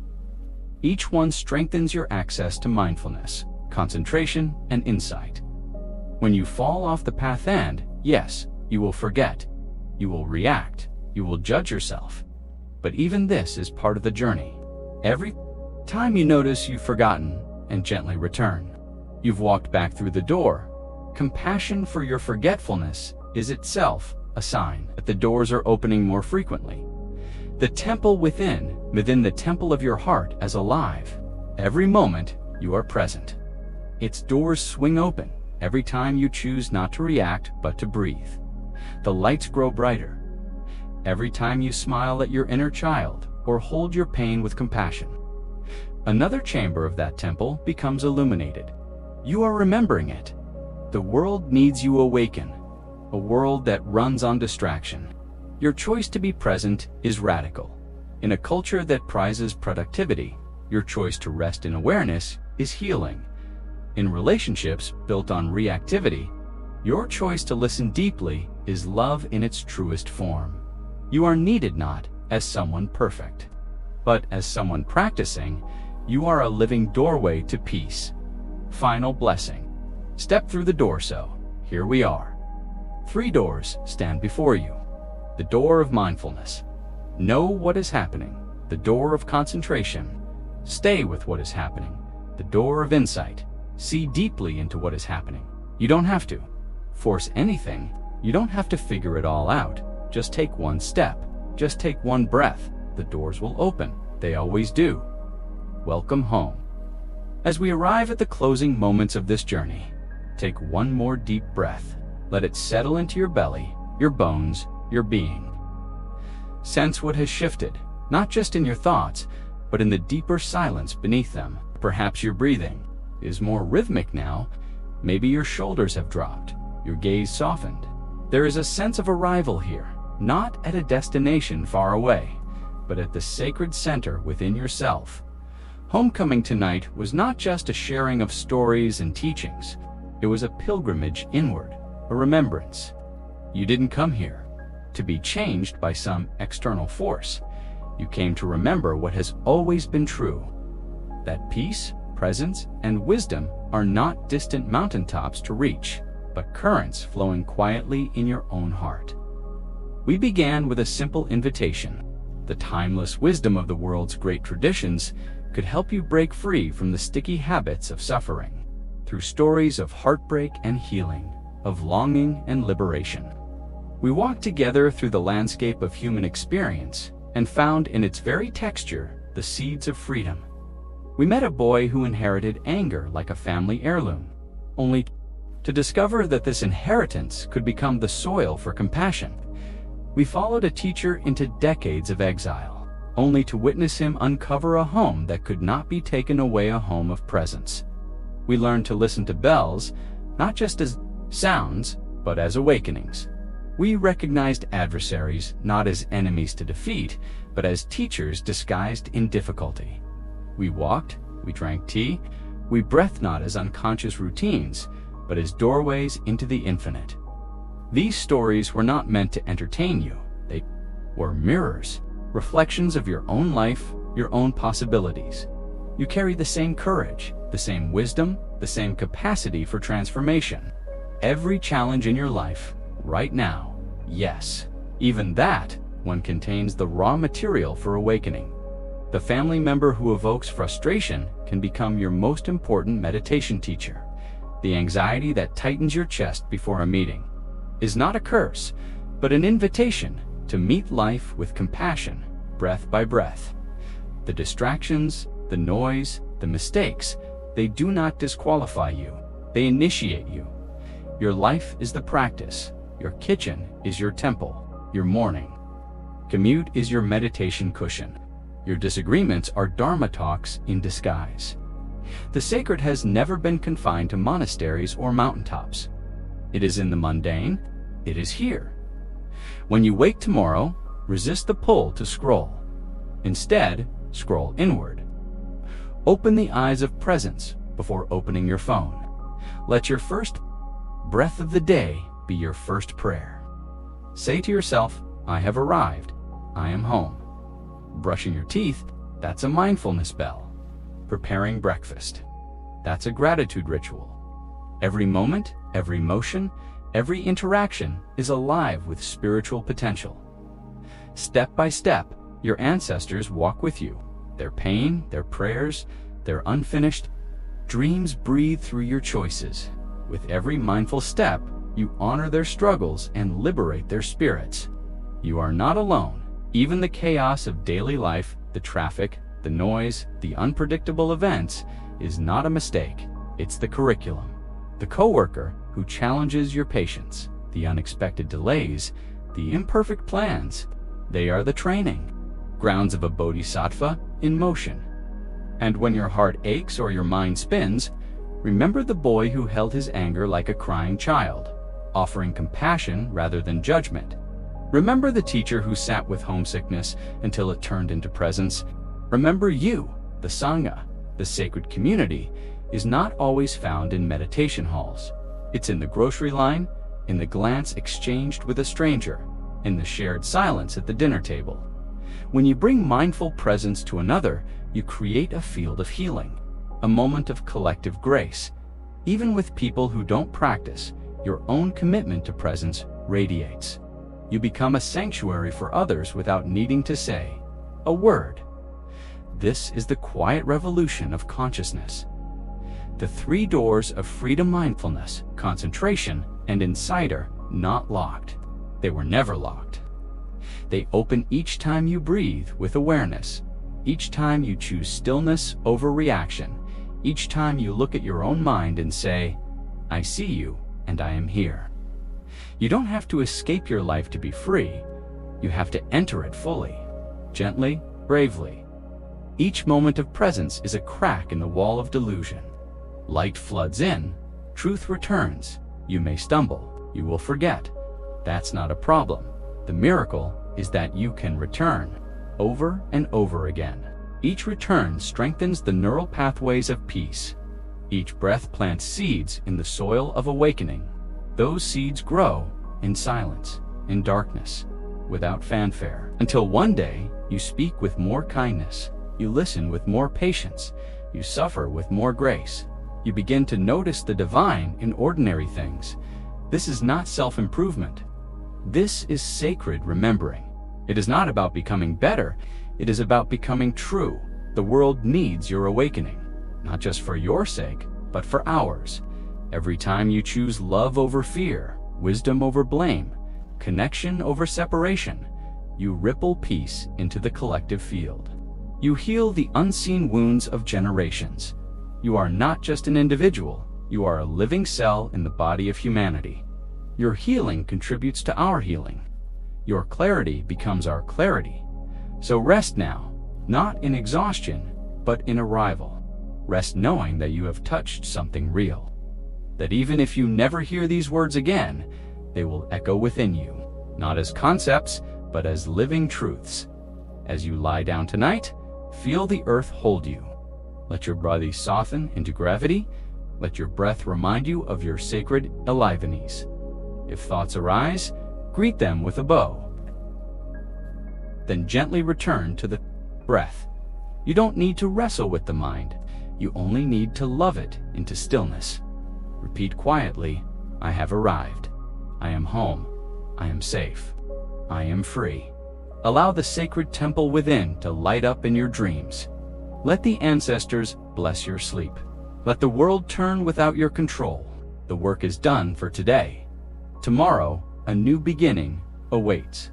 Each one strengthens your access to mindfulness, concentration, and insight. When you fall off the path, and yes, you will forget, you will react, you will judge yourself. But even this is part of the journey. Every time you notice you've forgotten and gently return, you've walked back through the door. Compassion for your forgetfulness is itself a sign that the doors are opening more frequently. The temple within the temple of your heart as alive. Every moment you are present. Its doors swing open every time you choose not to react but to breathe. The lights grow brighter every time you smile at your inner child or hold your pain with compassion. Another chamber of that temple becomes illuminated. You are remembering it. The world needs you awaken, a world that runs on distraction. Your choice to be present is radical. In a culture that prizes productivity, your choice to rest in awareness is healing. In relationships built on reactivity, your choice to listen deeply is love in its truest form. You are needed not as someone perfect, but as someone practicing. You are a living doorway to peace. Final blessing. Step through the door. So, here we are. 3 doors stand before you. The door of mindfulness. Know what is happening. The door of concentration. Stay with what is happening. The door of insight. See deeply into what is happening. You don't have to force anything. You don't have to figure it all out. Just take one step. Just take one breath. The doors will open. They always do. Welcome home. As we arrive at the closing moments of this journey, take one more deep breath. Let it settle into your belly, your bones, your being. Sense what has shifted, not just in your thoughts, but in the deeper silence beneath them. Perhaps you're breathing is more rhythmic now. Maybe your shoulders have dropped, your gaze softened. There is a sense of arrival here, not at a destination far away, but at the sacred center within yourself. Homecoming tonight was not just a sharing of stories and teachings. It was a pilgrimage inward, a remembrance. You didn't come here to be changed by some external force. You came to remember what has always been true, that peace, presence, and wisdom are not distant mountaintops to reach, but currents flowing quietly in your own heart. We began with a simple invitation. The timeless wisdom of the world's great traditions could help you break free from the sticky habits of suffering, through stories of heartbreak and healing, of longing and liberation. We walked together through the landscape of human experience and found in its very texture the seeds of freedom. We met a boy who inherited anger like a family heirloom, only to discover that this inheritance could become the soil for compassion. We followed a teacher into decades of exile, only to witness him uncover a home that could not be taken away, a home of presence. We learned to listen to bells, not just as sounds, but as awakenings. We recognized adversaries not as enemies to defeat, but as teachers disguised in difficulty. We walked, we drank tea, we breathed not as unconscious routines, but as doorways into the infinite. These stories were not meant to entertain you. They were mirrors, reflections of your own life, your own possibilities. You carry the same courage, the same wisdom, the same capacity for transformation. Every challenge in your life, right now, yes, even that one contains the raw material for awakening. The family member who evokes frustration can become your most important meditation teacher. The anxiety that tightens your chest before a meeting is not a curse, but an invitation to meet life with compassion, breath by breath. The distractions, the noise, the mistakes, they do not disqualify you. They initiate you. Your life is the practice. Your kitchen is your temple. Your morning commute is your meditation cushion. Your disagreements are Dharma talks in disguise. The sacred has never been confined to monasteries or mountaintops. It is in the mundane. It is here. When you wake tomorrow, resist the pull to scroll. Instead, scroll inward. Open the eyes of presence before opening your phone. Let your first breath of the day be your first prayer. Say to yourself, I have arrived. I am home. Brushing your teeth, that's a mindfulness bell. Preparing breakfast, that's a gratitude ritual. Every moment, every motion, every interaction is alive with spiritual potential. Step by step, your ancestors walk with you. Their pain, their prayers, their unfinished dreams breathe through your choices. With every mindful step, you honor their struggles and liberate their spirits. You are not alone. Even the chaos of daily life, the traffic, the noise, the unpredictable events, is not a mistake. It's the curriculum. The coworker who challenges your patience, the unexpected delays, the imperfect plans, they are the training grounds of a bodhisattva in motion. And when your heart aches or your mind spins, remember the boy who held his anger like a crying child, offering compassion rather than judgment. Remember the teacher who sat with homesickness until it turned into presence. Remember you, the Sangha, the sacred community, is not always found in meditation halls. It's in the grocery line, in the glance exchanged with a stranger, in the shared silence at the dinner table. When you bring mindful presence to another, you create a field of healing, a moment of collective grace. Even with people who don't practice, your own commitment to presence radiates. You become a sanctuary for others without needing to say a word. This is the quiet revolution of consciousness. The three doors of freedom: mindfulness, concentration, and insider, not locked. They were never locked. They open each time you breathe with awareness, each time you choose stillness over reaction, each time you look at your own mind and say, I see you and I am here. You don't have to escape your life to be free. You have to enter it fully, gently, bravely. Each moment of presence is a crack in the wall of delusion. Light floods in, truth returns. You may stumble, you will forget. That's not a problem. The miracle is that you can return over and over again. Each return strengthens the neural pathways of peace. Each breath plants seeds in the soil of awakening. Those seeds grow in silence, in darkness, without fanfare, until one day you speak with more kindness, you listen with more patience, you suffer with more grace. You begin to notice the divine in ordinary things. This is not self-improvement. This is sacred remembering. It is not about becoming better. It is about becoming true. The world needs your awakening, not just for your sake, but for ours. Every time you choose love over fear, wisdom over blame, connection over separation, you ripple peace into the collective field. You heal the unseen wounds of generations. You are not just an individual, you are a living cell in the body of humanity. Your healing contributes to our healing. Your clarity becomes our clarity. So rest now, not in exhaustion, but in arrival. Rest knowing that you have touched something real. That even if you never hear these words again, they will echo within you, not as concepts, but as living truths. As you lie down tonight, feel the earth hold you. Let your body soften into gravity. Let your breath remind you of your sacred aliveness. If thoughts arise, greet them with a bow. Then gently return to the breath. You don't need to wrestle with the mind. You only need to love it into stillness. Repeat quietly, I have arrived. I am home. I am safe. I am free. Allow the sacred temple within to light up in your dreams. Let the ancestors bless your sleep. Let the world turn without your control. The work is done for today. Tomorrow, a new beginning awaits.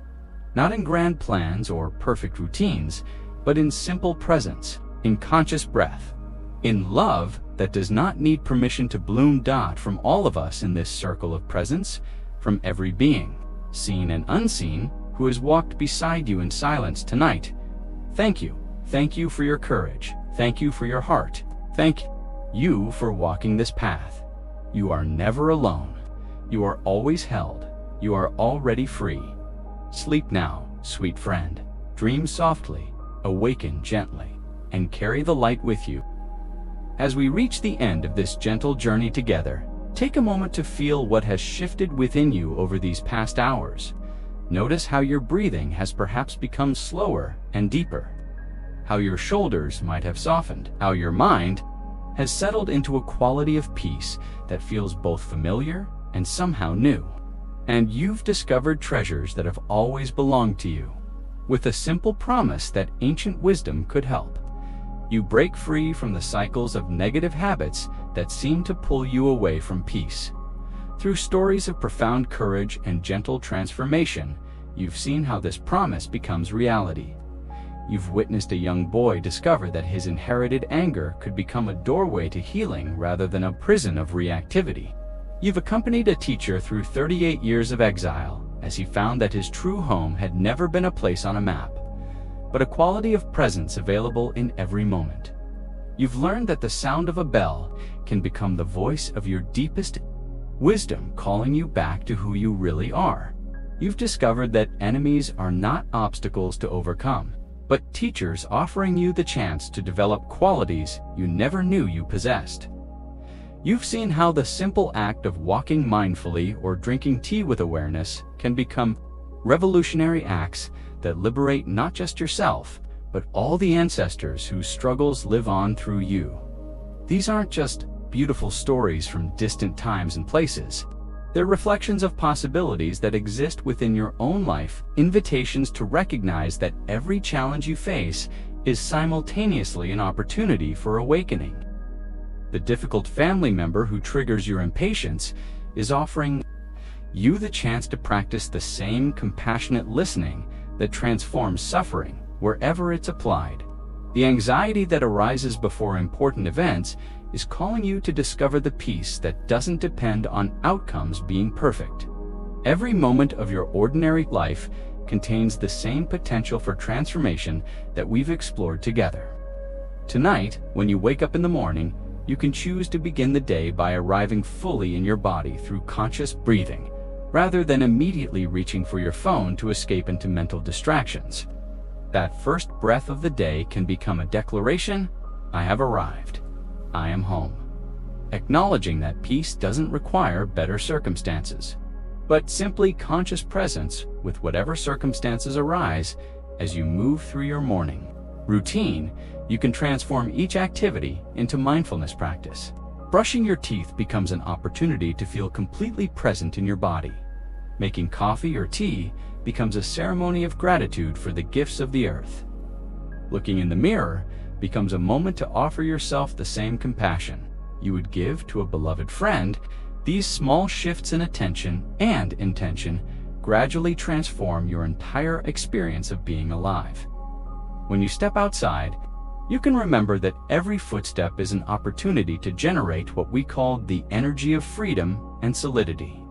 Not in grand plans or perfect routines, but in simple presence, in conscious breath, in love that does not need permission to bloom. From all of us in this circle of presence, from every being, seen and unseen, who has walked beside you in silence tonight. Thank you. Thank you for your courage. Thank you for your heart. Thank you for walking this path. You are never alone. You are always held. You are already free. Sleep now, sweet friend. Dream softly, awaken gently, and carry the light with you. As we reach the end of this gentle journey together, take a moment to feel what has shifted within you over these past hours. Notice how your breathing has perhaps become slower and deeper, how your shoulders might have softened, how your mind has settled into a quality of peace that feels both familiar and somehow new. And you've discovered treasures that have always belonged to you, with a simple promise that ancient wisdom could help. You break free from the cycles of negative habits that seem to pull you away from peace. Through stories of profound courage and gentle transformation, you've seen how this promise becomes reality. You've witnessed a young boy discover that his inherited anger could become a doorway to healing rather than a prison of reactivity. You've accompanied a teacher through 38 years of exile as he found that his true home had never been a place on a map, but a quality of presence available in every moment. You've learned that the sound of a bell can become the voice of your deepest wisdom, calling you back to who you really are. You've discovered that enemies are not obstacles to overcome, but teachers offering you the chance to develop qualities you never knew you possessed. You've seen how the simple act of walking mindfully or drinking tea with awareness can become revolutionary acts that liberate not just yourself, but all the ancestors whose struggles live on through you. These aren't just beautiful stories from distant times and places. They're reflections of possibilities that exist within your own life, invitations to recognize that every challenge you face is simultaneously an opportunity for awakening. The difficult family member who triggers your impatience is offering you the chance to practice the same compassionate listening that transforms suffering wherever it's applied. The anxiety that arises before important events is calling you to discover the peace that doesn't depend on outcomes being perfect. Every moment of your ordinary life contains the same potential for transformation that we've explored together. Tonight, when you wake up in the morning, You can choose to begin the day by arriving fully in your body through conscious breathing, rather than immediately reaching for your phone to escape into mental distractions. That first breath of the day can become a declaration: I have arrived. I am home. Acknowledging that peace doesn't require better circumstances, but simply conscious presence with whatever circumstances arise as you move through your morning routine. You can transform each activity into mindfulness practice. Brushing your teeth becomes an opportunity to feel completely present in your body. Making coffee or tea becomes a ceremony of gratitude for the gifts of the earth. Looking in the mirror becomes a moment to offer yourself the same compassion you would give to a beloved friend. These small shifts in attention and intention gradually transform your entire experience of being alive. When you step outside, you can remember that every footstep is an opportunity to generate what we call the energy of freedom and solidity.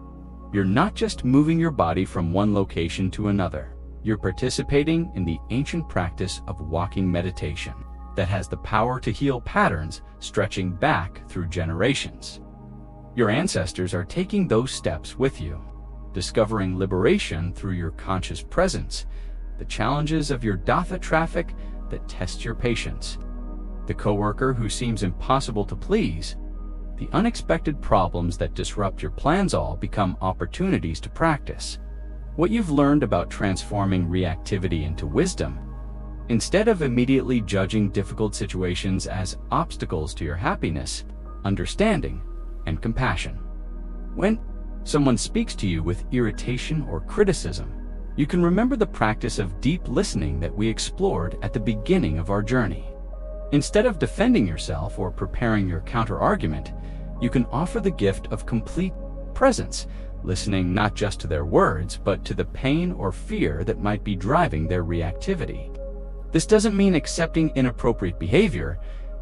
You're not just moving your body from one location to another. You're participating in the ancient practice of walking meditation that has the power to heal patterns stretching back through generations. Your ancestors are taking those steps with you, discovering liberation through your conscious presence, the challenges of your Datha traffic that test your patience, the coworker who seems impossible to please, the unexpected problems that disrupt your plans all become opportunities to practice what you've learned about transforming reactivity into wisdom. Instead of immediately judging difficult situations as obstacles to your happiness, understanding, and compassion. When someone speaks to you with irritation or criticism, you can remember the practice of deep listening that we explored at the beginning of our journey. Instead of defending yourself or preparing your counter-argument, you can offer the gift of complete presence, listening not just to their words, but to the pain or fear that might be driving their reactivity. This doesn't mean accepting inappropriate behavior,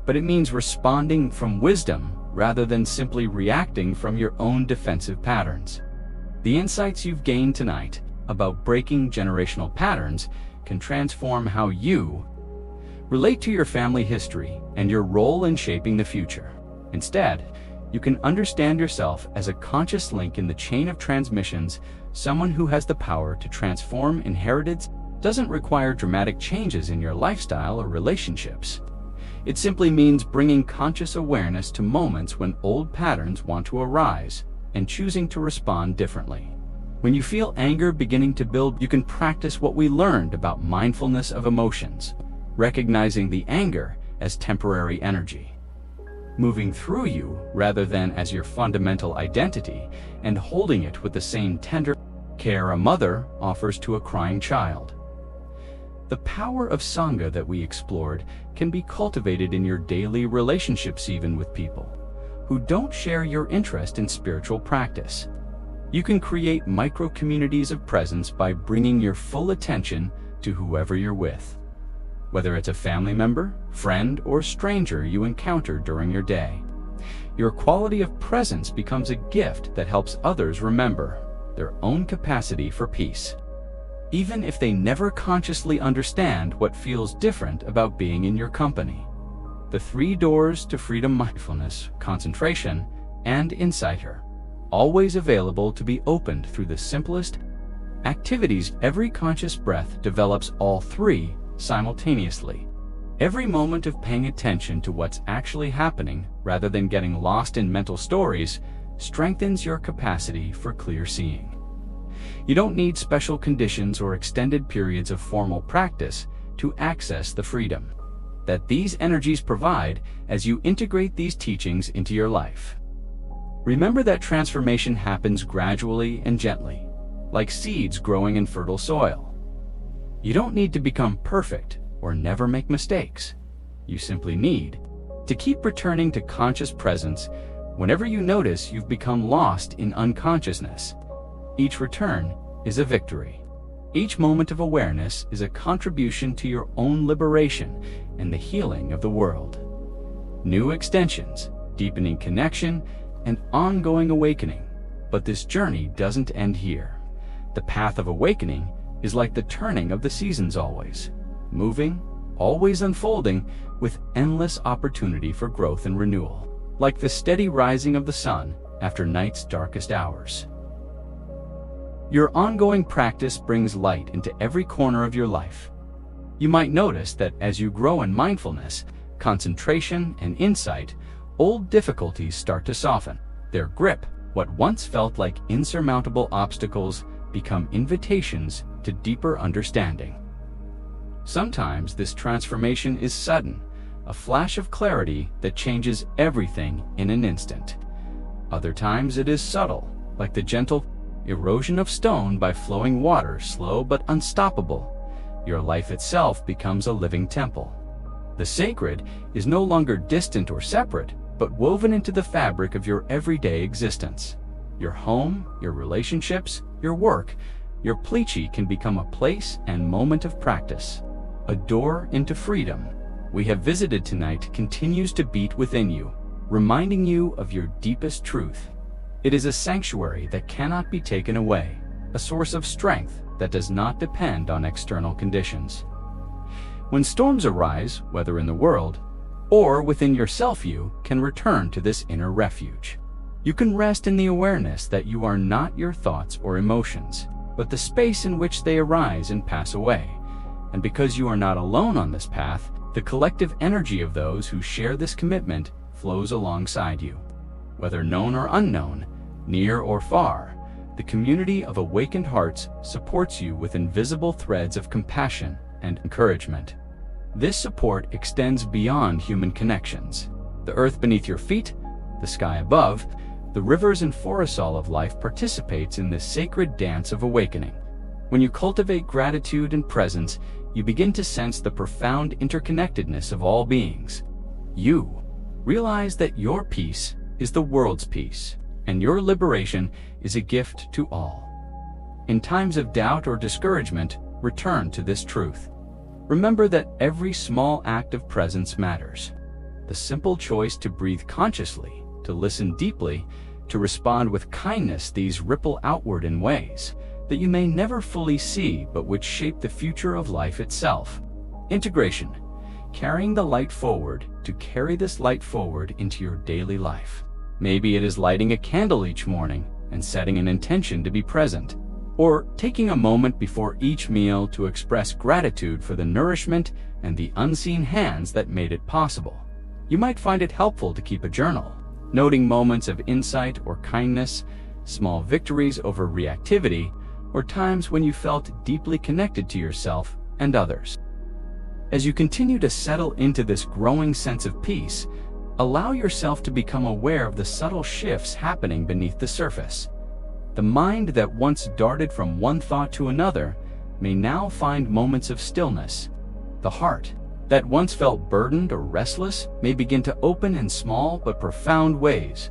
but it means responding from wisdom rather than simply reacting from your own defensive patterns. The insights you've gained tonight about breaking generational patterns can transform how you relate to your family history and your role in shaping the future. Instead, you can understand yourself as a conscious link in the chain of transmissions. Someone who has the power to transform inheritance doesn't require dramatic changes in your lifestyle or relationships. It simply means bringing conscious awareness to moments when old patterns want to arise and choosing to respond differently. When you feel anger beginning to build, you can practice what we learned about mindfulness of emotions, recognizing the anger as temporary energy, moving through you rather than as your fundamental identity, and holding it with the same tender care a mother offers to a crying child. The power of Sangha that we explored can be cultivated in your daily relationships, even with people who don't share your interest in spiritual practice. You can create micro-communities of presence by bringing your full attention to whoever you're with, whether it's a family member, friend, or stranger you encounter during your day. Your quality of presence becomes a gift that helps others remember their own capacity for peace, even if they never consciously understand what feels different about being in your company. The 3 doors to freedom: mindfulness, concentration, and insight, always available to be opened through the simplest activities. Every conscious breath develops all 3 simultaneously. Every moment of paying attention to what's actually happening rather than getting lost in mental stories strengthens your capacity for clear seeing. You don't need special conditions or extended periods of formal practice to access the freedom that these energies provide as you integrate these teachings into your life. Remember that transformation happens gradually and gently, like seeds growing in fertile soil. You don't need to become perfect or never make mistakes. You simply need to keep returning to conscious presence whenever you notice you've become lost in unconsciousness. Each return is a victory. Each moment of awareness is a contribution to your own liberation and the healing of the world. New extensions, deepening connection, and ongoing awakening. But this journey doesn't end here. The path of awakening is like the turning of the seasons, always moving, always unfolding, with endless opportunity for growth and renewal. like the steady rising of the sun after night's darkest hours. Your ongoing practice brings light into every corner of your life. You might notice that as you grow in mindfulness, concentration, and insight, old difficulties start to soften. Their grip, what once felt like insurmountable obstacles, become invitations to deeper understanding. Sometimes this transformation is sudden, a flash of clarity that changes everything in an instant. Other times it is subtle, like the gentle erosion of stone by flowing water, slow but unstoppable. Your life itself becomes a living temple. The sacred is no longer distant or separate, but woven into the fabric of your everyday existence. Your home, your relationships, your work, your plechi can become a place and moment of practice. A door into freedom we have visited tonight continues to beat within you, reminding you of your deepest truth. It is a sanctuary that cannot be taken away, a source of strength that does not depend on external conditions. When storms arise, whether in the world or within yourself, you can return to this inner refuge. You can rest in the awareness that you are not your thoughts or emotions, but the space in which they arise and pass away. And because you are not alone on this path, the collective energy of those who share this commitment flows alongside you. Whether known or unknown, near or far, the community of awakened hearts supports you with invisible threads of compassion and encouragement. This support extends beyond human connections. The earth beneath your feet, the sky above, the rivers and forests all of life participates in this sacred dance of awakening. When you cultivate gratitude and presence, you begin to sense the profound interconnectedness of all beings. You realize that your peace is the world's peace, and your liberation is a gift to all. In times of doubt or discouragement, return to this truth. Remember that every small act of presence matters. The simple choice to breathe consciously, to listen deeply, to respond with kindness, these ripple outward in ways that you may never fully see, but which shape the future of life itself. Integration, carrying the light forward to carry this light forward into your daily life. Maybe it is lighting a candle each morning and setting an intention to be present, or taking a moment before each meal to express gratitude for the nourishment and the unseen hands that made it possible. You might find it helpful to keep a journal, noting moments of insight or kindness, small victories over reactivity, or times when you felt deeply connected to yourself and others. As you continue to settle into this growing sense of peace, allow yourself to become aware of the subtle shifts happening beneath the surface. The mind that once darted from one thought to another may now find moments of stillness. The heart that once felt burdened or restless may begin to open in small but profound ways.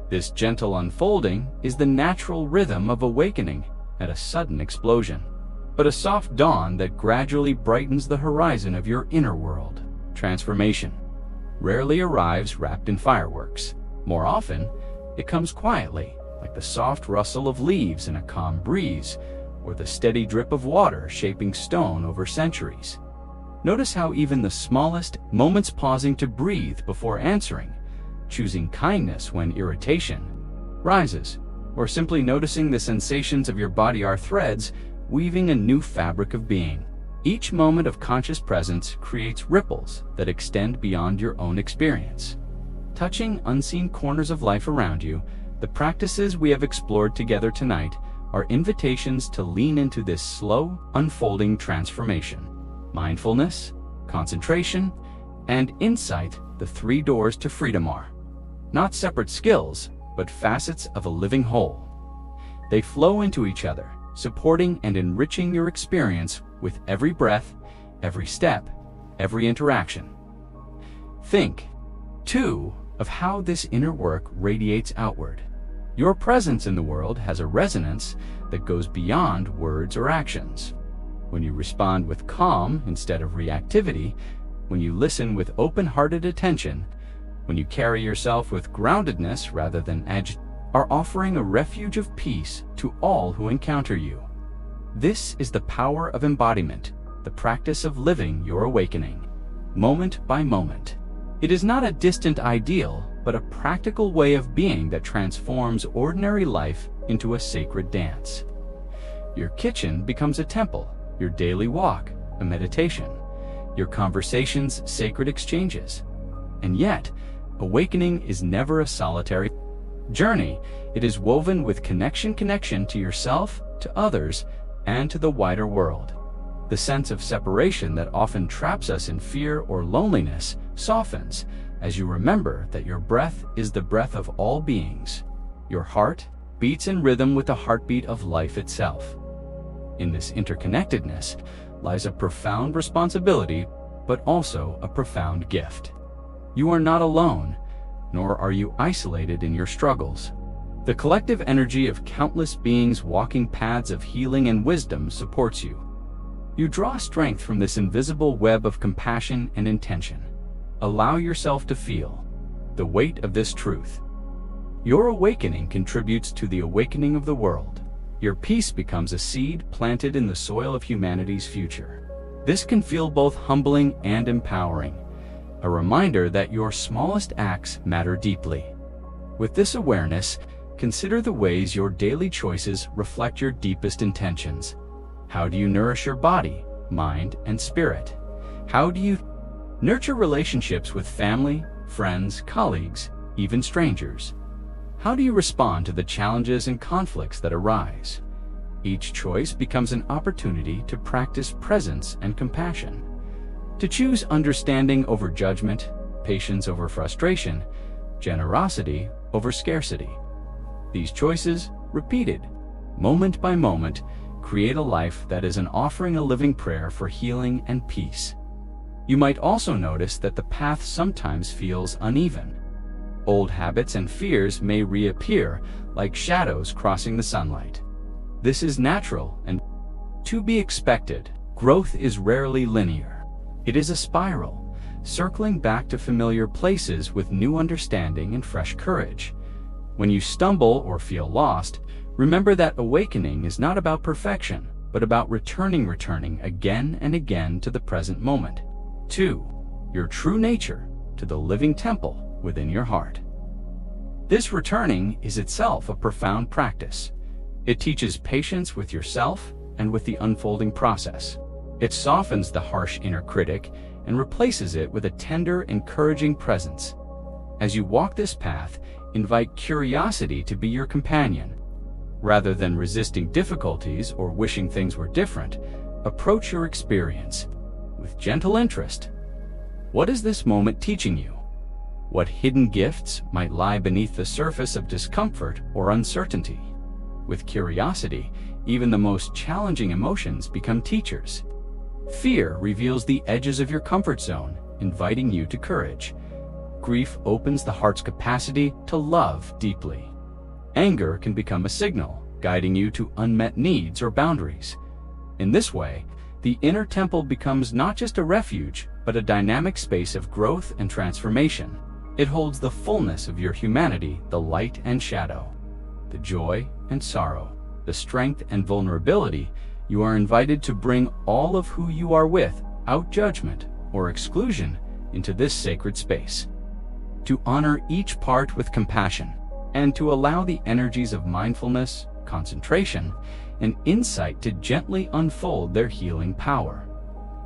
This gentle unfolding is the natural rhythm of awakening, at a sudden explosion, but a soft dawn that gradually brightens the horizon of your inner world. Transformation rarely arrives wrapped in fireworks. More often, it comes quietly, like the soft rustle of leaves in a calm breeze, or the steady drip of water shaping stone over centuries. Notice how even the smallest moments, pausing to breathe before answering, choosing kindness when irritation rises, or simply noticing the sensations of your body, are threads weaving a new fabric of being. Each moment of conscious presence creates ripples that extend beyond your own experience. Touching unseen corners of life around you, the practices we have explored together tonight are invitations to lean into this slow, unfolding transformation. Mindfulness, concentration, and insight, the three doors to freedom, are not separate skills, but facets of a living whole. They flow into each other, supporting and enriching your experience with every breath, every step, every interaction. Think, too, of how this inner work radiates outward. Your presence in the world has a resonance that goes beyond words or actions. When you respond with calm instead of reactivity, when you listen with open-hearted attention, when you carry yourself with groundedness rather than edge, are offering a refuge of peace to all who encounter you. This is the power of embodiment, the practice of living your awakening, moment by moment. It is not a distant ideal, but a practical way of being that transforms ordinary life into a sacred dance. Your kitchen becomes a temple, your daily walk a meditation, your conversations sacred exchanges. And yet, awakening is never a solitary journey. It is woven with connection to yourself, to others, and to the wider world. The sense of separation that often traps us in fear or loneliness softens as you remember that your breath is the breath of all beings. Your heart beats in rhythm with the heartbeat of life itself. In this interconnectedness lies a profound responsibility, but also a profound gift. You are not alone, nor are you isolated in your struggles. The collective energy of countless beings walking paths of healing and wisdom supports you. You draw strength from this invisible web of compassion and intention. Allow yourself to feel the weight of this truth. Your awakening contributes to the awakening of the world. Your peace becomes a seed planted in the soil of humanity's future. This can feel both humbling and empowering, a reminder that your smallest acts matter deeply. With this awareness, consider the ways your daily choices reflect your deepest intentions. How do you nourish your body, mind, and spirit? How do you nurture relationships with family, friends, colleagues, even strangers? How do you respond to the challenges and conflicts that arise? Each choice becomes an opportunity to practice presence and compassion, to choose understanding over judgment, patience over frustration, generosity over scarcity. These choices, repeated, moment by moment, create a life that is an offering, a living prayer for healing and peace. You might also notice that the path sometimes feels uneven. Old habits and fears may reappear like shadows crossing the sunlight. This is natural and to be expected. Growth is rarely linear. It is a spiral, circling back to familiar places with new understanding and fresh courage. When you stumble or feel lost, remember that awakening is not about perfection, but about returning again and again to the present moment, to your true nature, to the living temple within your heart. This returning is itself a profound practice. It teaches patience with yourself and with the unfolding process. It softens the harsh inner critic and replaces it with a tender, encouraging presence. As you walk this path, invite curiosity to be your companion. Rather than resisting difficulties or wishing things were different, approach your experience with gentle interest. What is this moment teaching you? What hidden gifts might lie beneath the surface of discomfort or uncertainty? With curiosity, even the most challenging emotions become teachers. Fear reveals the edges of your comfort zone, inviting you to courage. Grief opens the heart's capacity to love deeply. Anger can become a signal, guiding you to unmet needs or boundaries. In this way, the inner temple becomes not just a refuge, but a dynamic space of growth and transformation. It holds the fullness of your humanity, the light and shadow, the joy and sorrow, the strength and vulnerability. You are invited to bring all of who you are without judgment or exclusion into this sacred space, to honor each part with compassion, and to allow the energies of mindfulness, concentration, and insight to gently unfold their healing power.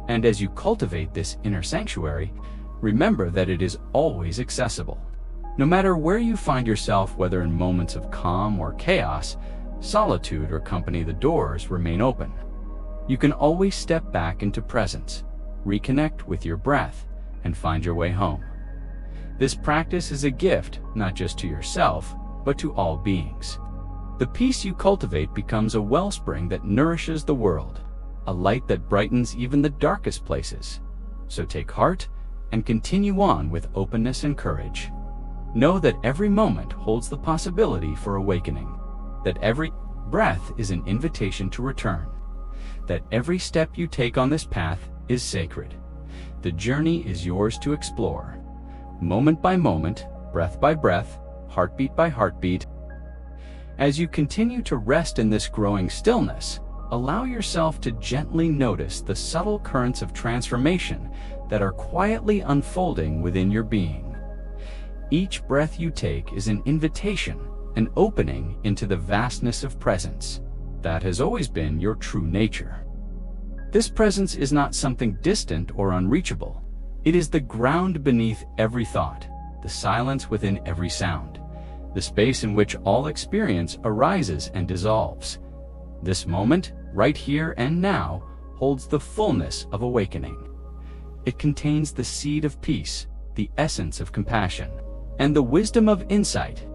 And as you cultivate this inner sanctuary, remember that it is always accessible. No matter where you find yourself, whether in moments of calm or chaos, solitude or company, the doors remain open. You can always step back into presence, reconnect with your breath, and find your way home. This practice is a gift not just to yourself, but to all beings. The peace you cultivate becomes a wellspring that nourishes the world, a light that brightens even the darkest places. So take heart and continue on with openness and courage. Know that every moment holds the possibility for awakening, that every breath is an invitation to return, that every step you take on this path is sacred. The journey is yours to explore, moment by moment, breath by breath, heartbeat by heartbeat. As you continue to rest in this growing stillness, allow yourself to gently notice the subtle currents of transformation that are quietly unfolding within your being. Each breath you take is an invitation, an opening into the vastness of presence. That has always been your true nature. This presence is not something distant or unreachable. It is the ground beneath every thought, the silence within every sound, the space in which all experience arises and dissolves. This moment, right here and now, holds the fullness of awakening. It contains the seed of peace, the essence of compassion, and the wisdom of insight.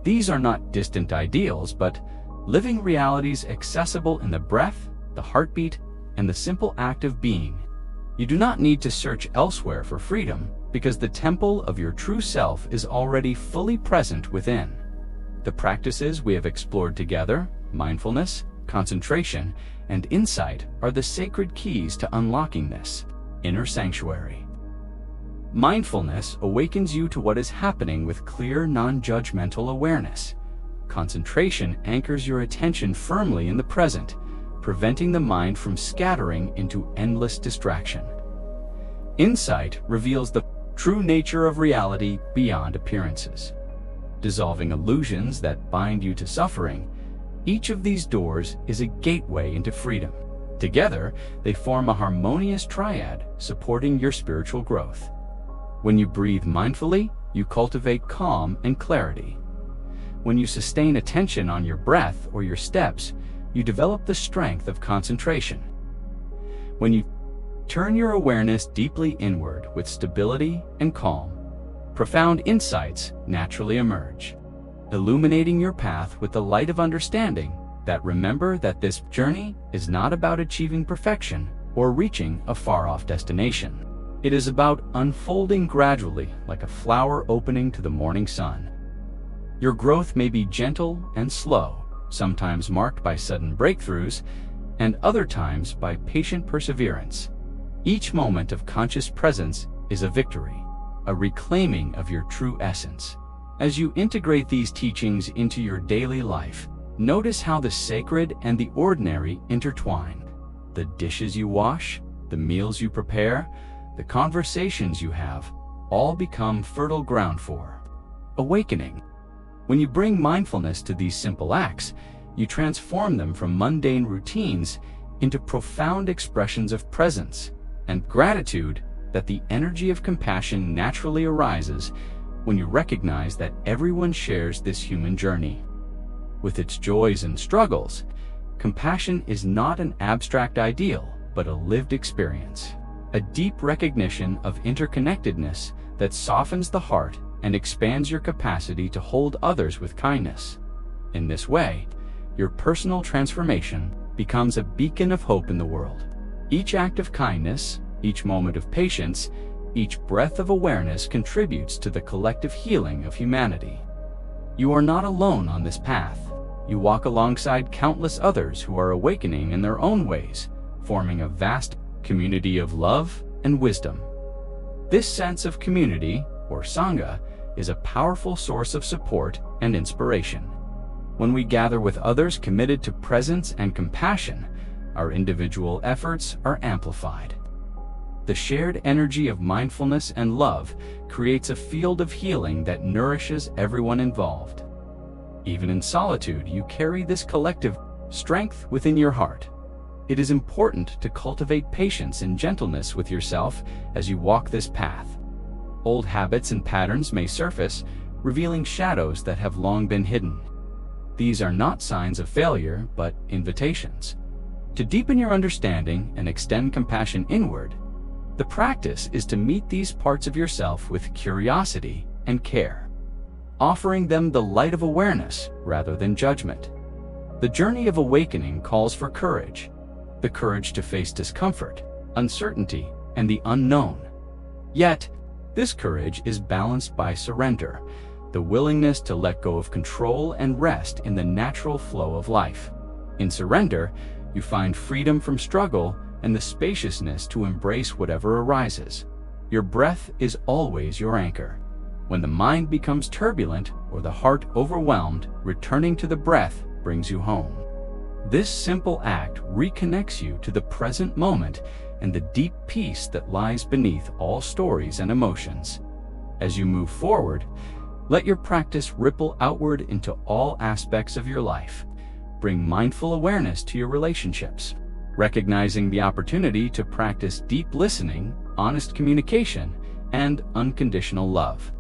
These are not distant ideals, but living realities accessible in the breath, the heartbeat, and the simple act of being. You do not need to search elsewhere for freedom, because the temple of your true self is already fully present within. The practices we have explored together, mindfulness, concentration, and insight, are the sacred keys to unlocking this inner sanctuary. Mindfulness awakens you to what is happening with clear, non-judgmental awareness. Concentration anchors your attention firmly in the present, preventing the mind from scattering into endless distraction. Insight reveals the true nature of reality beyond appearances, dissolving illusions that bind you to suffering. Each of these doors is a gateway into freedom. Together, they form a harmonious triad supporting your spiritual growth. When you breathe mindfully, you cultivate calm and clarity. When you sustain attention on your breath or your steps, you develop the strength of concentration. When you turn your awareness deeply inward with stability and calm, profound insights naturally emerge, illuminating your path with the light of understanding that remember that this journey is not about achieving perfection or reaching a far-off destination. It is about unfolding gradually like a flower opening to the morning sun. Your growth may be gentle and slow, sometimes marked by sudden breakthroughs, and other times by patient perseverance. Each moment of conscious presence is a victory, a reclaiming of your true essence. As you integrate these teachings into your daily life, notice how the sacred and the ordinary intertwine. The dishes you wash, the meals you prepare, the conversations you have, all become fertile ground for awakening. When you bring mindfulness to these simple acts, you transform them from mundane routines into profound expressions of presence and gratitude. That the energy of compassion naturally arises when you recognize that everyone shares this human journey. With its joys and struggles, compassion is not an abstract ideal, but a lived experience, a deep recognition of interconnectedness that softens the heart and expands your capacity to hold others with kindness. In this way, your personal transformation becomes a beacon of hope in the world. Each act of kindness, each moment of patience, each breath of awareness contributes to the collective healing of humanity. You are not alone on this path. You walk alongside countless others who are awakening in their own ways, forming a vast community of love and wisdom. This sense of community, or Sangha, is a powerful source of support and inspiration. When we gather with others committed to presence and compassion, our individual efforts are amplified. The shared energy of mindfulness and love creates a field of healing that nourishes everyone involved. Even in solitude, you carry this collective strength within your heart. It is important to cultivate patience and gentleness with yourself as you walk this path. Old habits and patterns may surface, revealing shadows that have long been hidden. These are not signs of failure, but invitations. To deepen your understanding and extend compassion inward, the practice is to meet these parts of yourself with curiosity and care, offering them the light of awareness rather than judgment. The journey of awakening calls for courage, the courage to face discomfort, uncertainty, and the unknown. Yet, this courage is balanced by surrender, the willingness to let go of control and rest in the natural flow of life. In surrender, you find freedom from struggle and the spaciousness to embrace whatever arises. Your breath is always your anchor. When the mind becomes turbulent or the heart overwhelmed, returning to the breath brings you home. This simple act reconnects you to the present moment and the deep peace that lies beneath all stories and emotions. As you move forward, Let your practice ripple outward into all aspects of your life. Bring mindful awareness to your relationships, recognizing the opportunity to practice deep listening, honest communication, and unconditional love.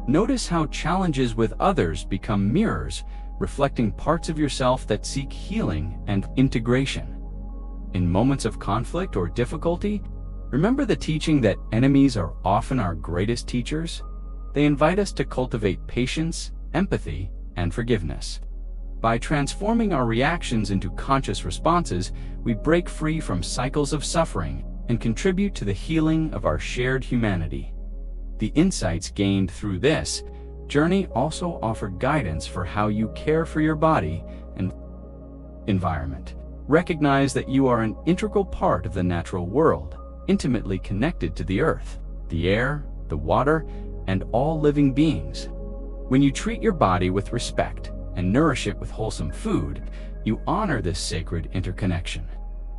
Notice how challenges with others become mirrors, reflecting parts of yourself that seek healing and integration. In moments of conflict or difficulty, remember the teaching that enemies are often our greatest teachers. They invite us to cultivate patience, empathy, and forgiveness. By transforming our reactions into conscious responses, we break free from cycles of suffering and contribute to the healing of our shared humanity. The insights gained through this journey also offer guidance for how you care for your body and environment. Recognize that you are an integral part of the natural world, intimately connected to the earth, the air, the water, and all living beings. When you treat your body with respect and nourish it with wholesome food, you honor this sacred interconnection.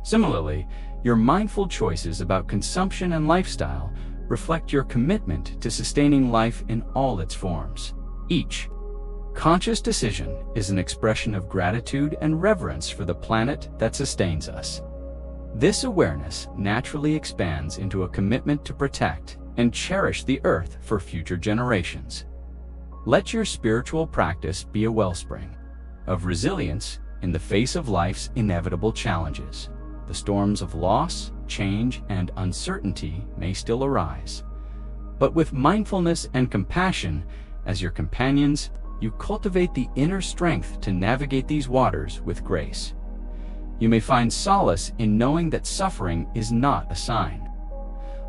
Similarly, your mindful choices about consumption and lifestyle reflect your commitment to sustaining life in all its forms. Each conscious decision is an expression of gratitude and reverence for the planet that sustains us. This awareness naturally expands into a commitment to protect and cherish the earth for future generations. Let your spiritual practice be a wellspring of resilience in the face of life's inevitable challenges. The storms of loss, change, and uncertainty may still arise, but with mindfulness and compassion as your companions, you cultivate the inner strength to navigate these waters with grace. You may find solace in knowing that suffering is not a sign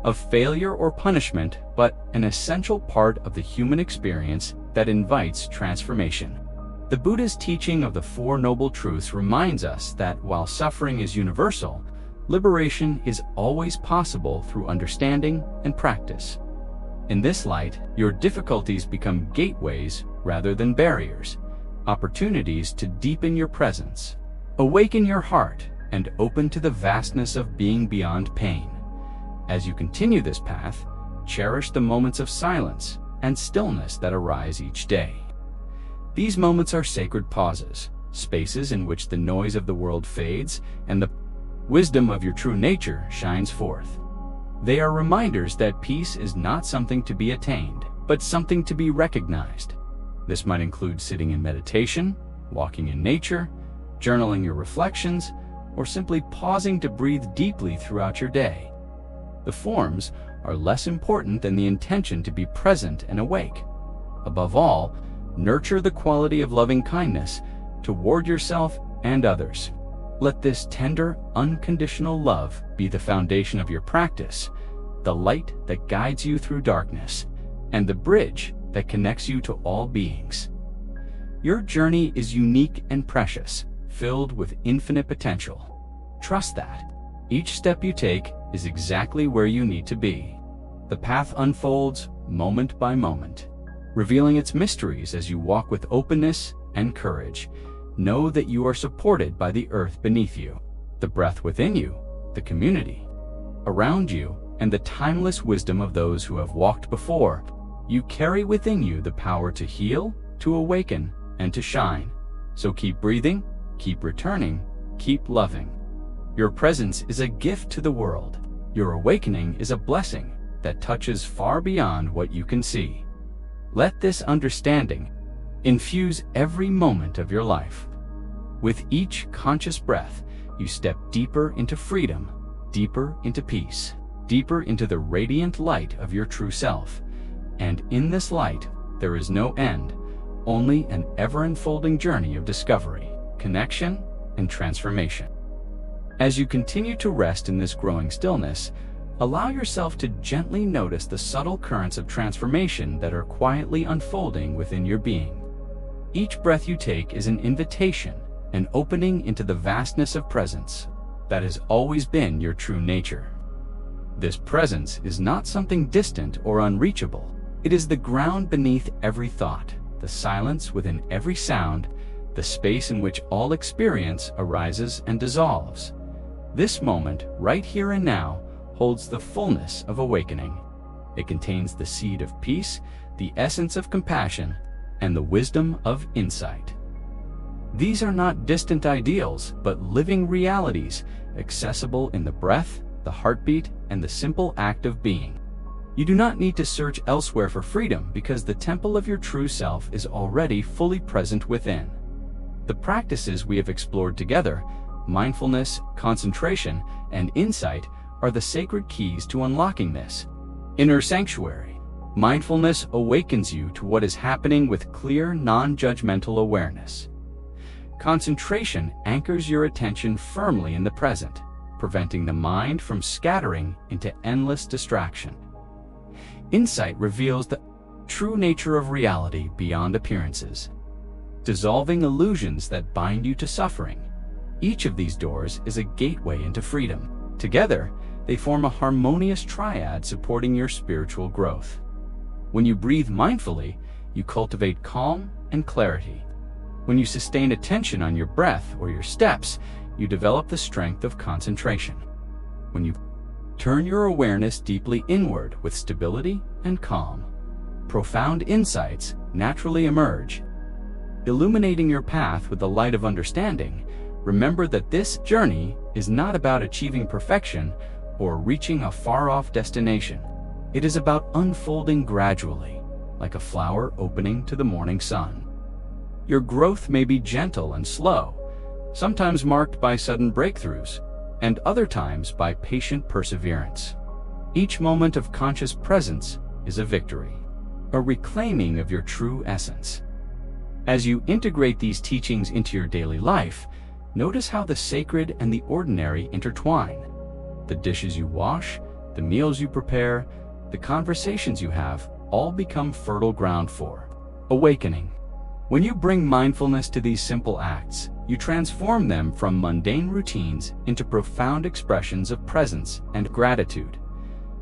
of failure or punishment, but an essential part of the human experience that invites transformation. The Buddha's teaching of the Four Noble Truths reminds us that while suffering is universal, liberation is always possible through understanding and practice. In this light, your difficulties become gateways rather than barriers, opportunities to deepen your presence, awaken your heart, and open to the vastness of being beyond pain. As you continue this path, cherish the moments of silence and stillness that arise each day. These moments are sacred pauses, spaces in which the noise of the world fades and the wisdom of your true nature shines forth. They are reminders that peace is not something to be attained, but something to be recognized. This might include sitting in meditation, walking in nature, journaling your reflections, or simply pausing to breathe deeply throughout your day. The forms are less important than the intention to be present and awake. Above all, nurture the quality of loving kindness toward yourself and others. Let this tender, unconditional love be the foundation of your practice, the light that guides you through darkness, and the bridge that connects you to all beings. Your journey is unique and precious, filled with infinite potential. Trust that. Each step you take is exactly where you need to be. The path unfolds moment by moment, revealing its mysteries as you walk with openness and courage. Know that you are supported by the earth beneath you, the breath within you, the community around you, and the timeless wisdom of those who have walked before. You carry within you the power to heal, to awaken, and to shine. So keep breathing, keep returning, keep loving. Your presence is a gift to the world. Your awakening is a blessing that touches far beyond what you can see. Let this understanding infuse every moment of your life. With each conscious breath, you step deeper into freedom, deeper into peace, deeper into the radiant light of your true self. And in this light, there is no end, only an ever-unfolding journey of discovery, connection, and transformation. As you continue to rest in this growing stillness, allow yourself to gently notice the subtle currents of transformation that are quietly unfolding within your being. Each breath you take is an invitation, an opening into the vastness of presence that has always been your true nature. This presence is not something distant or unreachable. It is the ground beneath every thought, the silence within every sound, the space in which all experience arises and dissolves. This moment, right here and now, holds the fullness of awakening. It contains the seed of peace, the essence of compassion, and the wisdom of insight. These are not distant ideals, but living realities, accessible in the breath, the heartbeat, and the simple act of being. You do not need to search elsewhere for freedom because the temple of your true self is already fully present within. The practices we have explored together, mindfulness, concentration, and insight, are the sacred keys to unlocking this inner sanctuary. Mindfulness awakens you to what is happening with clear, non-judgmental awareness. Concentration anchors your attention firmly in the present, preventing the mind from scattering into endless distraction. Insight reveals the true nature of reality beyond appearances, dissolving illusions that bind you to suffering. Each of these doors is a gateway into freedom. Together, they form a harmonious triad supporting your spiritual growth. When you breathe mindfully, you cultivate calm and clarity. When you sustain attention on your breath or your steps, you develop the strength of concentration. When you turn your awareness deeply inward with stability and calm, profound insights naturally emerge. Illuminating your path with the light of understanding, remember that this journey is not about achieving perfection or reaching a far-off destination. It is about unfolding gradually, like a flower opening to the morning sun. Your growth may be gentle and slow, sometimes marked by sudden breakthroughs, and other times by patient perseverance. Each moment of conscious presence is a victory, a reclaiming of your true essence. As you integrate these teachings into your daily life, notice how the sacred and the ordinary intertwine. The dishes you wash, the meals you prepare, the conversations you have, all become fertile ground for awakening. When you bring mindfulness to these simple acts, you transform them from mundane routines into profound expressions of presence and gratitude.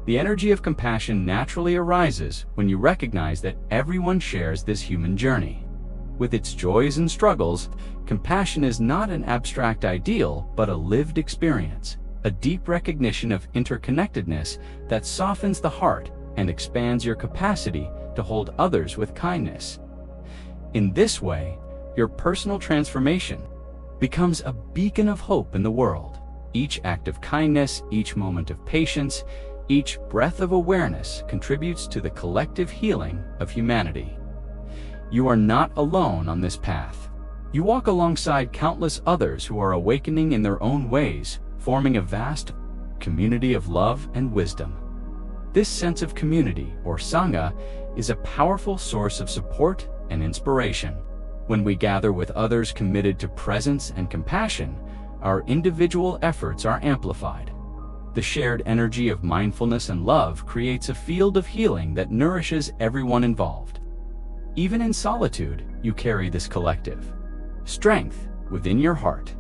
The energy of compassion naturally arises when you recognize that everyone shares this human journey. With its joys and struggles, compassion is not an abstract ideal, but a lived experience, a deep recognition of interconnectedness that softens the heart and expands your capacity to hold others with kindness. In this way, your personal transformation becomes a beacon of hope in the world. Each act of kindness, each moment of patience, each breath of awareness contributes to the collective healing of humanity. You are not alone on this path. You walk alongside countless others who are awakening in their own ways, forming a vast community of love and wisdom. This sense of community, or sangha, is a powerful source of support and inspiration. When we gather with others committed to presence and compassion, our individual efforts are amplified. The shared energy of mindfulness and love creates a field of healing that nourishes everyone involved. Even in solitude, you carry this collective strength within your heart.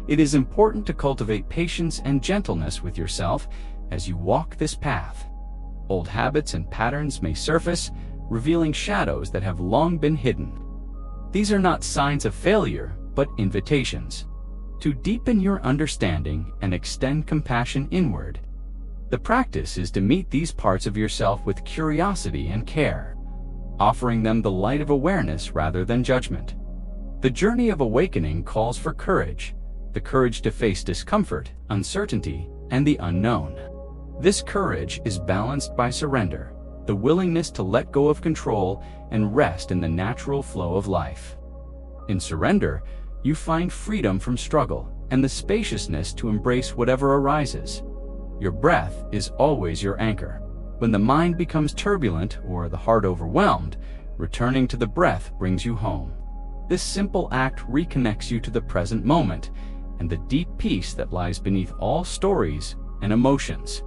It is important to cultivate patience and gentleness with yourself as you walk this path. Old habits and patterns may surface, revealing shadows that have long been hidden. These are not signs of failure, but invitations to deepen your understanding and extend compassion inward. The practice is to meet these parts of yourself with curiosity and care, offering them the light of awareness rather than judgment. The journey of awakening calls for courage, the courage to face discomfort, uncertainty, and the unknown. This courage is balanced by surrender, the willingness to let go of control and rest in the natural flow of life. In surrender, you find freedom from struggle and the spaciousness to embrace whatever arises. Your breath is always your anchor. When the mind becomes turbulent or the heart overwhelmed, returning to the breath brings you home. This simple act reconnects you to the present moment and the deep peace that lies beneath all stories and emotions.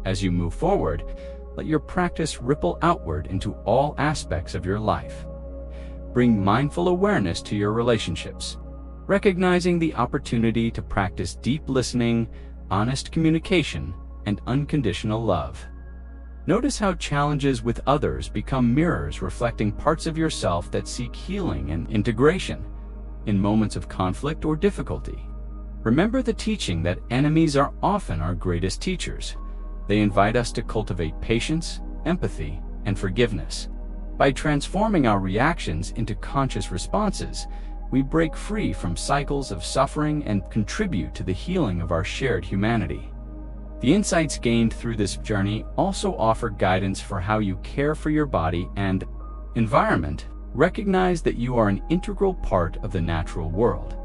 As you move forward, let your practice ripple outward into all aspects of your life. Bring mindful awareness to your relationships, recognizing the opportunity to practice deep listening, honest communication, and unconditional love. Notice how challenges with others become mirrors reflecting parts of yourself that seek healing and integration in moments of conflict or difficulty. Remember the teaching that enemies are often our greatest teachers. They invite us to cultivate patience, empathy, and forgiveness. By transforming our reactions into conscious responses, we break free from cycles of suffering and contribute to the healing of our shared humanity. The insights gained through this journey also offer guidance for how you care for your body and environment. Recognize that you are an integral part of the natural world,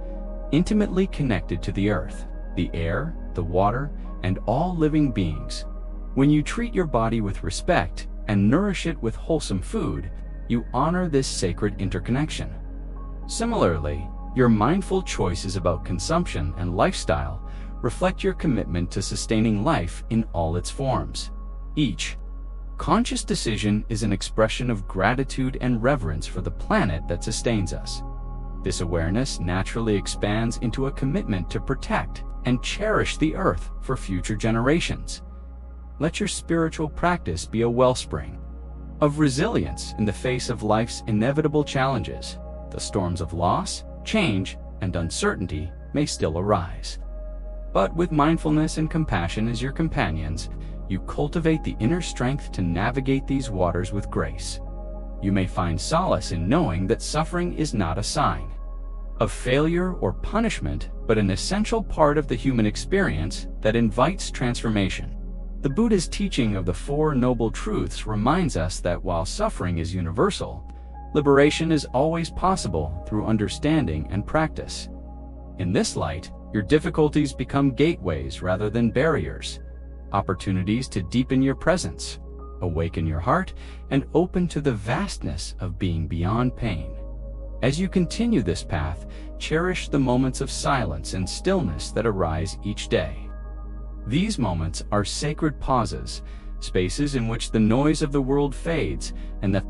intimately connected to the earth, the air, the water, and all living beings. When you treat your body with respect and nourish it with wholesome food, you honor this sacred interconnection. Similarly, your mindful choices about consumption and lifestyle reflect your commitment to sustaining life in all its forms. Each conscious decision is an expression of gratitude and reverence for the planet that sustains us. This awareness naturally expands into a commitment to protect and cherish the earth for future generations. Let your spiritual practice be a wellspring of resilience in the face of life's inevitable challenges. The storms of loss, change, and uncertainty may still arise. But with mindfulness and compassion as your companions, you cultivate the inner strength to navigate these waters with grace. You may find solace in knowing that suffering is not a sign of failure or punishment, but an essential part of the human experience that invites transformation. The Buddha's teaching of the Four Noble Truths reminds us that while suffering is universal, liberation is always possible through understanding and practice. In this light, your difficulties become gateways rather than barriers, opportunities to deepen your presence, awaken your heart, and open to the vastness of being beyond pain. As you continue this path, cherish the moments of silence and stillness that arise each day. These moments are sacred pauses, spaces in which the noise of the world fades and the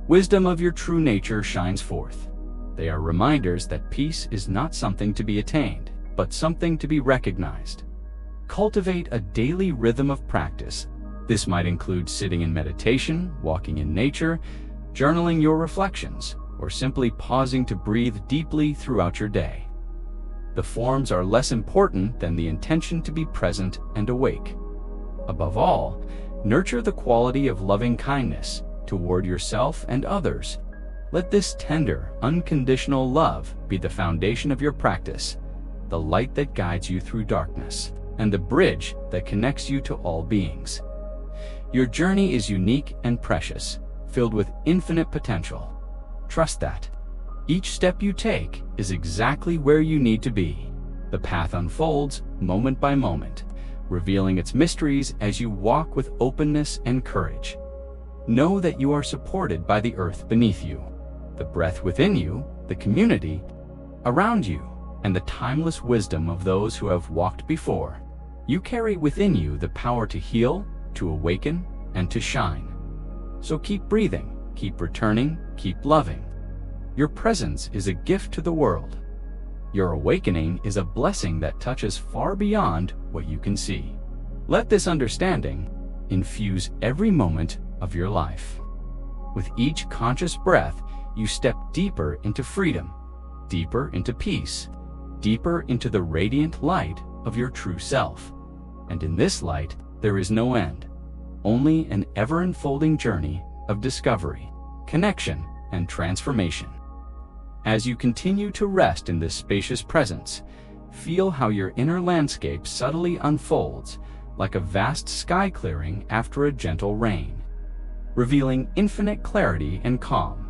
wisdom of your true nature shines forth. They are reminders that peace is not something to be attained, but something to be recognized. Cultivate a daily rhythm of practice. This might include sitting in meditation, walking in nature, journaling your reflections, or simply pausing to breathe deeply throughout your day. The forms are less important than the intention to be present and awake. Above all, nurture the quality of loving kindness toward yourself and others. Let this tender, unconditional love be the foundation of your practice, the light that guides you through darkness, and the bridge that connects you to all beings. Your journey is unique and precious, filled with infinite potential. Trust that. Each step you take is exactly where you need to be. The path unfolds moment by moment, revealing its mysteries as you walk with openness and courage. Know that you are supported by the earth beneath you, the breath within you, the community around you, and the timeless wisdom of those who have walked before. You carry within you the power to heal, to awaken, and to shine. So keep breathing, keep returning, keep loving. Your presence is a gift to the world. Your awakening is a blessing that touches far beyond what you can see. Let this understanding infuse every moment of your life. With each conscious breath, you step deeper into freedom, deeper into peace, deeper into the radiant light of your true self. And in this light, there is no end, only an ever-unfolding journey of discovery, connection, and transformation. As you continue to rest in this spacious presence, feel how your inner landscape subtly unfolds like a vast sky clearing after a gentle rain, revealing infinite clarity and calm.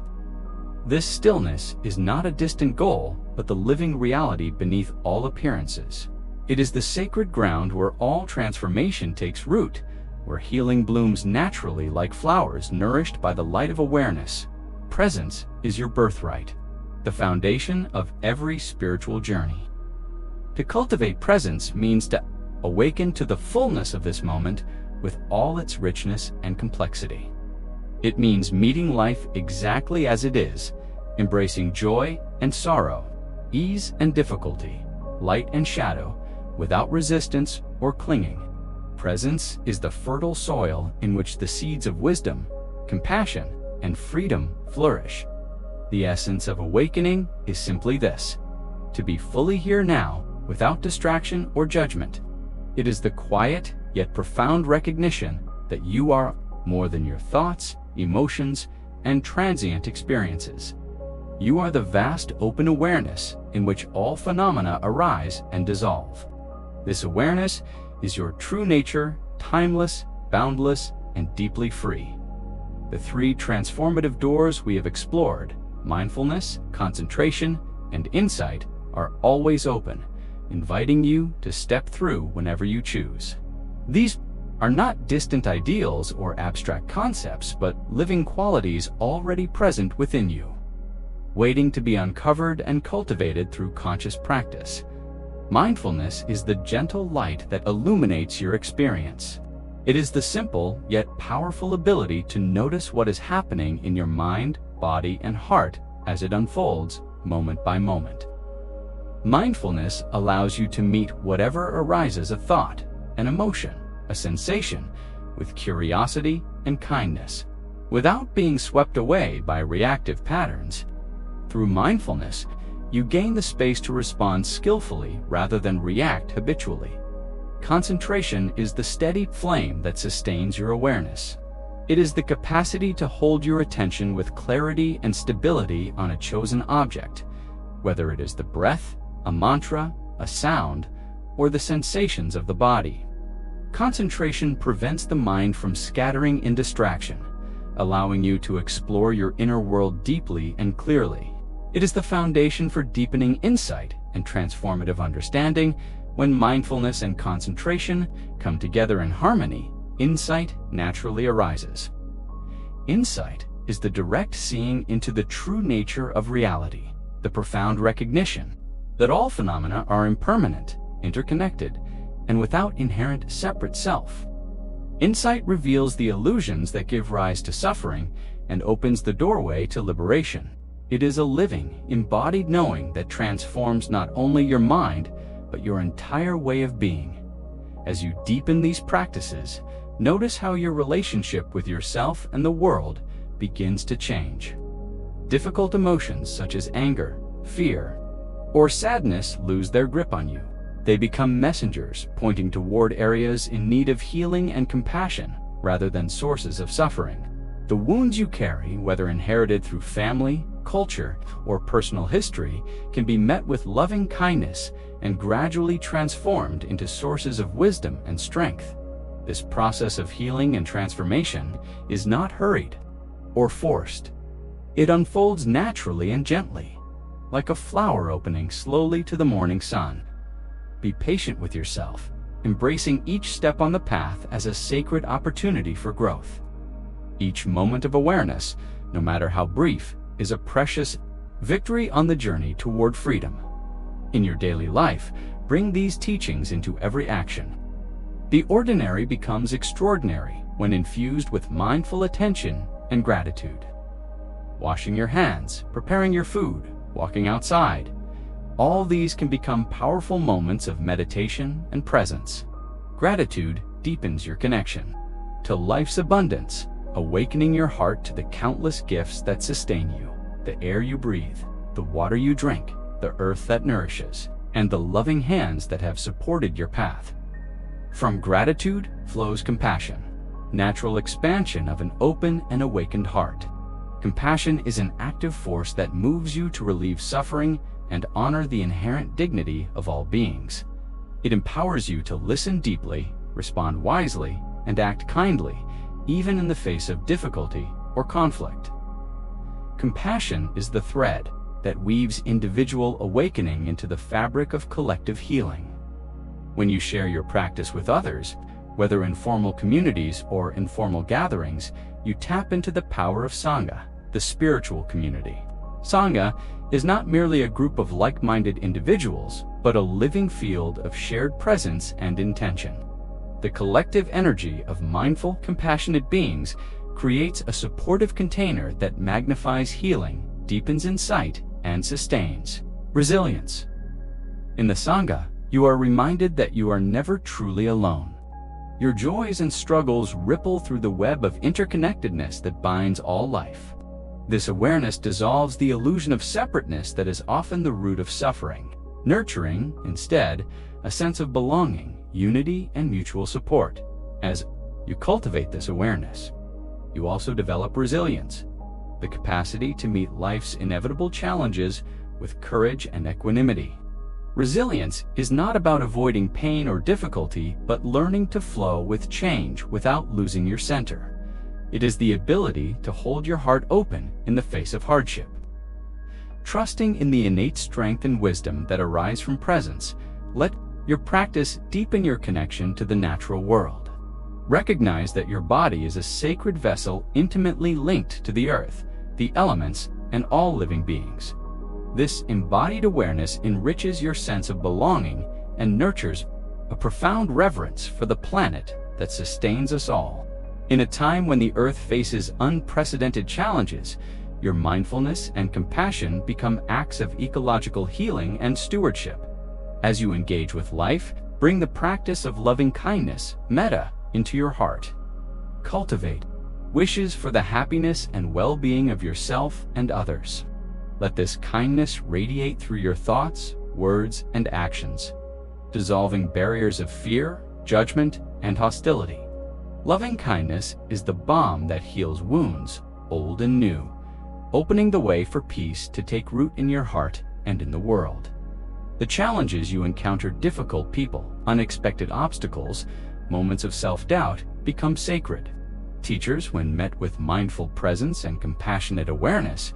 This stillness is not a distant goal, but the living reality beneath all appearances. It is the sacred ground where all transformation takes root, where healing blooms naturally like flowers nourished by the light of awareness. Presence is your birthright, the foundation of every spiritual journey. To cultivate presence means to awaken to the fullness of this moment with all its richness and complexity. It means meeting life exactly as it is, embracing joy and sorrow, ease and difficulty, light and shadow, without resistance or clinging. Presence is the fertile soil in which the seeds of wisdom, compassion, and freedom flourish. The essence of awakening is simply this: to be fully here now, without distraction or judgment. It is the quiet, yet profound recognition that you are more than your thoughts, emotions, and transient experiences. You are the vast open awareness in which all phenomena arise and dissolve. This awareness is your true nature, timeless, boundless, and deeply free. The three transformative doors we have explored, mindfulness, concentration, and insight, are always open, inviting you to step through whenever you choose. These are not distant ideals or abstract concepts, but living qualities already present within you, waiting to be uncovered and cultivated through conscious practice. Mindfulness is the gentle light that illuminates your experience. It is the simple yet powerful ability to notice what is happening in your mind, body, and heart as it unfolds moment by moment. Mindfulness allows you to meet whatever arises, a thought, an emotion, a sensation, with curiosity and kindness, without being swept away by reactive patterns. Through mindfulness, you gain the space to respond skillfully rather than react habitually. Concentration is the steady flame that sustains your awareness. It is the capacity to hold your attention with clarity and stability on a chosen object, whether it is the breath, a mantra, a sound, or the sensations of the body. Concentration prevents the mind from scattering in distraction, allowing you to explore your inner world deeply and clearly. It is the foundation for deepening insight and transformative understanding. When mindfulness and concentration come together in harmony, insight naturally arises. Insight is the direct seeing into the true nature of reality, the profound recognition that all phenomena are impermanent, interconnected, and without inherent separate self. Insight reveals the illusions that give rise to suffering and opens the doorway to liberation. It is a living, embodied knowing that transforms not only your mind, but your entire way of being. As you deepen these practices, notice how your relationship with yourself and the world begins to change. Difficult emotions such as anger, fear, or sadness lose their grip on you. They become messengers pointing toward areas in need of healing and compassion rather than sources of suffering. The wounds you carry, whether inherited through family, culture, or personal history, can be met with loving kindness and gradually transformed into sources of wisdom and strength. This process of healing and transformation is not hurried or forced. It unfolds naturally and gently, like a flower opening slowly to the morning sun. Be patient with yourself, embracing each step on the path as a sacred opportunity for growth. Each moment of awareness, no matter how brief, is a precious victory on the journey toward freedom. In your daily life, bring these teachings into every action. The ordinary becomes extraordinary when infused with mindful attention and gratitude. Washing your hands, preparing your food, walking outside, all these can become powerful moments of meditation and presence. Gratitude deepens your connection to life's abundance, awakening your heart to the countless gifts that sustain you, the air you breathe, the water you drink, the earth that nourishes, and the loving hands that have supported your path. From gratitude flows compassion, natural expansion of an open and awakened heart. Compassion is an active force that moves you to relieve suffering and honor the inherent dignity of all beings. It empowers you to listen deeply, respond wisely, and act kindly, even in the face of difficulty or conflict. Compassion is the thread that weaves individual awakening into the fabric of collective healing. When you share your practice with others, whether in formal communities or informal gatherings, you tap into the power of Sangha, the spiritual community. Sangha is not merely a group of like-minded individuals, but a living field of shared presence and intention. The collective energy of mindful, compassionate beings creates a supportive container that magnifies healing, deepens insight, and sustains resilience. In the Sangha, you are reminded that you are never truly alone. Your joys and struggles ripple through the web of interconnectedness that binds all life. This awareness dissolves the illusion of separateness that is often the root of suffering, nurturing, instead, a sense of belonging, unity, and mutual support. As you cultivate this awareness, you also develop resilience, the capacity to meet life's inevitable challenges with courage and equanimity. Resilience is not about avoiding pain or difficulty, but learning to flow with change without losing your center. It is the ability to hold your heart open in the face of hardship. Trusting in the innate strength and wisdom that arise from presence, let your practice deepen your connection to the natural world. Recognize that your body is a sacred vessel intimately linked to the earth, the elements, and all living beings. This embodied awareness enriches your sense of belonging and nurtures a profound reverence for the planet that sustains us all. In a time when the earth faces unprecedented challenges, your mindfulness and compassion become acts of ecological healing and stewardship. As you engage with life, bring the practice of loving kindness, metta, into your heart. Cultivate wishes for the happiness and well-being of yourself and others. Let this kindness radiate through your thoughts, words, and actions, dissolving barriers of fear, judgment, and hostility. Loving kindness is the balm that heals wounds, old and new, opening the way for peace to take root in your heart and in the world. The challenges you encounter, difficult people, unexpected obstacles, moments of self-doubt, become sacred teachers when met with mindful presence and compassionate awareness.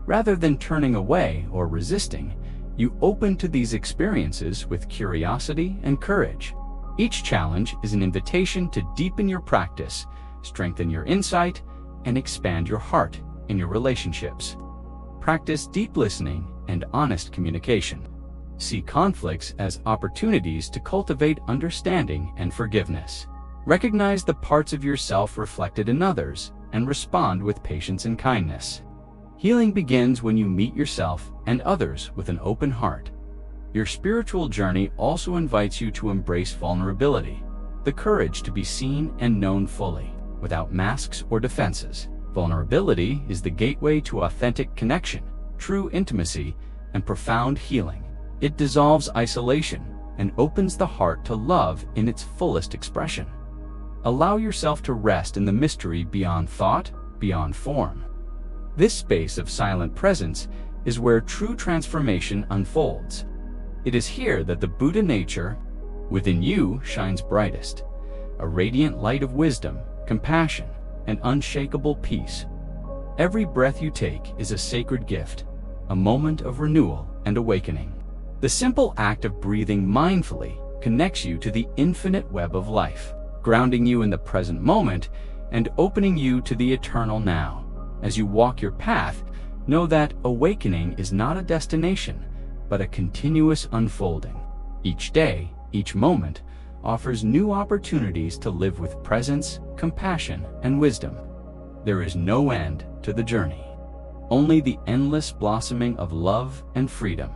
Rather than turning away or resisting, you open to these experiences with curiosity and courage. Each challenge is an invitation to deepen your practice, strengthen your insight, and expand your heart in your relationships. Practice deep listening and honest communication. See conflicts as opportunities to cultivate understanding and forgiveness. Recognize the parts of yourself reflected in others and respond with patience and kindness. Healing begins when you meet yourself and others with an open heart. Your spiritual journey also invites you to embrace vulnerability, the courage to be seen and known fully, without masks or defenses. Vulnerability is the gateway to authentic connection, true intimacy, and profound healing. It dissolves isolation and opens the heart to love in its fullest expression. Allow yourself to rest in the mystery beyond thought, beyond form. This space of silent presence is where true transformation unfolds. It is here that the Buddha nature within you shines brightest, a radiant light of wisdom, compassion, and unshakable peace. Every breath you take is a sacred gift, a moment of renewal and awakening. The simple act of breathing mindfully connects you to the infinite web of life, grounding you in the present moment and opening you to the eternal now. As you walk your path, know that awakening is not a destination, but a continuous unfolding. Each day, each moment, offers new opportunities to live with presence, compassion, and wisdom. There is no end to the journey, only the endless blossoming of love and freedom.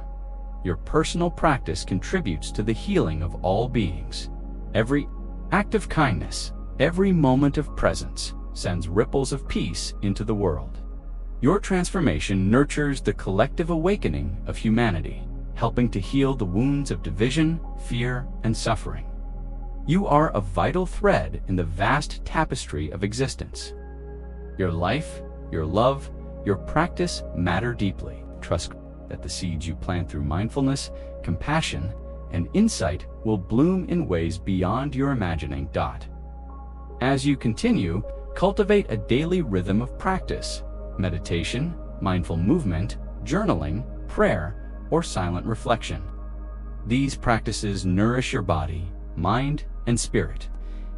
Your personal practice contributes to the healing of all beings. Every act of kindness, every moment of presence, sends ripples of peace into the world. Your transformation nurtures the collective awakening of humanity, helping to heal the wounds of division, fear, and suffering. You are a vital thread in the vast tapestry of existence. Your life, your love, your practice matter deeply. Trust that the seeds you plant through mindfulness, compassion, and insight will bloom in ways beyond your imagining. As you continue, cultivate a daily rhythm of practice, meditation, mindful movement, journaling, prayer, or silent reflection. These practices nourish your body, mind, and spirit,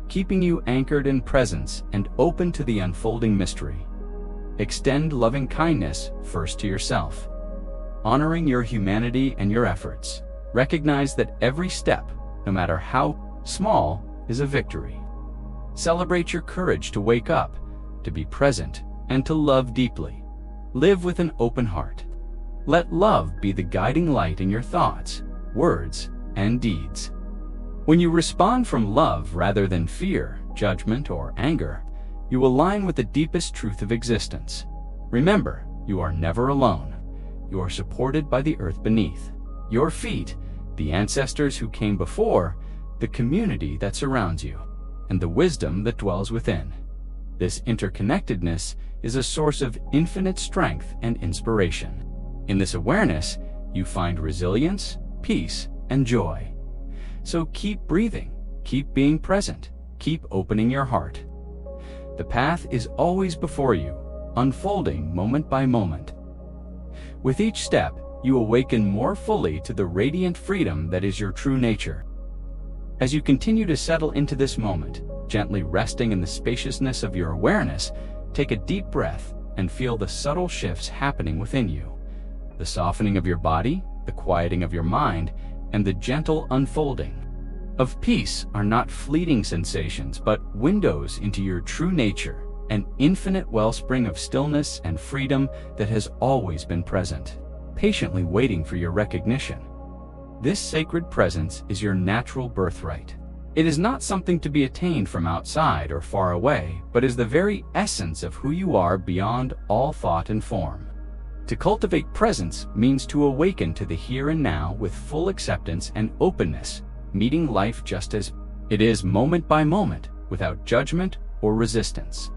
keeping you anchored in presence and open to the unfolding mystery. Extend loving kindness first to yourself, honoring your humanity and your efforts. Recognize that every step, no matter how small, is a victory. Celebrate your courage to wake up, to be present, and to love deeply. Live with an open heart. Let love be the guiding light in your thoughts, words, and deeds. When you respond from love rather than fear, judgment, or anger, you align with the deepest truth of existence. Remember, you are never alone. You are supported by the earth beneath your feet, the ancestors who came before, the community that surrounds you, and the wisdom that dwells within. This interconnectedness is a source of infinite strength and inspiration. In this awareness, you find resilience, peace, and joy. So keep breathing, keep being present, keep opening your heart. The path is always before you, unfolding moment by moment. With each step, you awaken more fully to the radiant freedom that is your true nature. As you continue to settle into this moment, gently resting in the spaciousness of your awareness, take a deep breath and feel the subtle shifts happening within you. The softening of your body, the quieting of your mind, and the gentle unfolding of peace are not fleeting sensations, but windows into your true nature, an infinite wellspring of stillness and freedom that has always been present, patiently waiting for your recognition. This sacred presence is your natural birthright. It is not something to be attained from outside or far away, but is the very essence of who you are beyond all thought and form. To cultivate presence means to awaken to the here and now with full acceptance and openness, meeting life just as it is moment by moment, without judgment or resistance.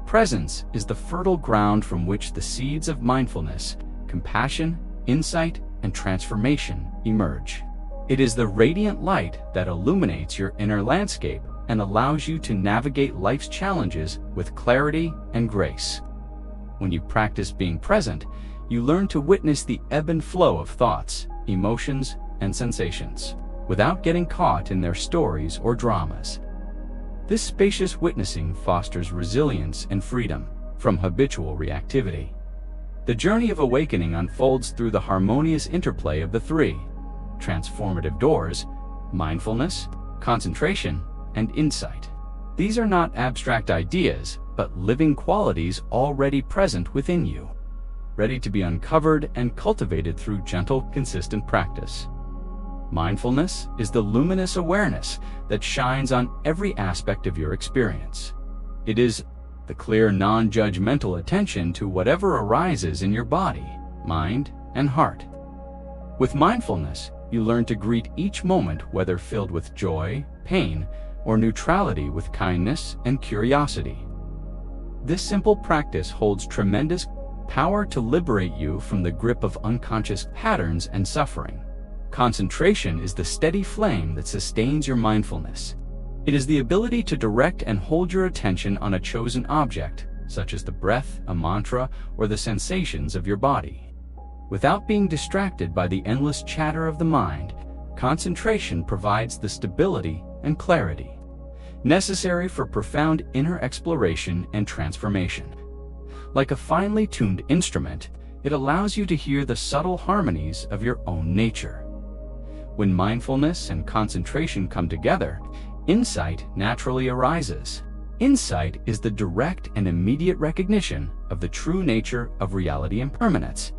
Presence is the fertile ground from which the seeds of mindfulness, compassion, insight, and transformation emerge. It is the radiant light that illuminates your inner landscape and allows you to navigate life's challenges with clarity and grace. When you practice being present, you learn to witness the ebb and flow of thoughts, emotions, and sensations, without getting caught in their stories or dramas. This spacious witnessing fosters resilience and freedom from habitual reactivity. The journey of awakening unfolds through the harmonious interplay of the three transformative doors: mindfulness, concentration, and insight. These are not abstract ideas, but living qualities already present within you, ready to be uncovered and cultivated through gentle, consistent practice. Mindfulness is the luminous awareness that shines on every aspect of your experience. It is the clear, non-judgmental attention to whatever arises in your body, mind, and heart. With mindfulness, you learn to greet each moment, whether filled with joy, pain, or neutrality, with kindness and curiosity. This simple practice holds tremendous power to liberate you from the grip of unconscious patterns and suffering. Concentration is the steady flame that sustains your mindfulness. It is the ability to direct and hold your attention on a chosen object, such as the breath, a mantra, or the sensations of your body. Without being distracted by the endless chatter of the mind, concentration provides the stability and clarity necessary for profound inner exploration and transformation. Like a finely tuned instrument, it allows you to hear the subtle harmonies of your own nature. When mindfulness and concentration come together, insight naturally arises. Insight is the direct and immediate recognition of the true nature of reality: impermanence,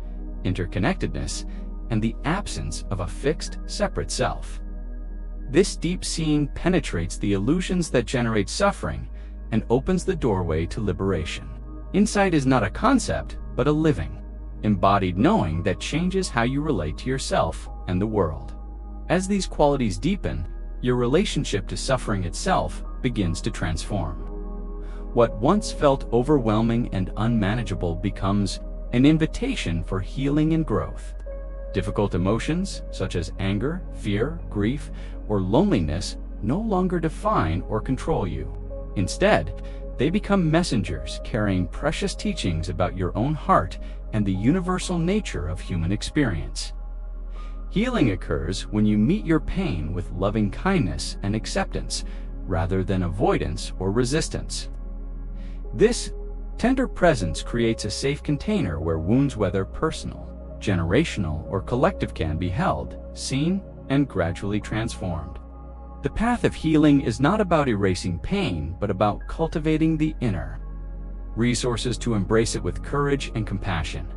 interconnectedness, and the absence of a fixed, separate self. This deep seeing penetrates the illusions that generate suffering and opens the doorway to liberation. Insight is not a concept, but a living, embodied knowing that changes how you relate to yourself and the world. As these qualities deepen, your relationship to suffering itself begins to transform. What once felt overwhelming and unmanageable becomes an invitation for healing and growth. Difficult emotions, such as anger, fear, grief, or loneliness, no longer define or control you. Instead, they become messengers carrying precious teachings about your own heart and the universal nature of human experience. Healing occurs when you meet your pain with loving kindness and acceptance, rather than avoidance or resistance. This tender presence creates a safe container where wounds, whether personal, generational, or collective, can be held, seen, and gradually transformed. The path of healing is not about erasing pain, but about cultivating the inner resources to embrace it with courage and compassion.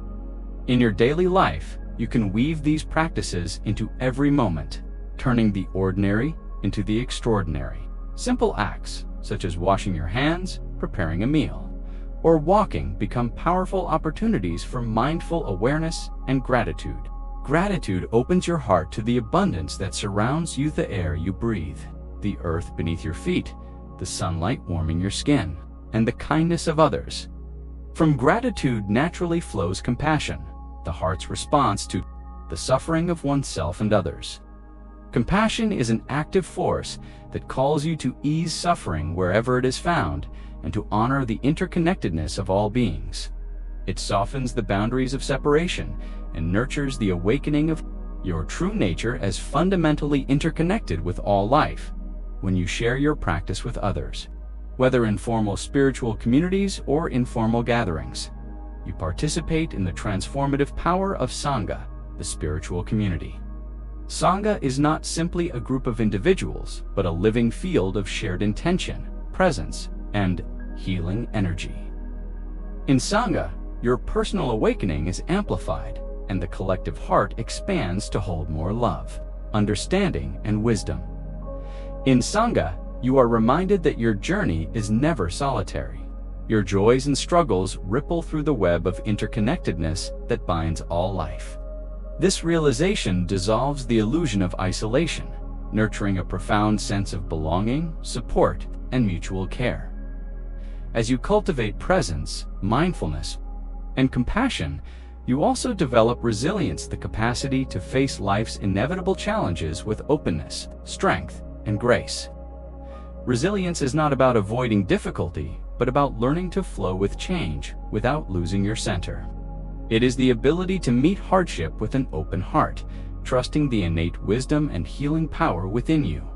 In your daily life, you can weave these practices into every moment, turning the ordinary into the extraordinary. Simple acts, such as washing your hands, preparing a meal, or walking, become powerful opportunities for mindful awareness and gratitude. Gratitude opens your heart to the abundance that surrounds you, the air you breathe, the earth beneath your feet, the sunlight warming your skin, and the kindness of others. From gratitude naturally flows compassion, the heart's response to the suffering of oneself and others. Compassion is an active force that calls you to ease suffering wherever it is found and to honor the interconnectedness of all beings. It softens the boundaries of separation and nurtures the awakening of your true nature as fundamentally interconnected with all life. When you share your practice with others, whether in formal spiritual communities or informal gatherings, you participate in the transformative power of Sangha, the spiritual community. Sangha is not simply a group of individuals, but a living field of shared intention, presence, and healing energy. In Sangha, your personal awakening is amplified, and the collective heart expands to hold more love, understanding, and wisdom. In Sangha, you are reminded that your journey is never solitary. Your joys and struggles ripple through the web of interconnectedness that binds all life. This realization dissolves the illusion of isolation, nurturing a profound sense of belonging, support, and mutual care. As you cultivate presence, mindfulness, and compassion, you also develop resilience, the capacity to face life's inevitable challenges with openness, strength, and grace. Resilience is not about avoiding difficulty, but about learning to flow with change without losing your center. It is the ability to meet hardship with an open heart, trusting the innate wisdom and healing power within you.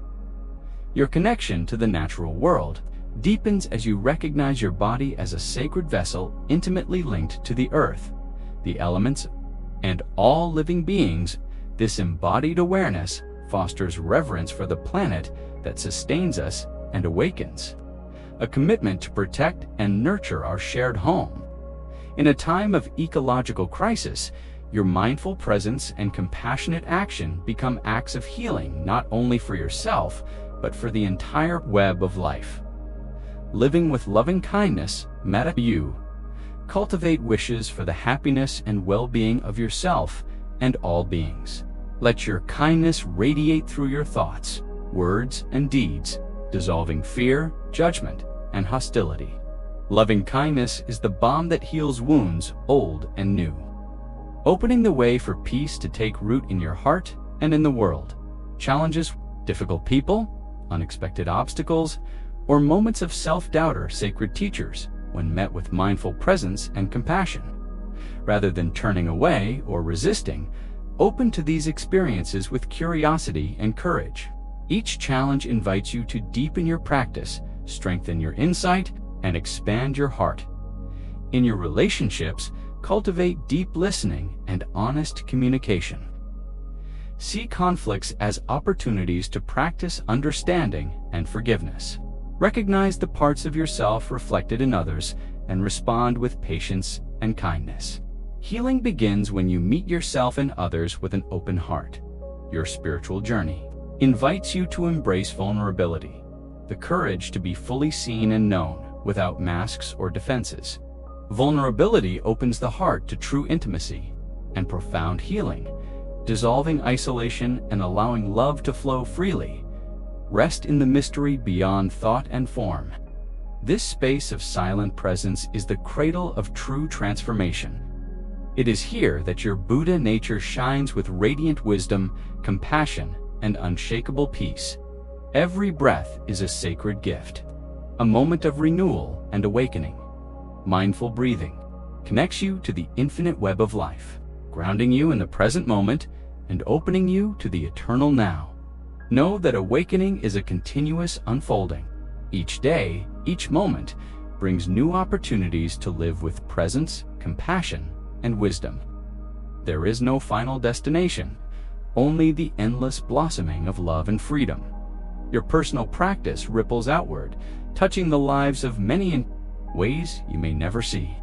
Your connection to the natural world deepens as you recognize your body as a sacred vessel intimately linked to the earth, the elements, and all living beings. This embodied awareness fosters reverence for the planet that sustains us and awakens, a commitment to protect and nurture our shared home. In a time of ecological crisis, your mindful presence and compassionate action become acts of healing not only for yourself, but for the entire web of life. Living with loving kindness, metta, you cultivate wishes for the happiness and well-being of yourself and all beings. Let your kindness radiate through your thoughts, words, and deeds, dissolving fear, judgment, and hostility. Loving kindness is the balm that heals wounds, old and new, opening the way for peace to take root in your heart and in the world. Challenges, difficult people, unexpected obstacles, or moments of self-doubt are sacred teachers when met with mindful presence and compassion. Rather than turning away or resisting, open to these experiences with curiosity and courage. Each challenge invites you to deepen your practice, strengthen your insight, and expand your heart. In your relationships, cultivate deep listening and honest communication. See conflicts as opportunities to practice understanding and forgiveness. Recognize the parts of yourself reflected in others and respond with patience and kindness. Healing begins when you meet yourself and others with an open heart. Your spiritual journey invites you to embrace vulnerability, the courage to be fully seen and known without masks or defenses. Vulnerability opens the heart to true intimacy and profound healing, dissolving isolation and allowing love to flow freely. Rest in the mystery beyond thought and form. This space of silent presence is the cradle of true transformation. It is here that your Buddha nature shines with radiant wisdom, compassion, and unshakable peace. Every breath is a sacred gift, a moment of renewal and awakening. Mindful breathing connects you to the infinite web of life, grounding you in the present moment and opening you to the eternal now. Know that awakening is a continuous unfolding. Each day, each moment, brings new opportunities to live with presence, compassion, and wisdom. There is no final destination, only the endless blossoming of love and freedom. Your personal practice ripples outward, touching the lives of many in ways you may never see.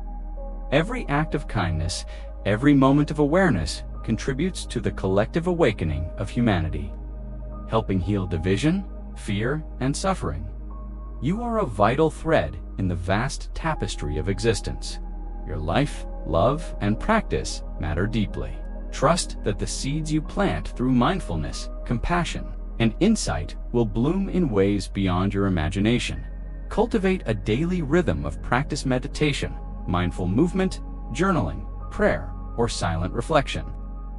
Every act of kindness, every moment of awareness contributes to the collective awakening of humanity, helping heal division, fear, and suffering. You are a vital thread in the vast tapestry of existence. Your life, love, and practice matter deeply. Trust that the seeds you plant through mindfulness, compassion, and insight will bloom in ways beyond your imagination. Cultivate a daily rhythm of practice meditation, mindful movement, journaling, prayer, or silent reflection.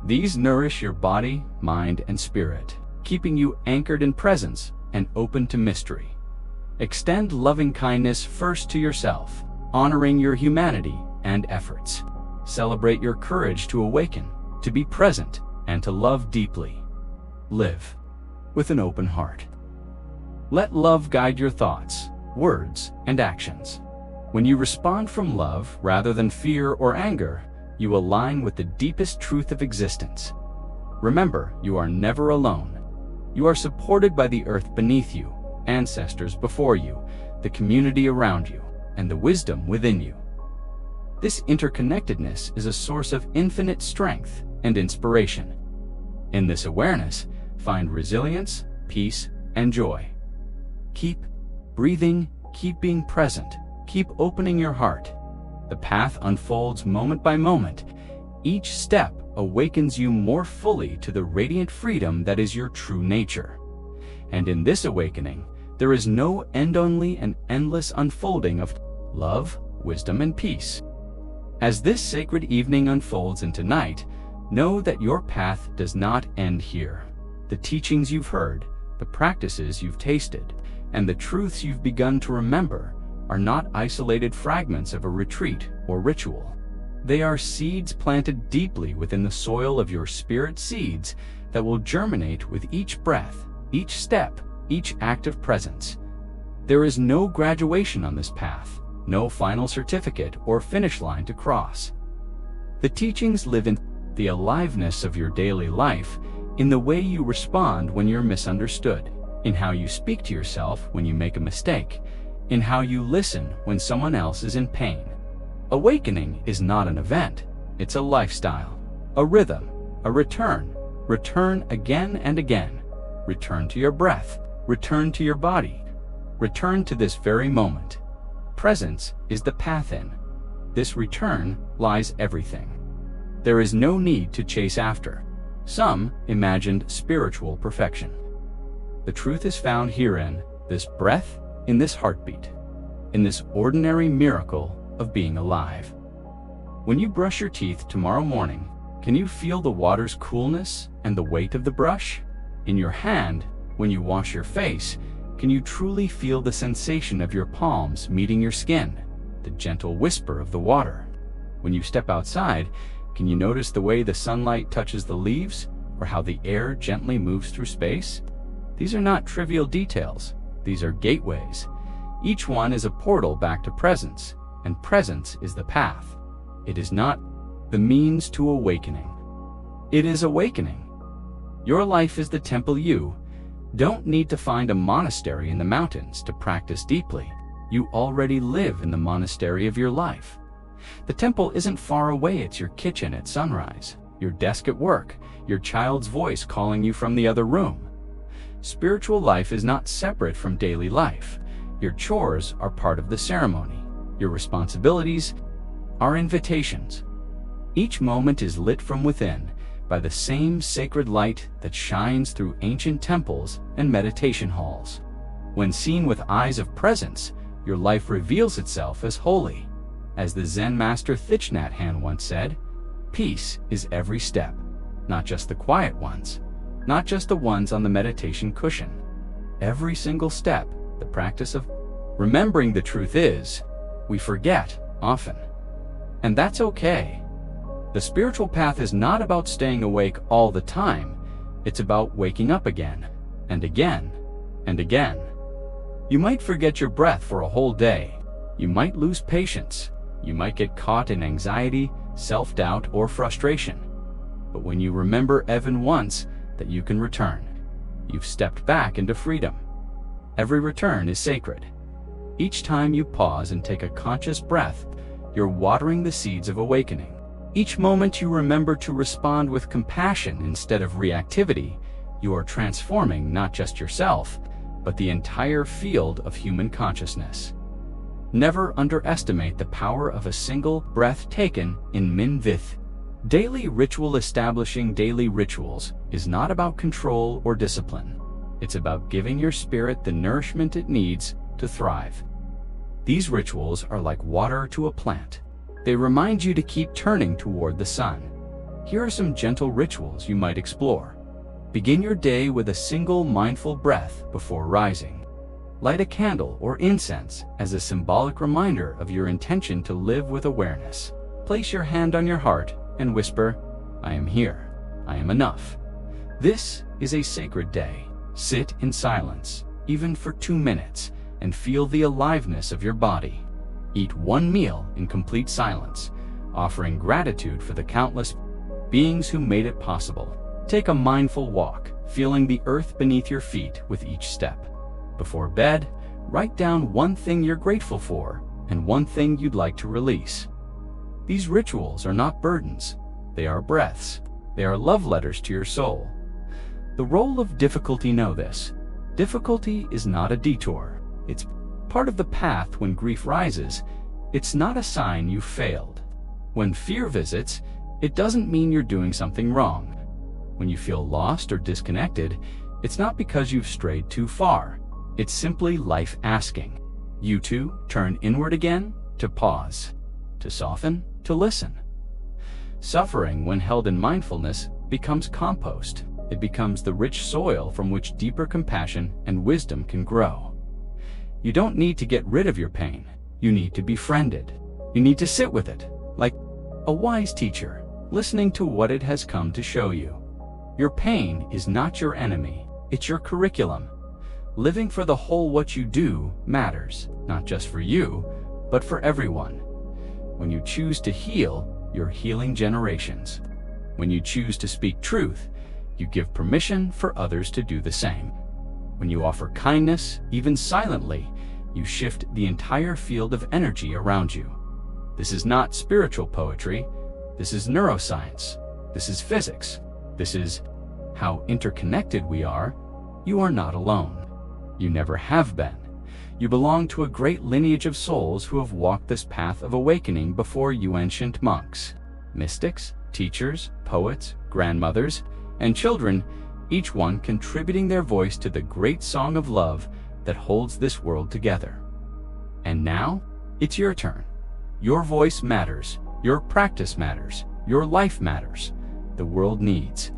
These nourish your body, mind, and spirit, keeping you anchored in presence and open to mystery. Extend loving kindness first to yourself, honoring your humanity and efforts. Celebrate your courage to awaken, to be present, and to love deeply. Live with an open heart. Let love guide your thoughts, words, and actions. When you respond from love rather than fear or anger, you align with the deepest truth of existence. Remember, you are never alone. You are supported by the earth beneath you, ancestors before you, the community around you, and the wisdom within you. This interconnectedness is a source of infinite strength and inspiration. In this awareness, find resilience, peace, and joy. Keep breathing, keep being present, keep opening your heart. The path unfolds moment by moment. Each step awakens you more fully to the radiant freedom that is your true nature. And in this awakening, there is no end, only an endless unfolding of love, wisdom, and peace. As this sacred evening unfolds into night, know that your path does not end here. The teachings you've heard, the practices you've tasted, and the truths you've begun to remember are not isolated fragments of a retreat or ritual. They are seeds planted deeply within the soil of your spirit, seeds that will germinate with each breath, each step, each act of presence. There is no graduation on this path, no final certificate or finish line to cross. The teachings live in the aliveness of your daily life, in the way you respond when you're misunderstood, in how you speak to yourself when you make a mistake, in how you listen when someone else is in pain. Awakening is not an event, it's a lifestyle, a rhythm, a return. Return again and again. Return to your breath, return to your body, return to this very moment. Presence is the path in. This return lies everything. There is no need to chase after. Some imagined spiritual perfection. The truth is found herein, this breath, in this heartbeat, in this ordinary miracle of being alive. When you brush your teeth tomorrow morning, can you feel the water's coolness and the weight of the brush? In your hand, when you wash your face, can you truly feel the sensation of your palms meeting your skin, the gentle whisper of the water? When you step outside, can you notice the way the sunlight touches the leaves, or how the air gently moves through space? These are not trivial details. These are gateways. Each one is a portal back to presence, and presence is the path. It is not the means to awakening. It is awakening. Your life is the temple. You don't need to find a monastery in the mountains to practice deeply. You already live in the monastery of your life. The temple isn't far away. It's your kitchen at sunrise, your desk at work, your child's voice calling you from the other room. Spiritual life is not separate from daily life. Your chores are part of the ceremony. Your responsibilities are invitations. Each moment is lit from within by the same sacred light that shines through ancient temples and meditation halls. When seen with eyes of presence, your life reveals itself as holy. As the Zen master Thich Nhat Hanh once said, peace is every step, not just the quiet ones, not just the ones on the meditation cushion. Every single step, the practice of remembering. The truth is, we forget often. And that's okay. The spiritual path is not about staying awake all the time. It's about waking up again, and again, and again. You might forget your breath for a whole day. You might lose patience. You might get caught in anxiety, self-doubt, or frustration. But when you remember even once that you can return, you've stepped back into freedom. Every return is sacred. Each time you pause and take a conscious breath, you're watering the seeds of awakening. Each moment you remember to respond with compassion instead of reactivity, you are transforming not just yourself, but the entire field of human consciousness. Never underestimate the power of a single breath taken in Min Vith. Daily ritual establishing daily rituals is not about control or discipline. It's about giving your spirit the nourishment it needs to thrive. These rituals are like water to a plant. They remind you to keep turning toward the sun. Here are some gentle rituals you might explore. Begin your day with a single mindful breath before rising. Light a candle or incense as a symbolic reminder of your intention to live with awareness. Place your hand on your heart and whisper, "I am here. I am enough." This is a sacred day. Sit in silence, even for 2 minutes, and feel the aliveness of your body. Eat one meal in complete silence, offering gratitude for the countless beings who made it possible. Take a mindful walk, feeling the earth beneath your feet with each step. Before bed, write down one thing you're grateful for and one thing you'd like to release. These rituals are not burdens. They are breaths. They are love letters to your soul. The role of difficulty, know this. Difficulty is not a detour. It's part of the path. When grief rises, it's not a sign you failed. When fear visits, it doesn't mean you're doing something wrong. When you feel lost or disconnected, it's not because you've strayed too far. It's simply life asking you to turn inward again, to pause, to soften, to listen. Suffering, when held in mindfulness, becomes compost. It becomes the rich soil from which deeper compassion and wisdom can grow. You don't need to get rid of your pain. You need to befriend it. You need to sit with it, like a wise teacher, listening to what it has come to show you. Your pain is not your enemy. It's your curriculum. Living for the whole, what you do matters, not just for you, but for everyone. When you choose to heal, you're healing generations. When you choose to speak truth, you give permission for others to do the same. When you offer kindness, even silently, you shift the entire field of energy around you. This is not spiritual poetry. This is neuroscience. This is physics. This is how interconnected we are. You are not alone. You never have been. You belong to a great lineage of souls who have walked this path of awakening before you, ancient monks, mystics, teachers, poets, grandmothers, and children, each one contributing their voice to the great song of love that holds this world together. And now, it's your turn. Your voice matters. Your practice matters. Your life matters. The world needs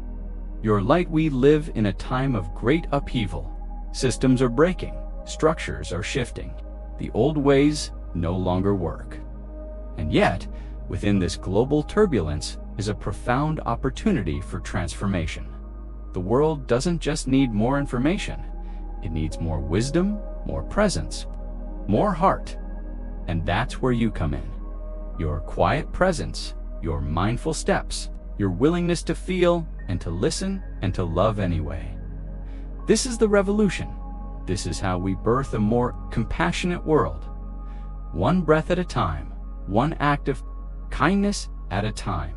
your light. We live in a time of great upheaval. Systems are breaking. Structures are shifting. The old ways no longer work. And yet, within this global turbulence is a profound opportunity for transformation. The world doesn't just need more information. It needs more wisdom, more presence, more heart. And that's where you come in. Your quiet presence, your mindful steps, your willingness to feel and to listen and to love anyway. This is the revolution. This is how we birth a more compassionate world. One breath at a time, one act of kindness at a time,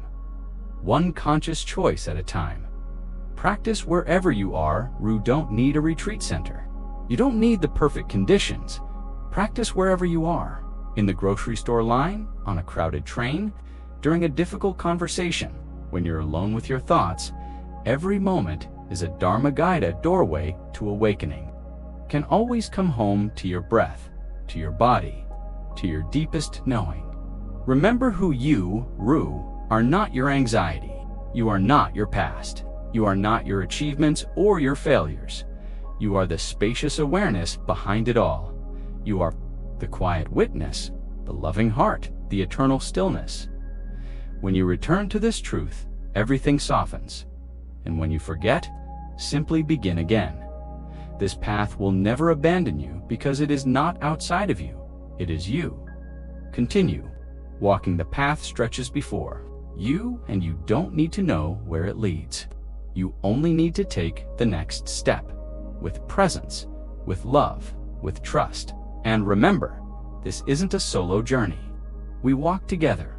one conscious choice at a time. Practice wherever you are. You don't need a retreat center. You don't need the perfect conditions. Practice wherever you are. In the grocery store line, on a crowded train, during a difficult conversation, when you're alone with your thoughts. Every moment is a Dharma guided doorway to awakening. Can always come home to your breath, to your body, to your deepest knowing. Remember who you, Ru, are. Not your anxiety. You are not your past. You are not your achievements or your failures. You are the spacious awareness behind it all. You are the quiet witness, the loving heart, the eternal stillness. When you return to this truth, everything softens. And when you forget, simply begin again. This path will never abandon you because it is not outside of you. It is you. Continue. Walking the path stretches before you, and you don't need to know where it leads. You only need to take the next step with presence, with love, with trust. And remember, this isn't a solo journey. We walk together.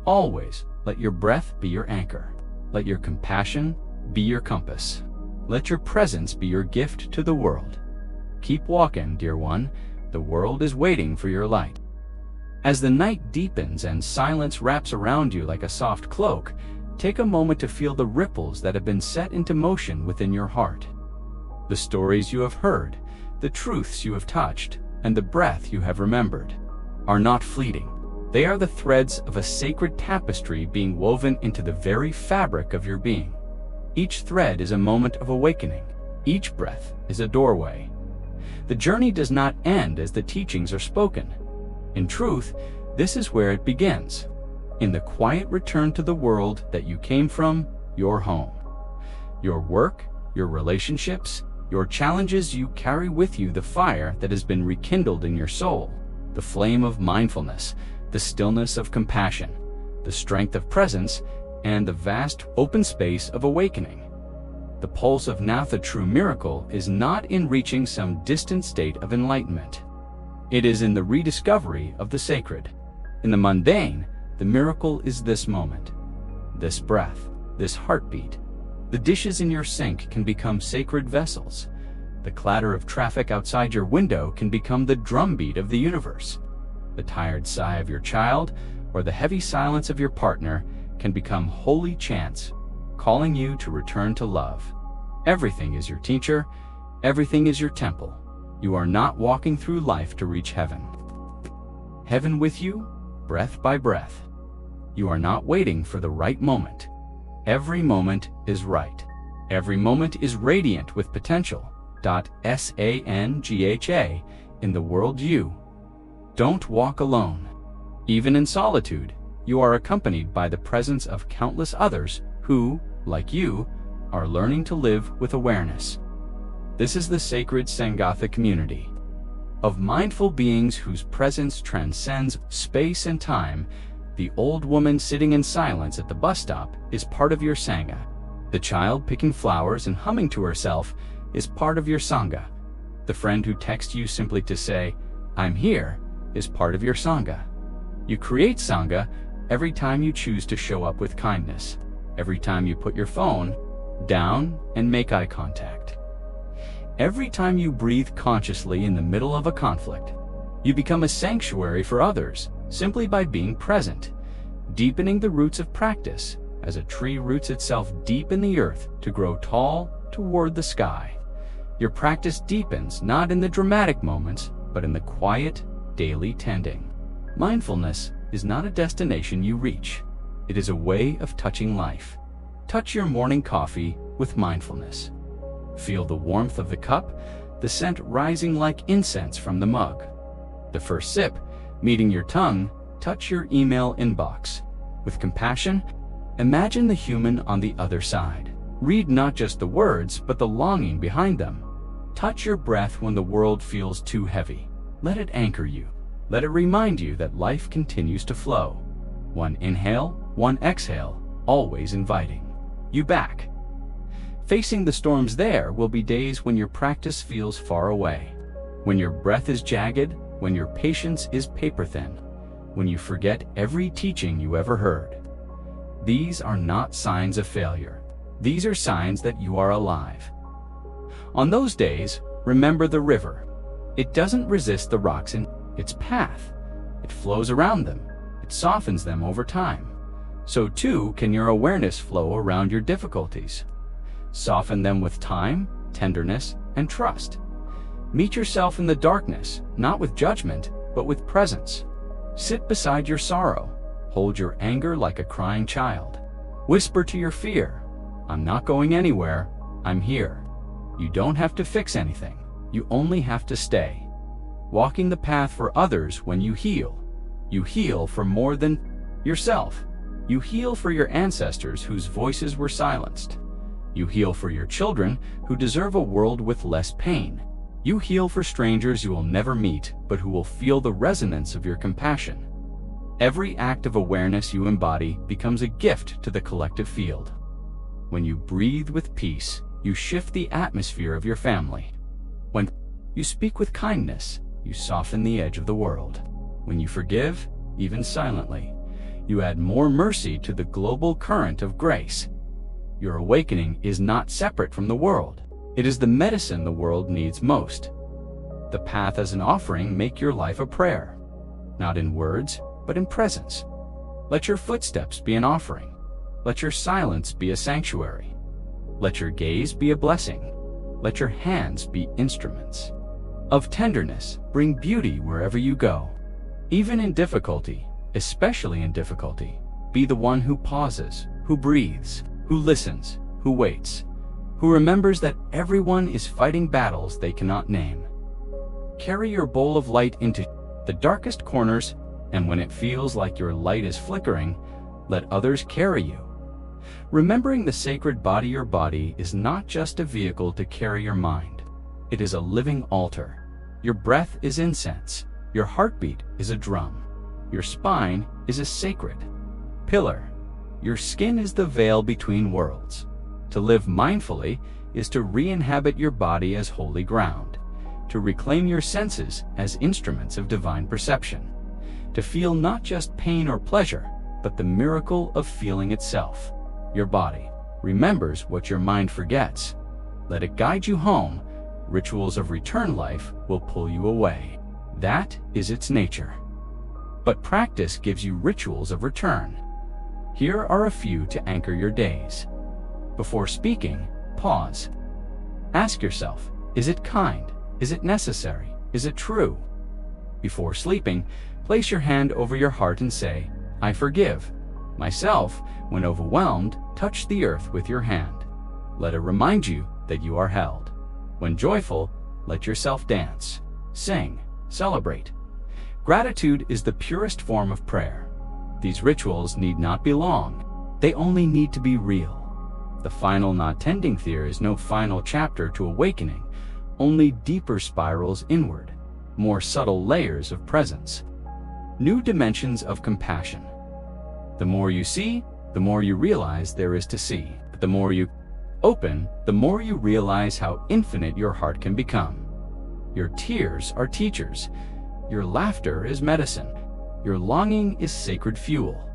Always let your breath be your anchor. Let your compassion be your compass. Let your presence be your gift to the world. Keep walking, dear one. The world is waiting for your light. As the night deepens and silence wraps around you like a soft cloak, Take a moment to feel the ripples that have been set into motion within your heart. The stories you have heard, the truths you have touched, and the breath you have remembered are not fleeting. They are the threads of a sacred tapestry being woven into the very fabric of your being. Each thread is a moment of awakening. Each breath is a doorway. The journey does not end as the teachings are spoken. In truth, this is where it begins, in the quiet return to the world that you came from, your home. Your work, your relationships, your challenges, you carry with you the fire that has been rekindled in your soul, the flame of mindfulness, the stillness of compassion, the strength of presence, and the vast open space of awakening. The pulse of now the true miracle is not in reaching some distant state of enlightenment. It is in the rediscovery of the sacred. In the mundane, the miracle is this moment, this breath, this heartbeat. The dishes in your sink can become sacred vessels. The clatter of traffic outside your window can become the drumbeat of the universe. The tired sigh of your child or the heavy silence of your partner can become holy chants, calling you to return to love. Everything is your teacher. Everything is your temple. You are not walking through life to reach heaven. Heaven with you, breath by breath. You are not waiting for the right moment. Every moment is right. Every moment is radiant with potential. SANGHA in the world you. Don't walk alone. Even in solitude, you are accompanied by the presence of countless others who, like you, are learning to live with awareness. This is the sacred Sanghatha community of mindful beings whose presence transcends space and time. The old woman sitting in silence at the bus stop is part of your Sangha. The child picking flowers and humming to herself is part of your Sangha. The friend who texts you simply to say, "I'm here," is part of your Sangha. You create Sangha every time you choose to show up with kindness, every time you put your phone down and make eye contact. Every time you breathe consciously in the middle of a conflict, you become a sanctuary for others simply by being present, deepening the roots of practice as a tree roots itself deep in the earth to grow tall toward the sky. Your practice deepens not in the dramatic moments, but in the quiet, daily tending. Mindfulness is not a destination you reach. It is a way of touching life. Touch your morning coffee with mindfulness. Feel the warmth of the cup, the scent rising like incense from the mug. The first sip, meeting your tongue, touch your email inbox. With compassion, imagine the human on the other side. Read not just the words, but the longing behind them. Touch your breath when the world feels too heavy. Let it anchor you. Let it remind you that life continues to flow. One inhale, one exhale, always inviting you back. Facing the storms there will be days when your practice feels far away, when your breath is jagged, when your patience is paper thin, when you forget every teaching you ever heard. These are not signs of failure. These are signs that you are alive. On those days, remember the river. It doesn't resist the rocks in its path. It flows around them. It softens them over time. So too can your awareness flow around your difficulties. Soften them with time, tenderness, and trust. Meet yourself in the darkness, not with judgment, but with presence. Sit beside your sorrow. Hold your anger like a crying child. Whisper to your fear, "I'm not going anywhere. I'm here." You don't have to fix anything. You only have to stay. Walking the path for others when you heal for more than yourself. You heal for your ancestors whose voices were silenced. You heal for your children who deserve a world with less pain. You heal for strangers you will never meet, but who will feel the resonance of your compassion. Every act of awareness you embody becomes a gift to the collective field. When you breathe with peace, you shift the atmosphere of your family. When you speak with kindness, you soften the edge of the world. When you forgive, even silently, you add more mercy to the global current of grace. Your awakening is not separate from the world. It is the medicine the world needs most. The path as an offering, make your life a prayer, not in words, but in presence. Let your footsteps be an offering. Let your silence be a sanctuary. Let your gaze be a blessing. Let your hands be instruments of tenderness. Bring beauty wherever you go. Even in difficulty, especially in difficulty, be the one who pauses, who breathes, who listens, who waits, who remembers that everyone is fighting battles they cannot name. Carry your bowl of light into the darkest corners, and when it feels like your light is flickering, let others carry you. Remembering the sacred body, your body is not just a vehicle to carry your mind. It is a living altar. Your breath is incense. Your heartbeat is a drum. Your spine is a sacred pillar. Your skin is the veil between worlds. To live mindfully is to re-inhabit your body as holy ground, to reclaim your senses as instruments of divine perception, to feel not just pain or pleasure, but the miracle of feeling itself. Your body remembers what your mind forgets. Let it guide you home. Rituals of return life will pull you away. That is its nature. But practice gives you rituals of return. Here are a few to anchor your days. Before speaking, pause. Ask yourself, is it kind? Is it necessary? Is it true? Before sleeping, place your hand over your heart and say, I forgive myself. When overwhelmed, touch the earth with your hand. Let it remind you that you are held. When joyful, let yourself dance, sing, celebrate. Gratitude is the purest form of prayer. These rituals need not be long. They only need to be real. The final not tending there is no final chapter to awakening, only deeper spirals inward, more subtle layers of presence, new dimensions of compassion. The more you see, the more you realize there is to see. But the more you open, the more you realize how infinite your heart can become. Your tears are teachers. Your laughter is medicine. Your longing is sacred fuel.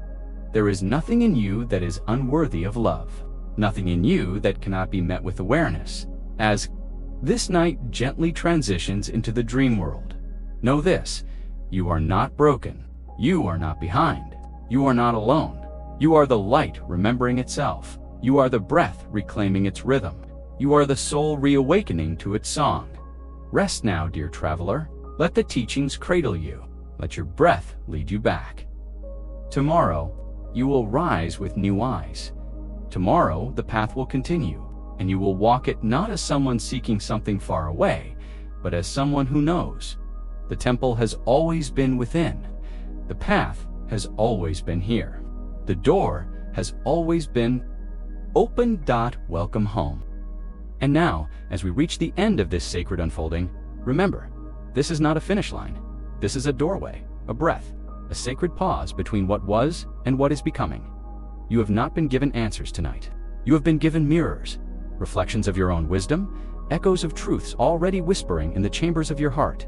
There is nothing in you that is unworthy of love. Nothing in you that cannot be met with awareness. As this night gently transitions into the dream world, know this: you are not broken. You are not behind. You are not alone. You are the light remembering itself. You are the breath reclaiming its rhythm. You are the soul reawakening to its song. Rest now, dear traveler. Let the teachings cradle you. Let your breath lead you back. Tomorrow, you will rise with new eyes. Tomorrow, the path will continue, and you will walk it not as someone seeking something far away, but as someone who knows. The temple has always been within. The path has always been here. The door has always been open. Welcome home. And now, as we reach the end of this sacred unfolding, remember, this is not a finish line. This is a doorway, a breath, a sacred pause between what was and what is becoming. You have not been given answers tonight. You have been given mirrors, reflections of your own wisdom, echoes of truths already whispering in the chambers of your heart.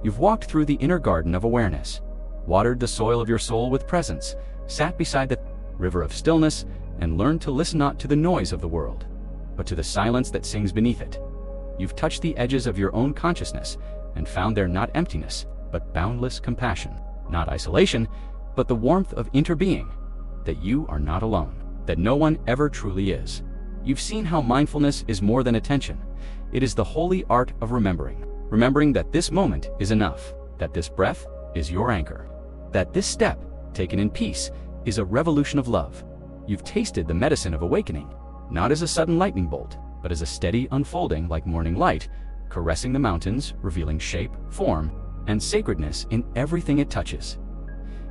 You've walked through the inner garden of awareness, watered the soil of your soul with presence, sat beside the river of stillness, and learned to listen not to the noise of the world, but to the silence that sings beneath it. You've touched the edges of your own consciousness and found there not emptiness, but boundless compassion, not isolation, but the warmth of interbeing, that you are not alone, that no one ever truly is. You've seen how mindfulness is more than attention. It is the holy art of remembering that this moment is enough, that this breath is your anchor, that this step, taken in peace, is a revolution of love. You've tasted the medicine of awakening, not as a sudden lightning bolt, but as a steady unfolding like morning light, caressing the mountains, revealing shape, form, and sacredness in everything it touches.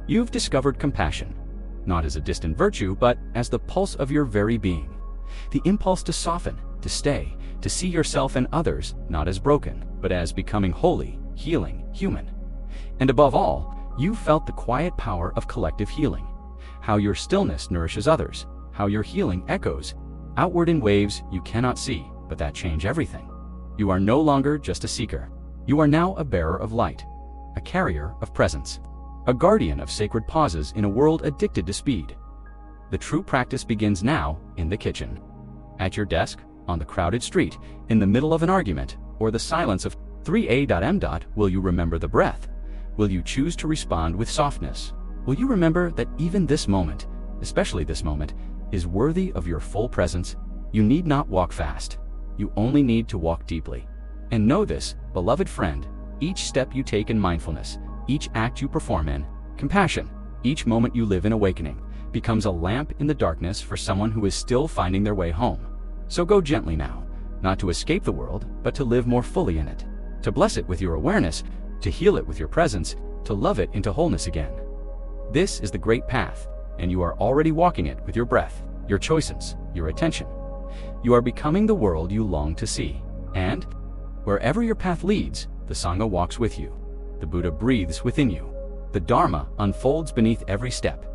You've discovered compassion, not as a distant virtue, but as the pulse of your very being. The impulse to soften, to stay, to see yourself and others not as broken, but as becoming holy, healing, human. And above all, you felt the quiet power of collective healing, how your stillness nourishes others, how your healing echoes outward in waves you cannot see, but that change everything. You are no longer just a seeker. You are now a bearer of light, a carrier of presence, a guardian of sacred pauses in a world addicted to speed. The true practice begins now in the kitchen, at your desk, on the crowded street, in the middle of an argument, or the silence of 3am. Will you remember the breath? Will you choose to respond with softness? Will you remember that even this moment, especially this moment, is worthy of your full presence, you need not walk fast. You only need to walk deeply. And know this, beloved friend, each step you take in mindfulness, each act you perform in compassion, each moment you live in awakening, becomes a lamp in the darkness for someone who is still finding their way home. So go gently now, not to escape the world, but to live more fully in it, to bless it with your awareness, to heal it with your presence, to love it into wholeness again. This is the great path, and you are already walking it with your breath, your choices, your attention. You are becoming the world you long to see. And wherever your path leads, the Sangha walks with you. The Buddha breathes within you. The Dharma unfolds beneath every step.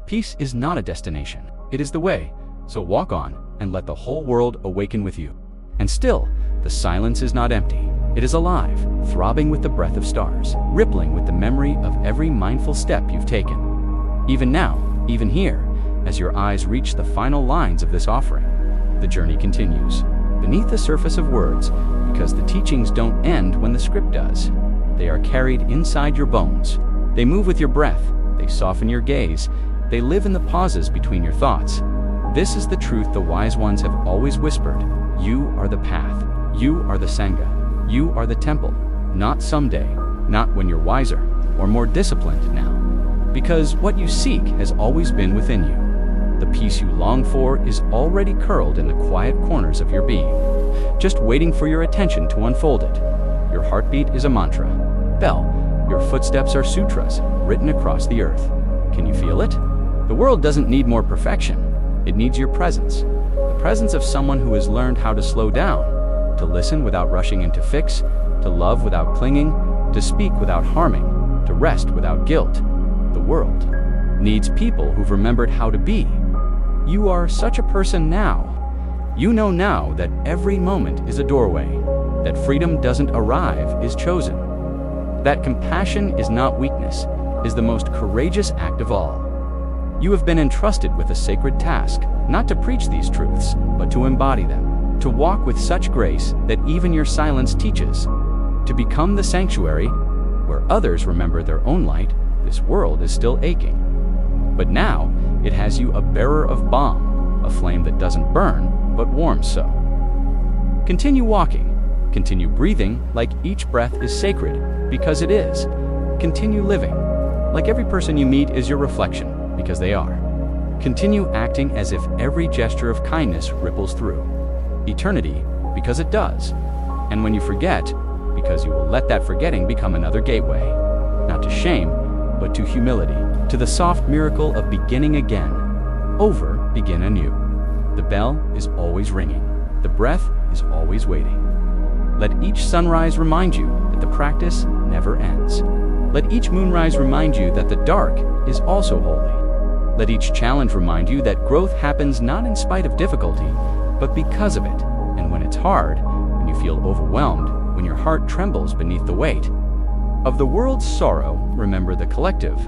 Peace is not a destination, it is the way. So walk on and let the whole world awaken with you. And still, the silence is not empty. It is alive, throbbing with the breath of stars, rippling with the memory of every mindful step you've taken. Even now, even here, as your eyes reach the final lines of this offering, the journey continues, beneath the surface of words, because the teachings don't end when the script does. They are carried inside your bones. They move with your breath, they soften your gaze, they live in the pauses between your thoughts. This is the truth the wise ones have always whispered. You are the path, you are the Sangha, you are the temple. Not someday, not when you're wiser, or more disciplined now. Because what you seek has always been within you. The peace you long for is already curled in the quiet corners of your being, just waiting for your attention to unfold it. Your heartbeat is a mantra. Bell, your footsteps are sutras written across the earth. Can you feel it? The world doesn't need more perfection. It needs your presence. The presence of someone who has learned how to slow down, to listen without rushing into fix, to love without clinging, to speak without harming, to rest without guilt. The world needs people who've remembered how to be. You are such a person now. You know now that every moment is a doorway, that freedom doesn't arrive, is chosen, that compassion is not weakness, is the most courageous act of all. You have been entrusted with a sacred task, not to preach these truths, but to embody them, to walk with such grace that even your silence teaches, to become the sanctuary where others remember their own light. This world is still aching. But now, it has you a bearer of balm, a flame that doesn't burn, but warms so. Continue walking, continue breathing like each breath is sacred, because it is. Continue living, like every person you meet is your reflection, because they are. Continue acting as if every gesture of kindness ripples through eternity, because it does. And when you forget, because you will let that forgetting become another gateway, not to shame, but to humility, to the soft miracle of beginning again. Over, begin anew. The bell is always ringing. The breath is always waiting. Let each sunrise remind you that the practice never ends. Let each moonrise remind you that the dark is also holy. Let each challenge remind you that growth happens not in spite of difficulty, but because of it. And when it's hard, when you feel overwhelmed, when your heart trembles beneath the weight of the world's sorrow, remember the collective.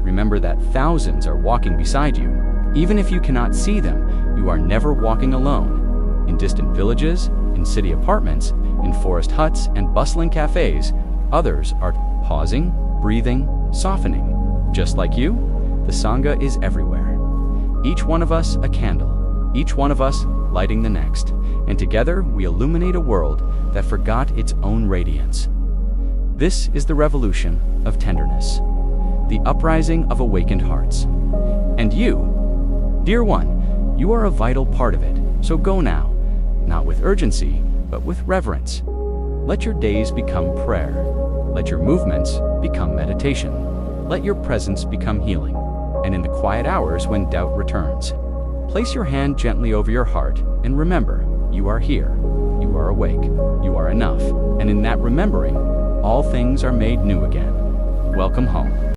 Remember that thousands are walking beside you. Even if you cannot see them, you are never walking alone. In distant villages, in city apartments, in forest huts and bustling cafes, others are pausing, breathing, softening. Just like you, the Sangha is everywhere. Each one of us a candle, each one of us lighting the next, and together we illuminate a world that forgot its own radiance. This is the revolution of tenderness, the uprising of awakened hearts. And you, dear one, you are a vital part of it, so go now, not with urgency, but with reverence. Let your days become prayer. Let your movements become meditation. Let your presence become healing. And in the quiet hours when doubt returns, place your hand gently over your heart and remember, you are here, you are awake, you are enough. And in that remembering, all things are made new again. Welcome home.